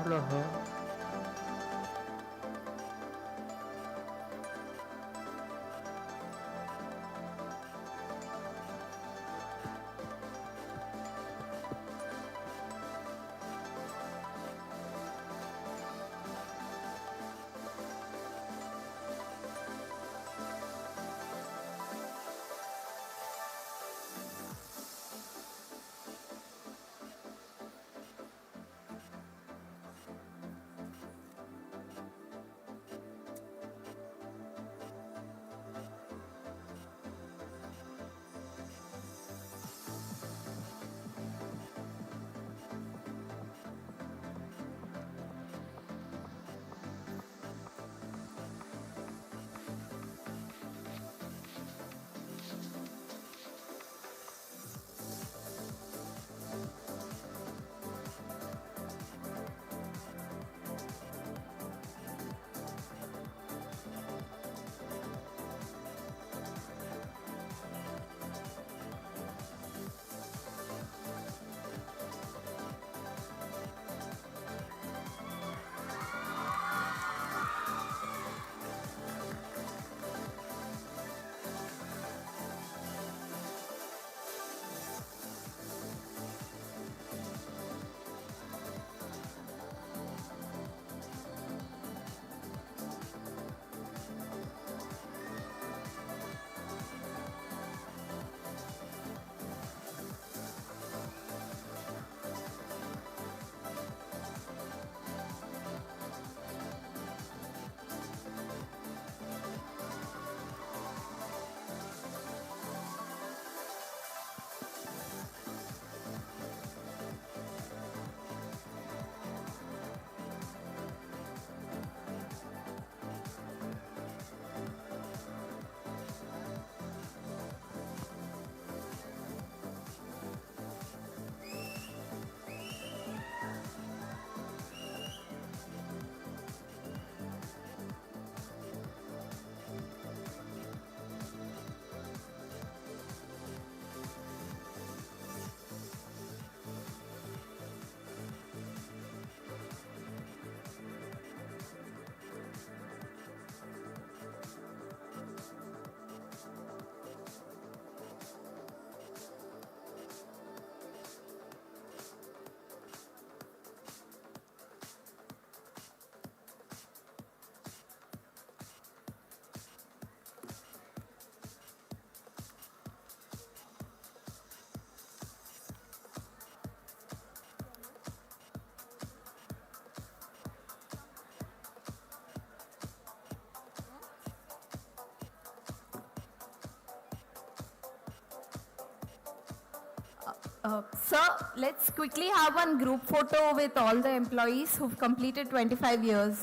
కార్లో Sir, let's quickly have one group photo with all the employees who've completed 25 years.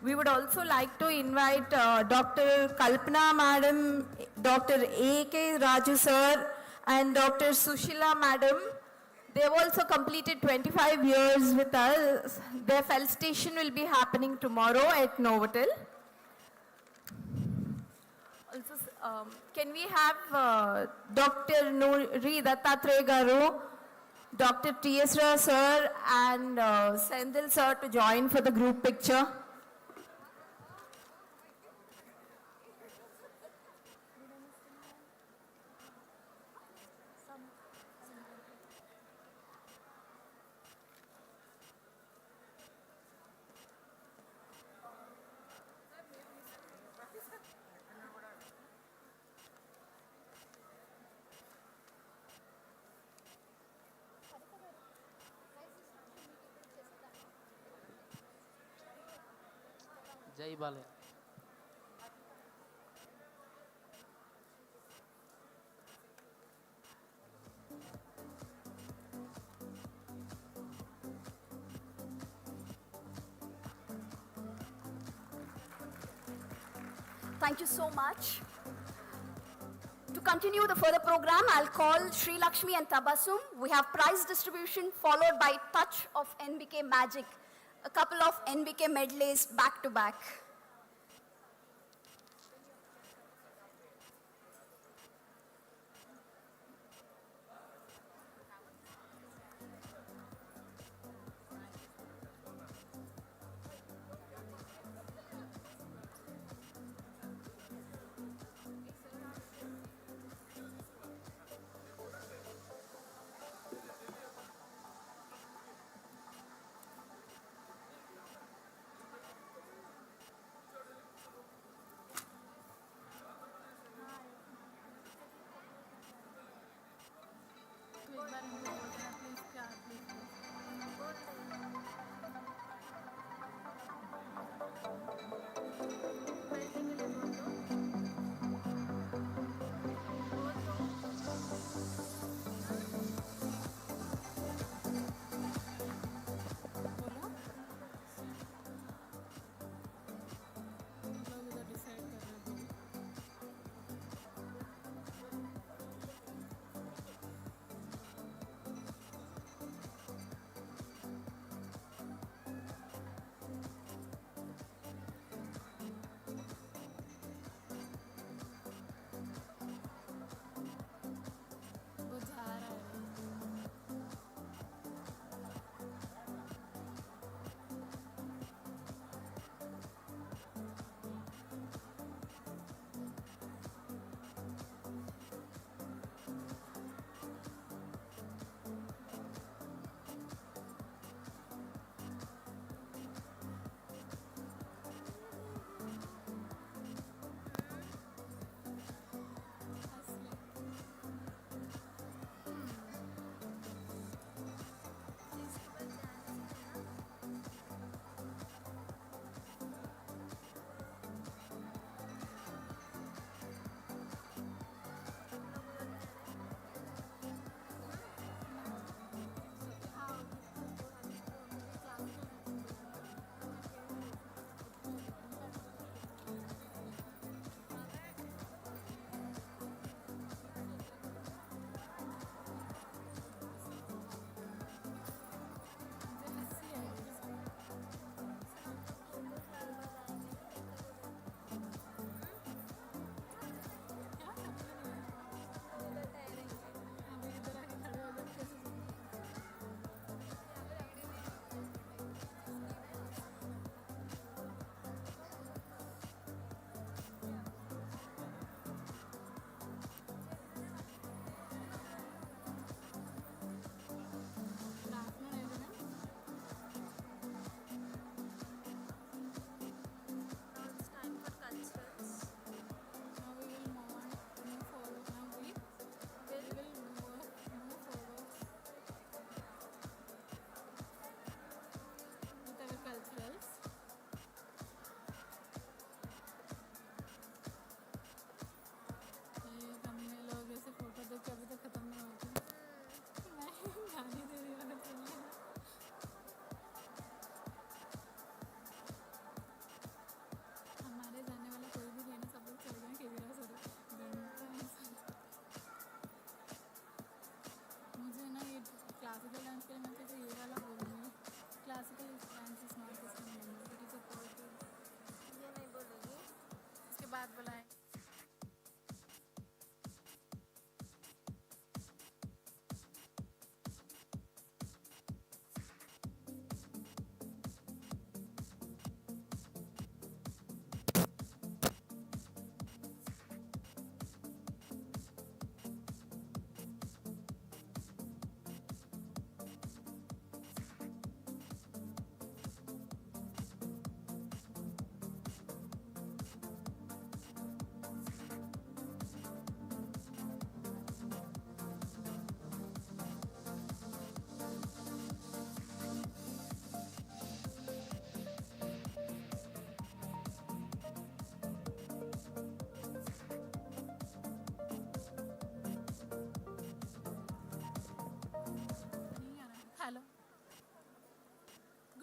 We would also like to invite Dr. Kalpana Madam, Dr. A.K. Raju Sir, and Dr. Sushila Madam. They have also completed 25 years with us. Their felicitation will be happening tomorrow at Novotel. Also, can we have Dr. Nuri Dattatreya Garu, Dr. T.S. Rao Sir, and Sendil Sir to join for the group picture? జై Balayya. Thank you so much. To To continue the further program, I'll call Sri Lakshmi and Tabassum. We have prize distribution followed by touch of NBK magic. A couple of NBK medleys back to back.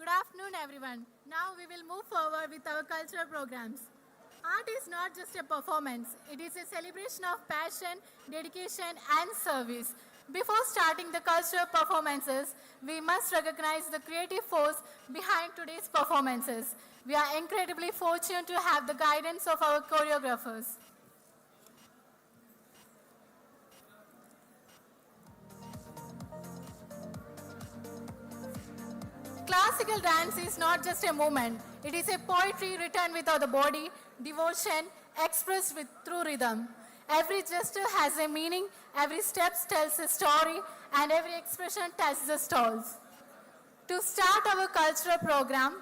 Good afternoon, everyone. Now we will move forward with our cultural programs. Art is not just a performance, it is a celebration of passion, dedication, and service. Before starting the cultural performances, we must recognize the creative force behind today's performances. We are incredibly fortunate to have the guidance of our choreographers. Classical dance is not just a movement, it is a poetry written without the body, devotion expressed through rhythm. Every gesture has a meaning, every step tells a story, and every expression touches the stalls. To start our cultural program,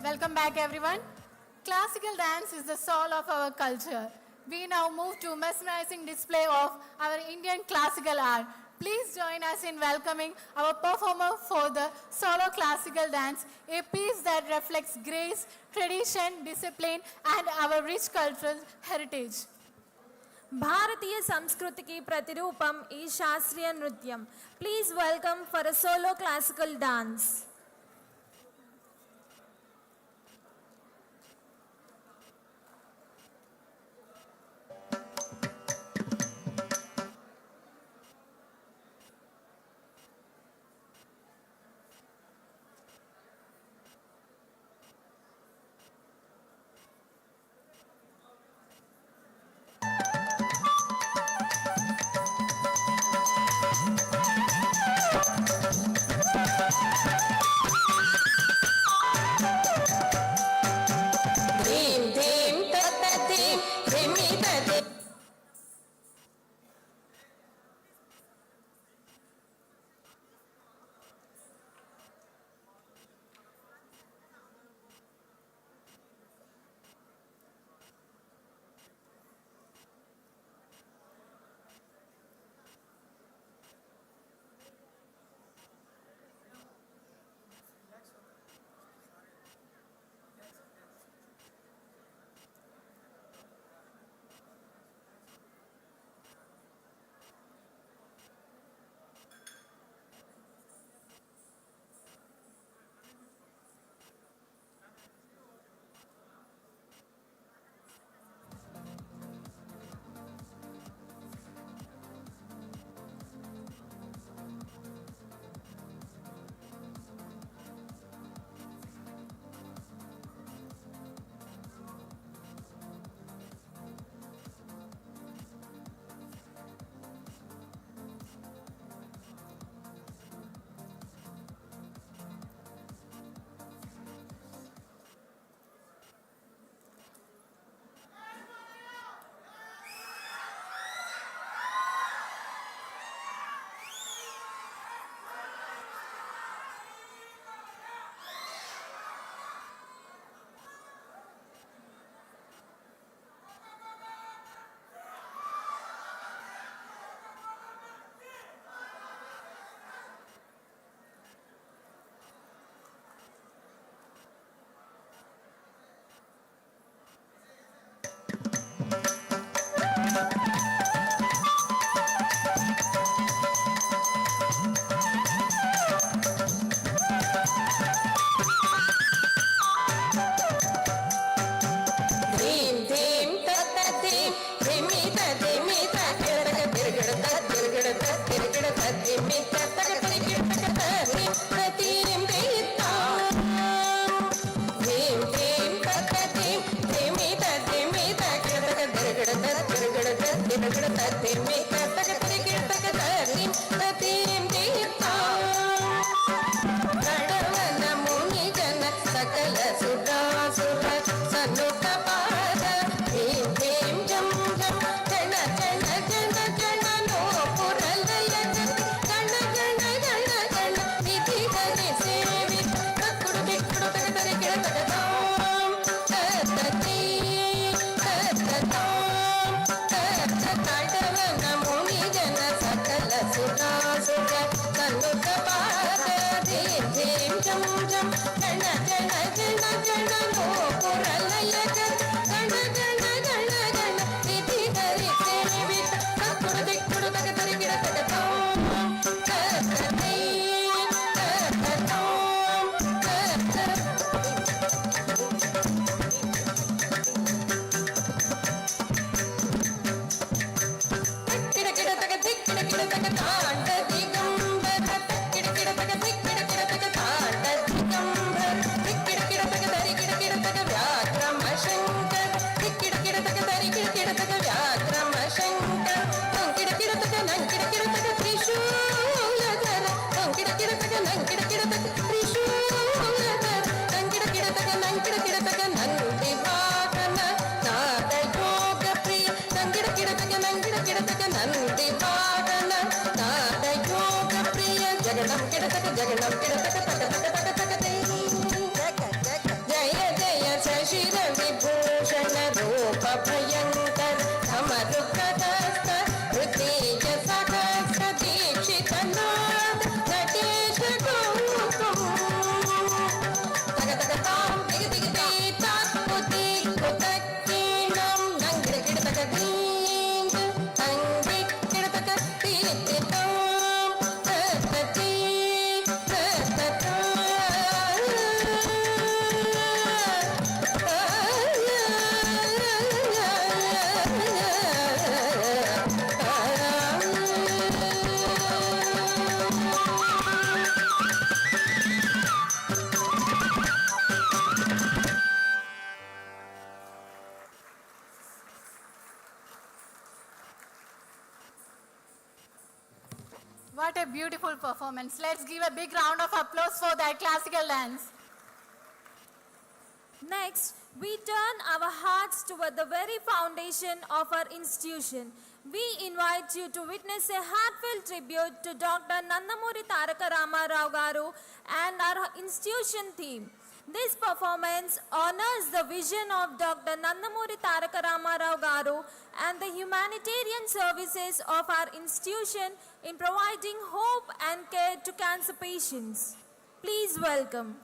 welcome back everyone. Classical dance is the soul of our culture. We now move to mesmerizing display of our Indian classical art. Please join us in welcoming our performer for the solo classical dance, a piece that reflects grace, tradition, discipline, and our rich cultural heritage. భారతీయ సంస్కృతికి ప్రతిరూపం ఈ శాస్త్రీయ నృత్యం. Please welcome for a solo classical dance. भयङ्कर समरुप्रदस्त हृदय सहस्र दीक्षितनाद Natesh कुङ्कुम तगतगतां दिगदिगदीता कुति कुतकीनं नङ्गिडगिडतगदीं तङ्गिडगिडतगदीतितां ततती ततता What a beautiful performance. Let's give a big round of applause for that classical dance. Next, we turn our hearts toward the very foundation of our institution. We invite you to witness a heartfelt tribute to Dr. Nandamuri Taraka Ramarao Garu and our institution theme. This performance honors the vision of Dr. Nandamuri Taraka Ramarao Garu and the humanitarian services of our institution in providing hope and care to cancer patients. Please welcome.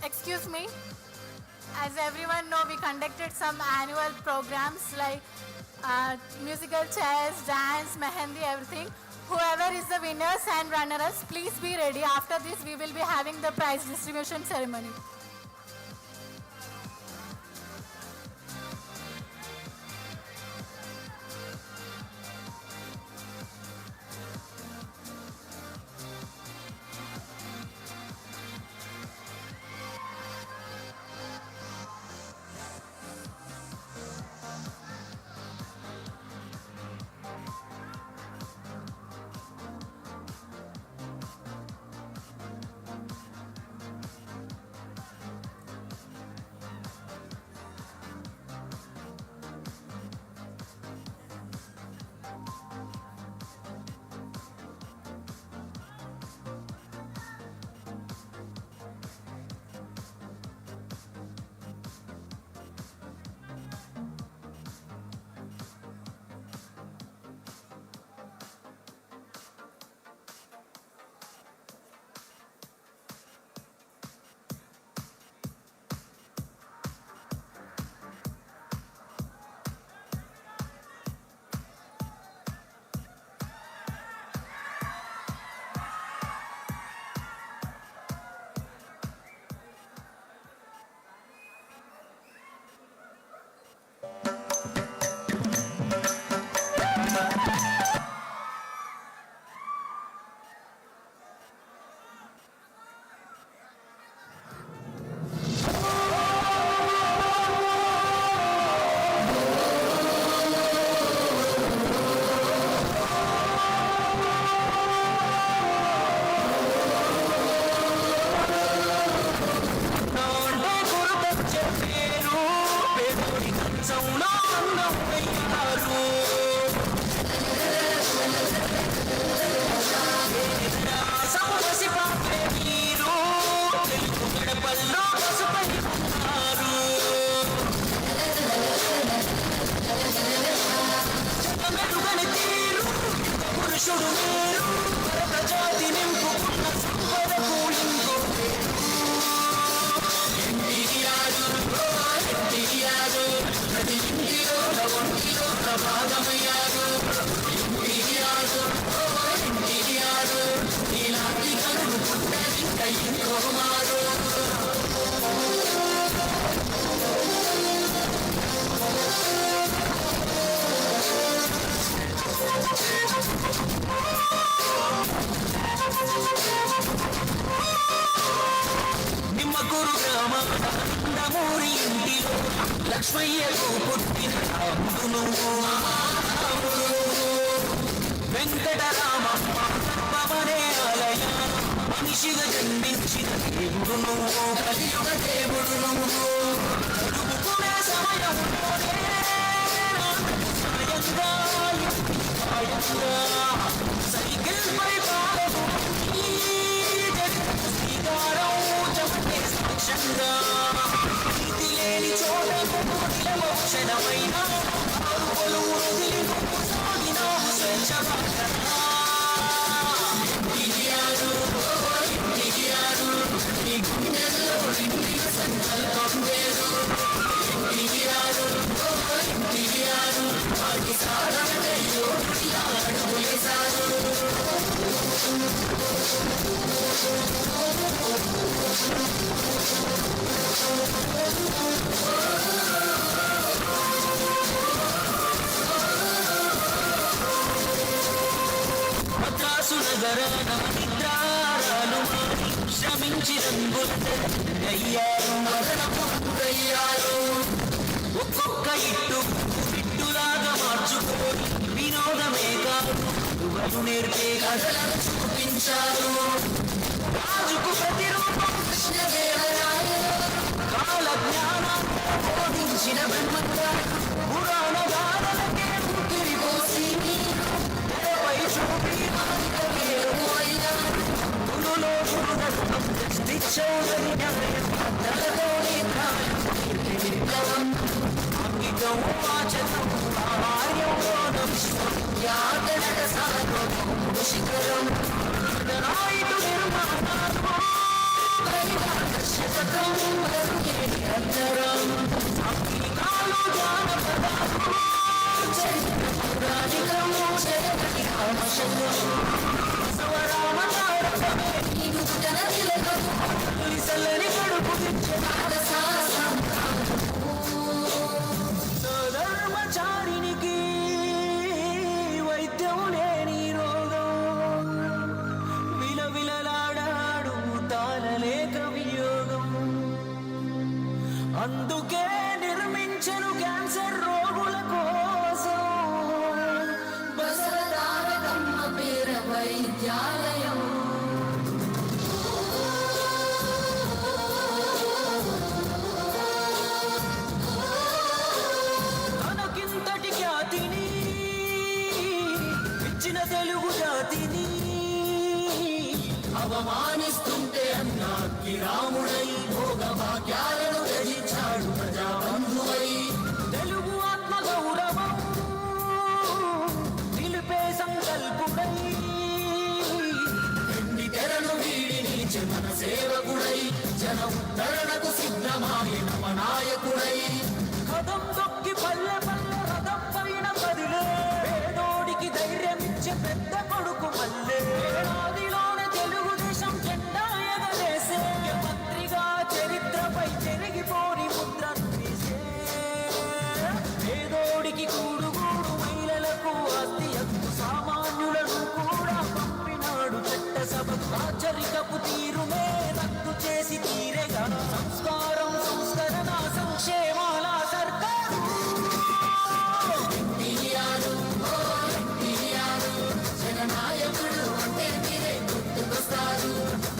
Excuse me. As everyone know, we conducted some annual programs like musical chairs, dance, mehendi, everything. Whoever is the winners and runners, please be ready. After this, we will be having the prize distribution ceremony. లక్ష్మయ్యకు పుట్టిన రాముడు నువ్వు వెంకటరామమ్మ పవనే ఆలయ మనిషిగా జన్మించిన దేవుడు నువ్వు కలియుగ దేవుడు నువ్వు అడుగుకునే సమయంలోనే సాయంగా సైకిల్ పై పాలము శ్రీకారం చెమటే సాక్ష్యంగా నీతి లేని చోట మోక్షణమైన సాగినాము స్వేచ్ఛ నీ గుండెల్లో సంకల్పం వేరు వాటి సాధనలో అడుగులేశారు మద్రాసు నగరాన నిద్రారాలు శ్రమించి రంగులయ్యారు మరణపురయ్యారు ఒక్కొక్క ఇట్టులాగా మార్చుకోని వినోదమే కాదు యువలు నేర్పే కథలను చూపించారు రాజుకు ప్రతిరూపం కృష్ణదేవరాయలు కాల జ్ఞానాన్ని బోధించిన బ్రహ్మగారు పురాణ గాథలకే ఊపిరి పోసి తెరపై చూపి గురులో చౌదరి తలతోనే విప్లవం అంగితం వాచకం ఆర్యం యాదనట సాధం శిఖరం నాయుడు నిర్మాణాలు శతకం నిరంతరం అంగీకాలు జానపదాలు చరిత్ర పురాణికము జగతి ఆమశకం బసవరామ తారకమే నీకు జన తిలకం సల్లని కడుపు సధర్మచారినికి వైద్యం లేని రోగం విలవిలలాడాడు తాళలేక వియోగం అందుకే నిర్మించను క్యాన్సర్ రోగుల కోసం బసవతారకమ్మ పేర వైద్యాలయం తెలుగు జాతిని అవమానిస్తుంటే అన్నాకి రాముడై భోగ భాగ్యాలను త్యజించాడు ప్రజాబంధువై తెలుగు ఆత్మ గౌరవం నిలిపే సంకల్పుడై ఎండి తెరను వీడి నిలిచి మన సేవకుడై జన ఉద్ధరణకు సిద్ధమాయ నవనాయకుడై కదం తొక్కి పల్లె పల్లె రథం పైన కదిలే పేదోడికి ధైర్యమిచ్చే పెద్ద కొడుకు మల్లె ఏడాదిలోనే తెలుగుదేశం జెండా ఎగరేసే మంత్రిగా చరిత్రపై చెరిగిపోని ముద్రను వేసే పేదోడికి కూడుగూడు మహిళలకు ఆస్తి హక్కు సామాన్యులను కూడా పంపినాడు చట్టసభకు రాచరికపు తీరునే రద్దు చేసి తీరేగా సంస్కారం సంస్కరణ సంక్షేమాల సర్కారు జననాయకుడు అంటే మీరే గుర్తుకొస్తారు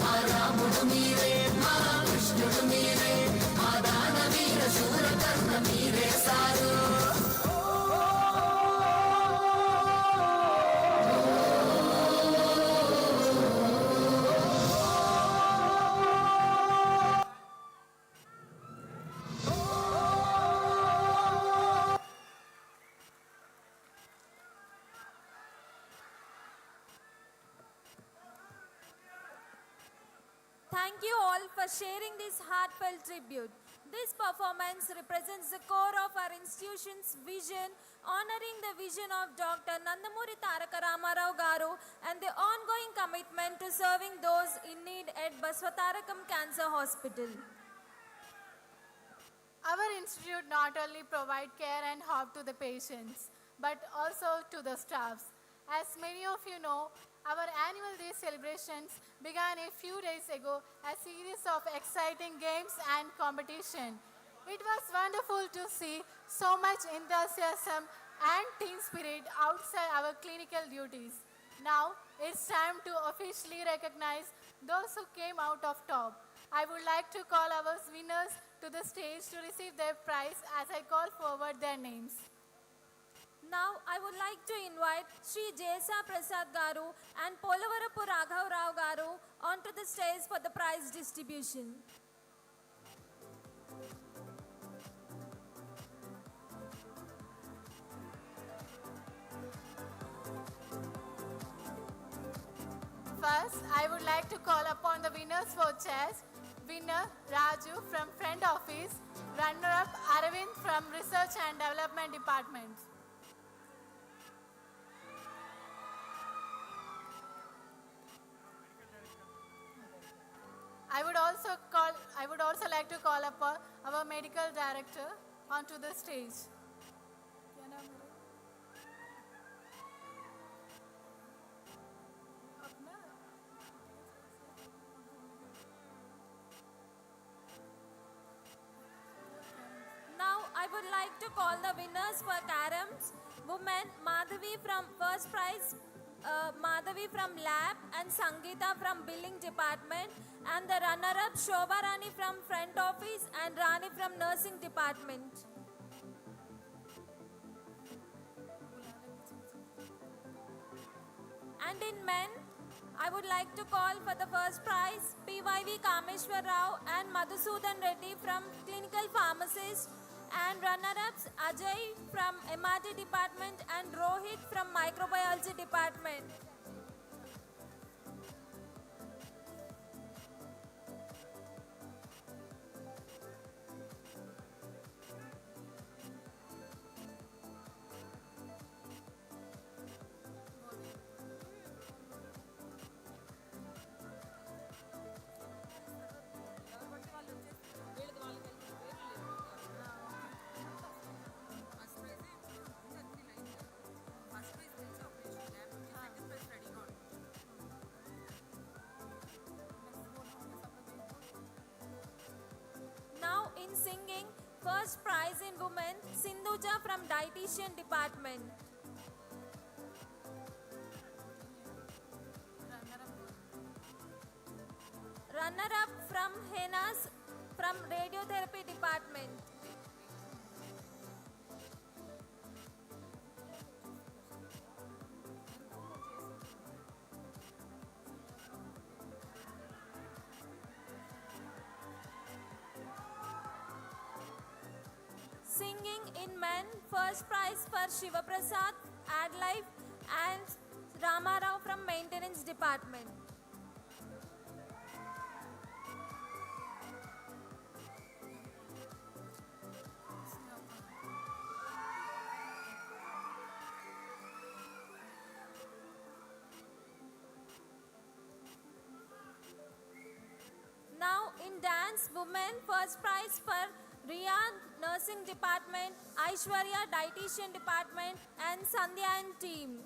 మా రాముడు మీరే మా కృష్ణుడు మీరే మా దానవీర శూరకర్ణ మీరే sir Thank you all for sharing this heartfelt tribute. This performance represents the core of our institution's vision, honoring the vision of Dr. Nandamuri Taraka Ramarao Garu and the ongoing commitment to serving those in need at Basavatarakam Cancer Hospital. Our institute not only provide care and hope to the patients, but also to the staffs. As many of you know, our annual day celebrations began a few days ago, a series of exciting games and competition. It was wonderful to see so much enthusiasm and team spirit outside our clinical duties. Now it's time to officially recognize those who came out of top. I would like to call our winners to the stage to receive their prize as I call forward their names. Now I would like to invite Sri Jesa Prasad Garu and Polavarapu Raghav Rao Garu onto the stage for the prize distribution. First, I would like to call upon the winners for chess. Winner Raju from Front Office, runner-up Aravind from Research and Development Department. I would also like to call upon our medical director onto the stage. Now I would like to call the winners for Caroms. Women Madhavi from first prize, Madhavi from lab and Sangeeta from billing department, and the runner-up Shobha Rani from front office and Rani from nursing department. And in men, I would like to call for the first prize PYV Kameshwar Rao and Madhusudan Reddy from clinical pharmacist, and runner-ups Ajay from MRT department and Rohit from microbiology department. Now in singing, first prize in women, Sindhuja from dietitian department. Runner-up from Henas from radiotherapy department. Singing in men, first prize for Shiva Prasad, Ad Life, and Ramarao from maintenance department. Now in dance, women, first prize for Riya nursing department, Aishwarya dietitian department, and Sandhya and team.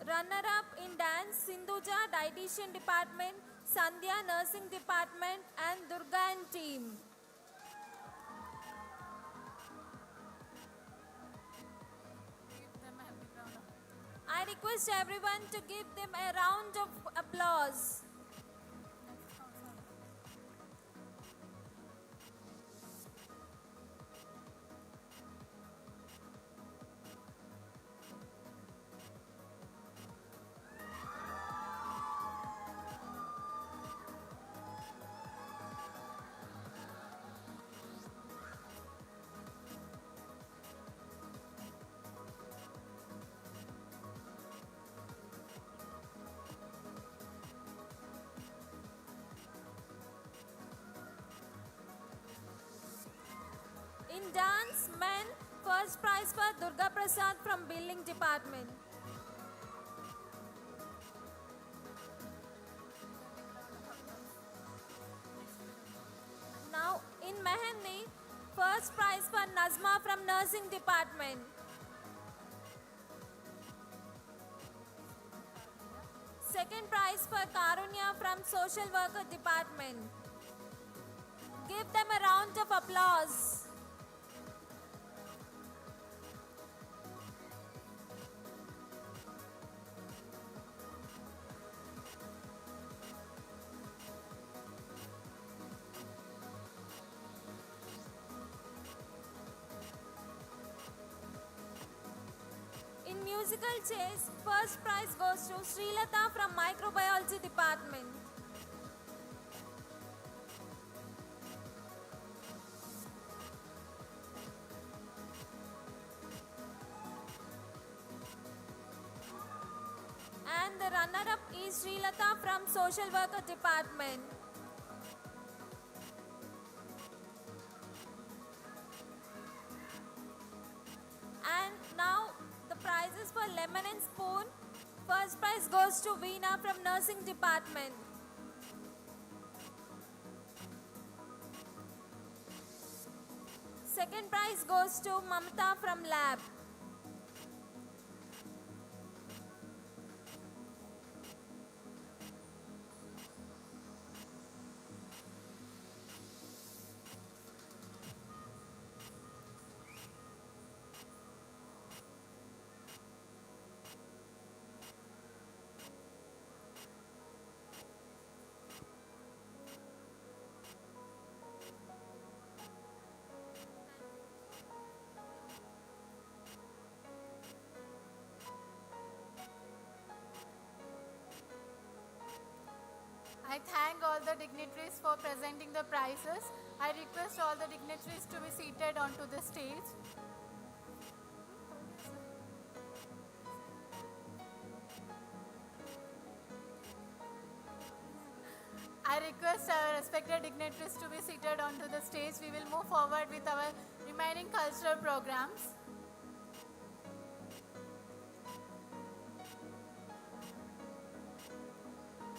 Runner-up in dance, Sindhuja dietitian department, Sandhya nursing department, and Durga and team. I request everyone to give them a round of applause. In dance, men, first prize for Durga Prasad from Billing Department. Now, in Mehendi, first prize for Nazma from Nursing Department. Second prize for Karunya from Social Worker Department. Give them a round of applause. In musical chase, first prize goes to Srilata from Microbiology Department. And the runner-up is Srilata from Social Worker Department. And now the prizes for lemon and spoon. First prize goes to Veena from Nursing Department. Second prize goes to Mamata from Lab. I thank all the dignitaries for presenting the prizes. I request all the dignitaries to be seated onto the stage. I request our respected dignitaries to be seated onto the stage. We will move forward with our remaining cultural programs.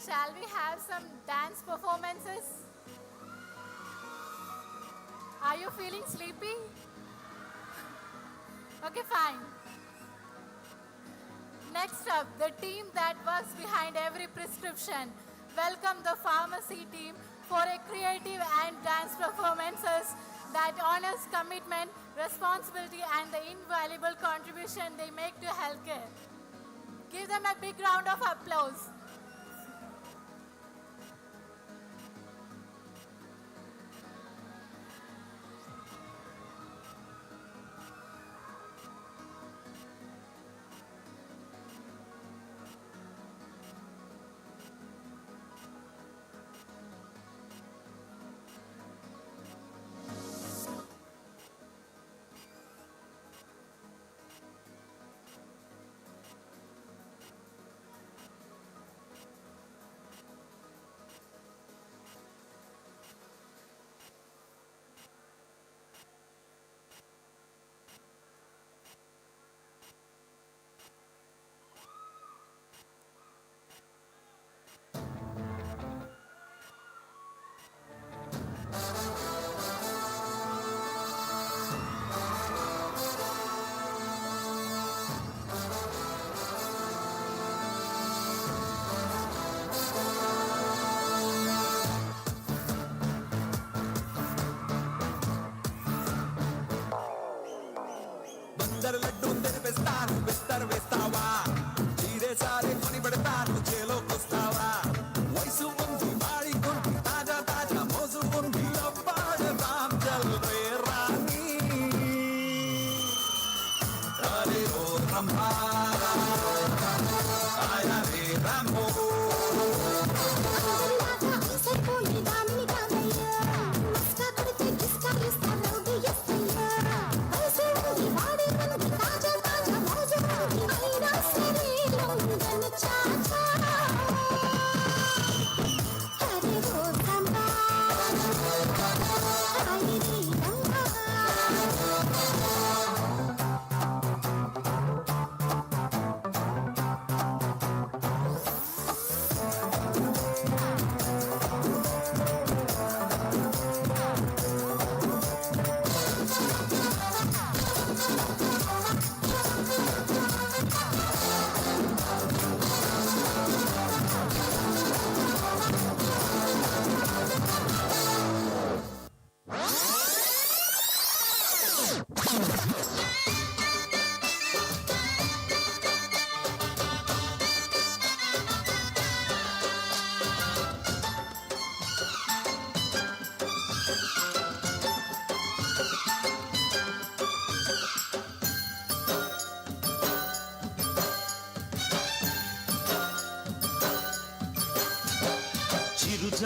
Shall we have some dance performances? Are you feeling sleepy? Okay, fine. Next up, the team that works behind every prescription. Welcome the pharmacy team for a creative and dance performances that honors commitment, responsibility, and the invaluable contribution they make to healthcare. Give them a big round of applause. Bandar laddu తెరిపిస్తాను బిస్తర్ వేస్తావా చీరే సారే కొని పెడతాను చేలోకొస్తావా వయసు ఉంది వాడికుంది తాజా తాజా మోజు ఉంది అబ్బాడు రామ్ చల్ రే రాణి అరే ఓ రంభారా ఆయా రే రామో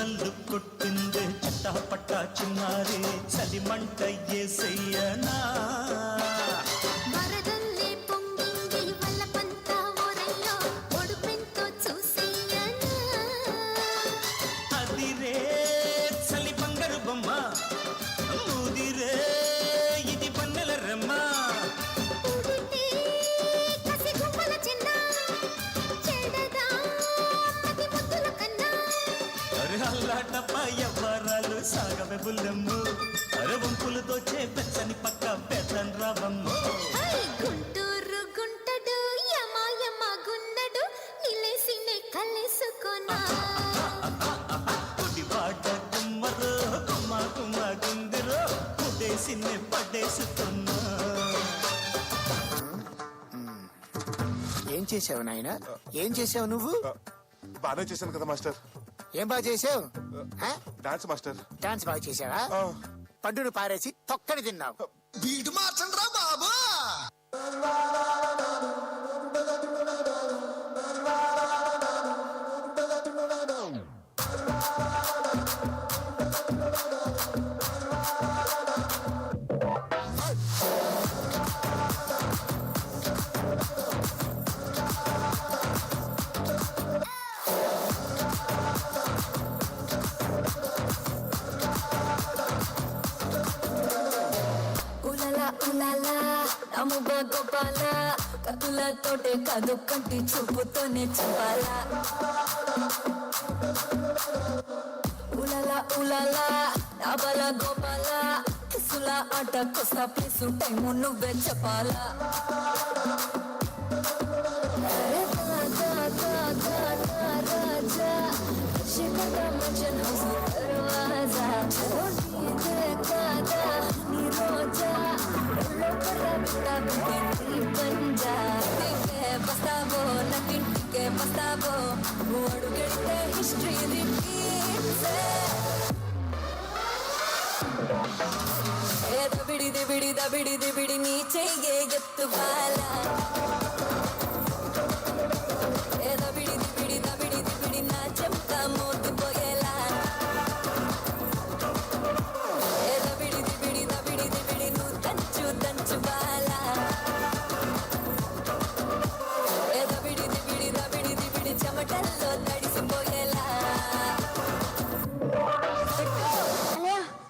జల్లు కొట్టిందే చట్టా పట్టా చిన్నారే చలిమంట ఏసయ్యనా వరదల్లే పొంగింది వల్లపంత ఓరయ్యో ఒడుపెంతో చూసేయనా అదిరే చలి బంగారు బొమ్మ ముదిరే ఇది పన్నెల రమ్మ ఉడితే కసి గుమ్మల చిన్న చెడదా పది ముద్దుల కన్నా అరే అల్లాటప్ప ఎవ్వరాలు సాగవే బుల్లెమ్ము అరే వంపులతో చేపెచ్చని పక్క పెద్దన్ రావమ్ము ఐ గుంటూరు గుంటడు యమ యమ గుండడు నిలేసినే కలేసుకొనా కుడివాడ కుమ్మరు కుమ్మ కుమ్మ గుందిరో కుదేసినే పడేసుకున్నా ఏం చేసావు నాయన? ఏం చేసావు నువ్వు? బాగానే చేశాను కదా మాస్టర్. ఏం బాగా చేసావు? Dance master. డాన్స్ బాగా చేసావా? పండును పారేసి తొక్కని తిన్నావు. బీటు మార్చండి రా బాబా. ఉలలా ఉలలా నముగా గోపాల కతులతోటే కాదు కంటి చూపుతోనే చెప్పాలా ఉలలా ఉలలా నబల గోపాల కిసుల ఆట కొసా ప్లేసు టైము నువ్వే చెప్పాలా రాజా శిఖర మజన్ హౌస్ దర్వాజా ఓడి దేఖాదా నీ రోజా లోపల బిడ్డ పంజా దిగే బస్తావో నటింటికే బస్తావో అడుగెడితే హిస్టరీ రిపీట్స్ దబిడి దిబిడి దబిడి దిబిడి నీ చెయ్యే ఎత్తువాలా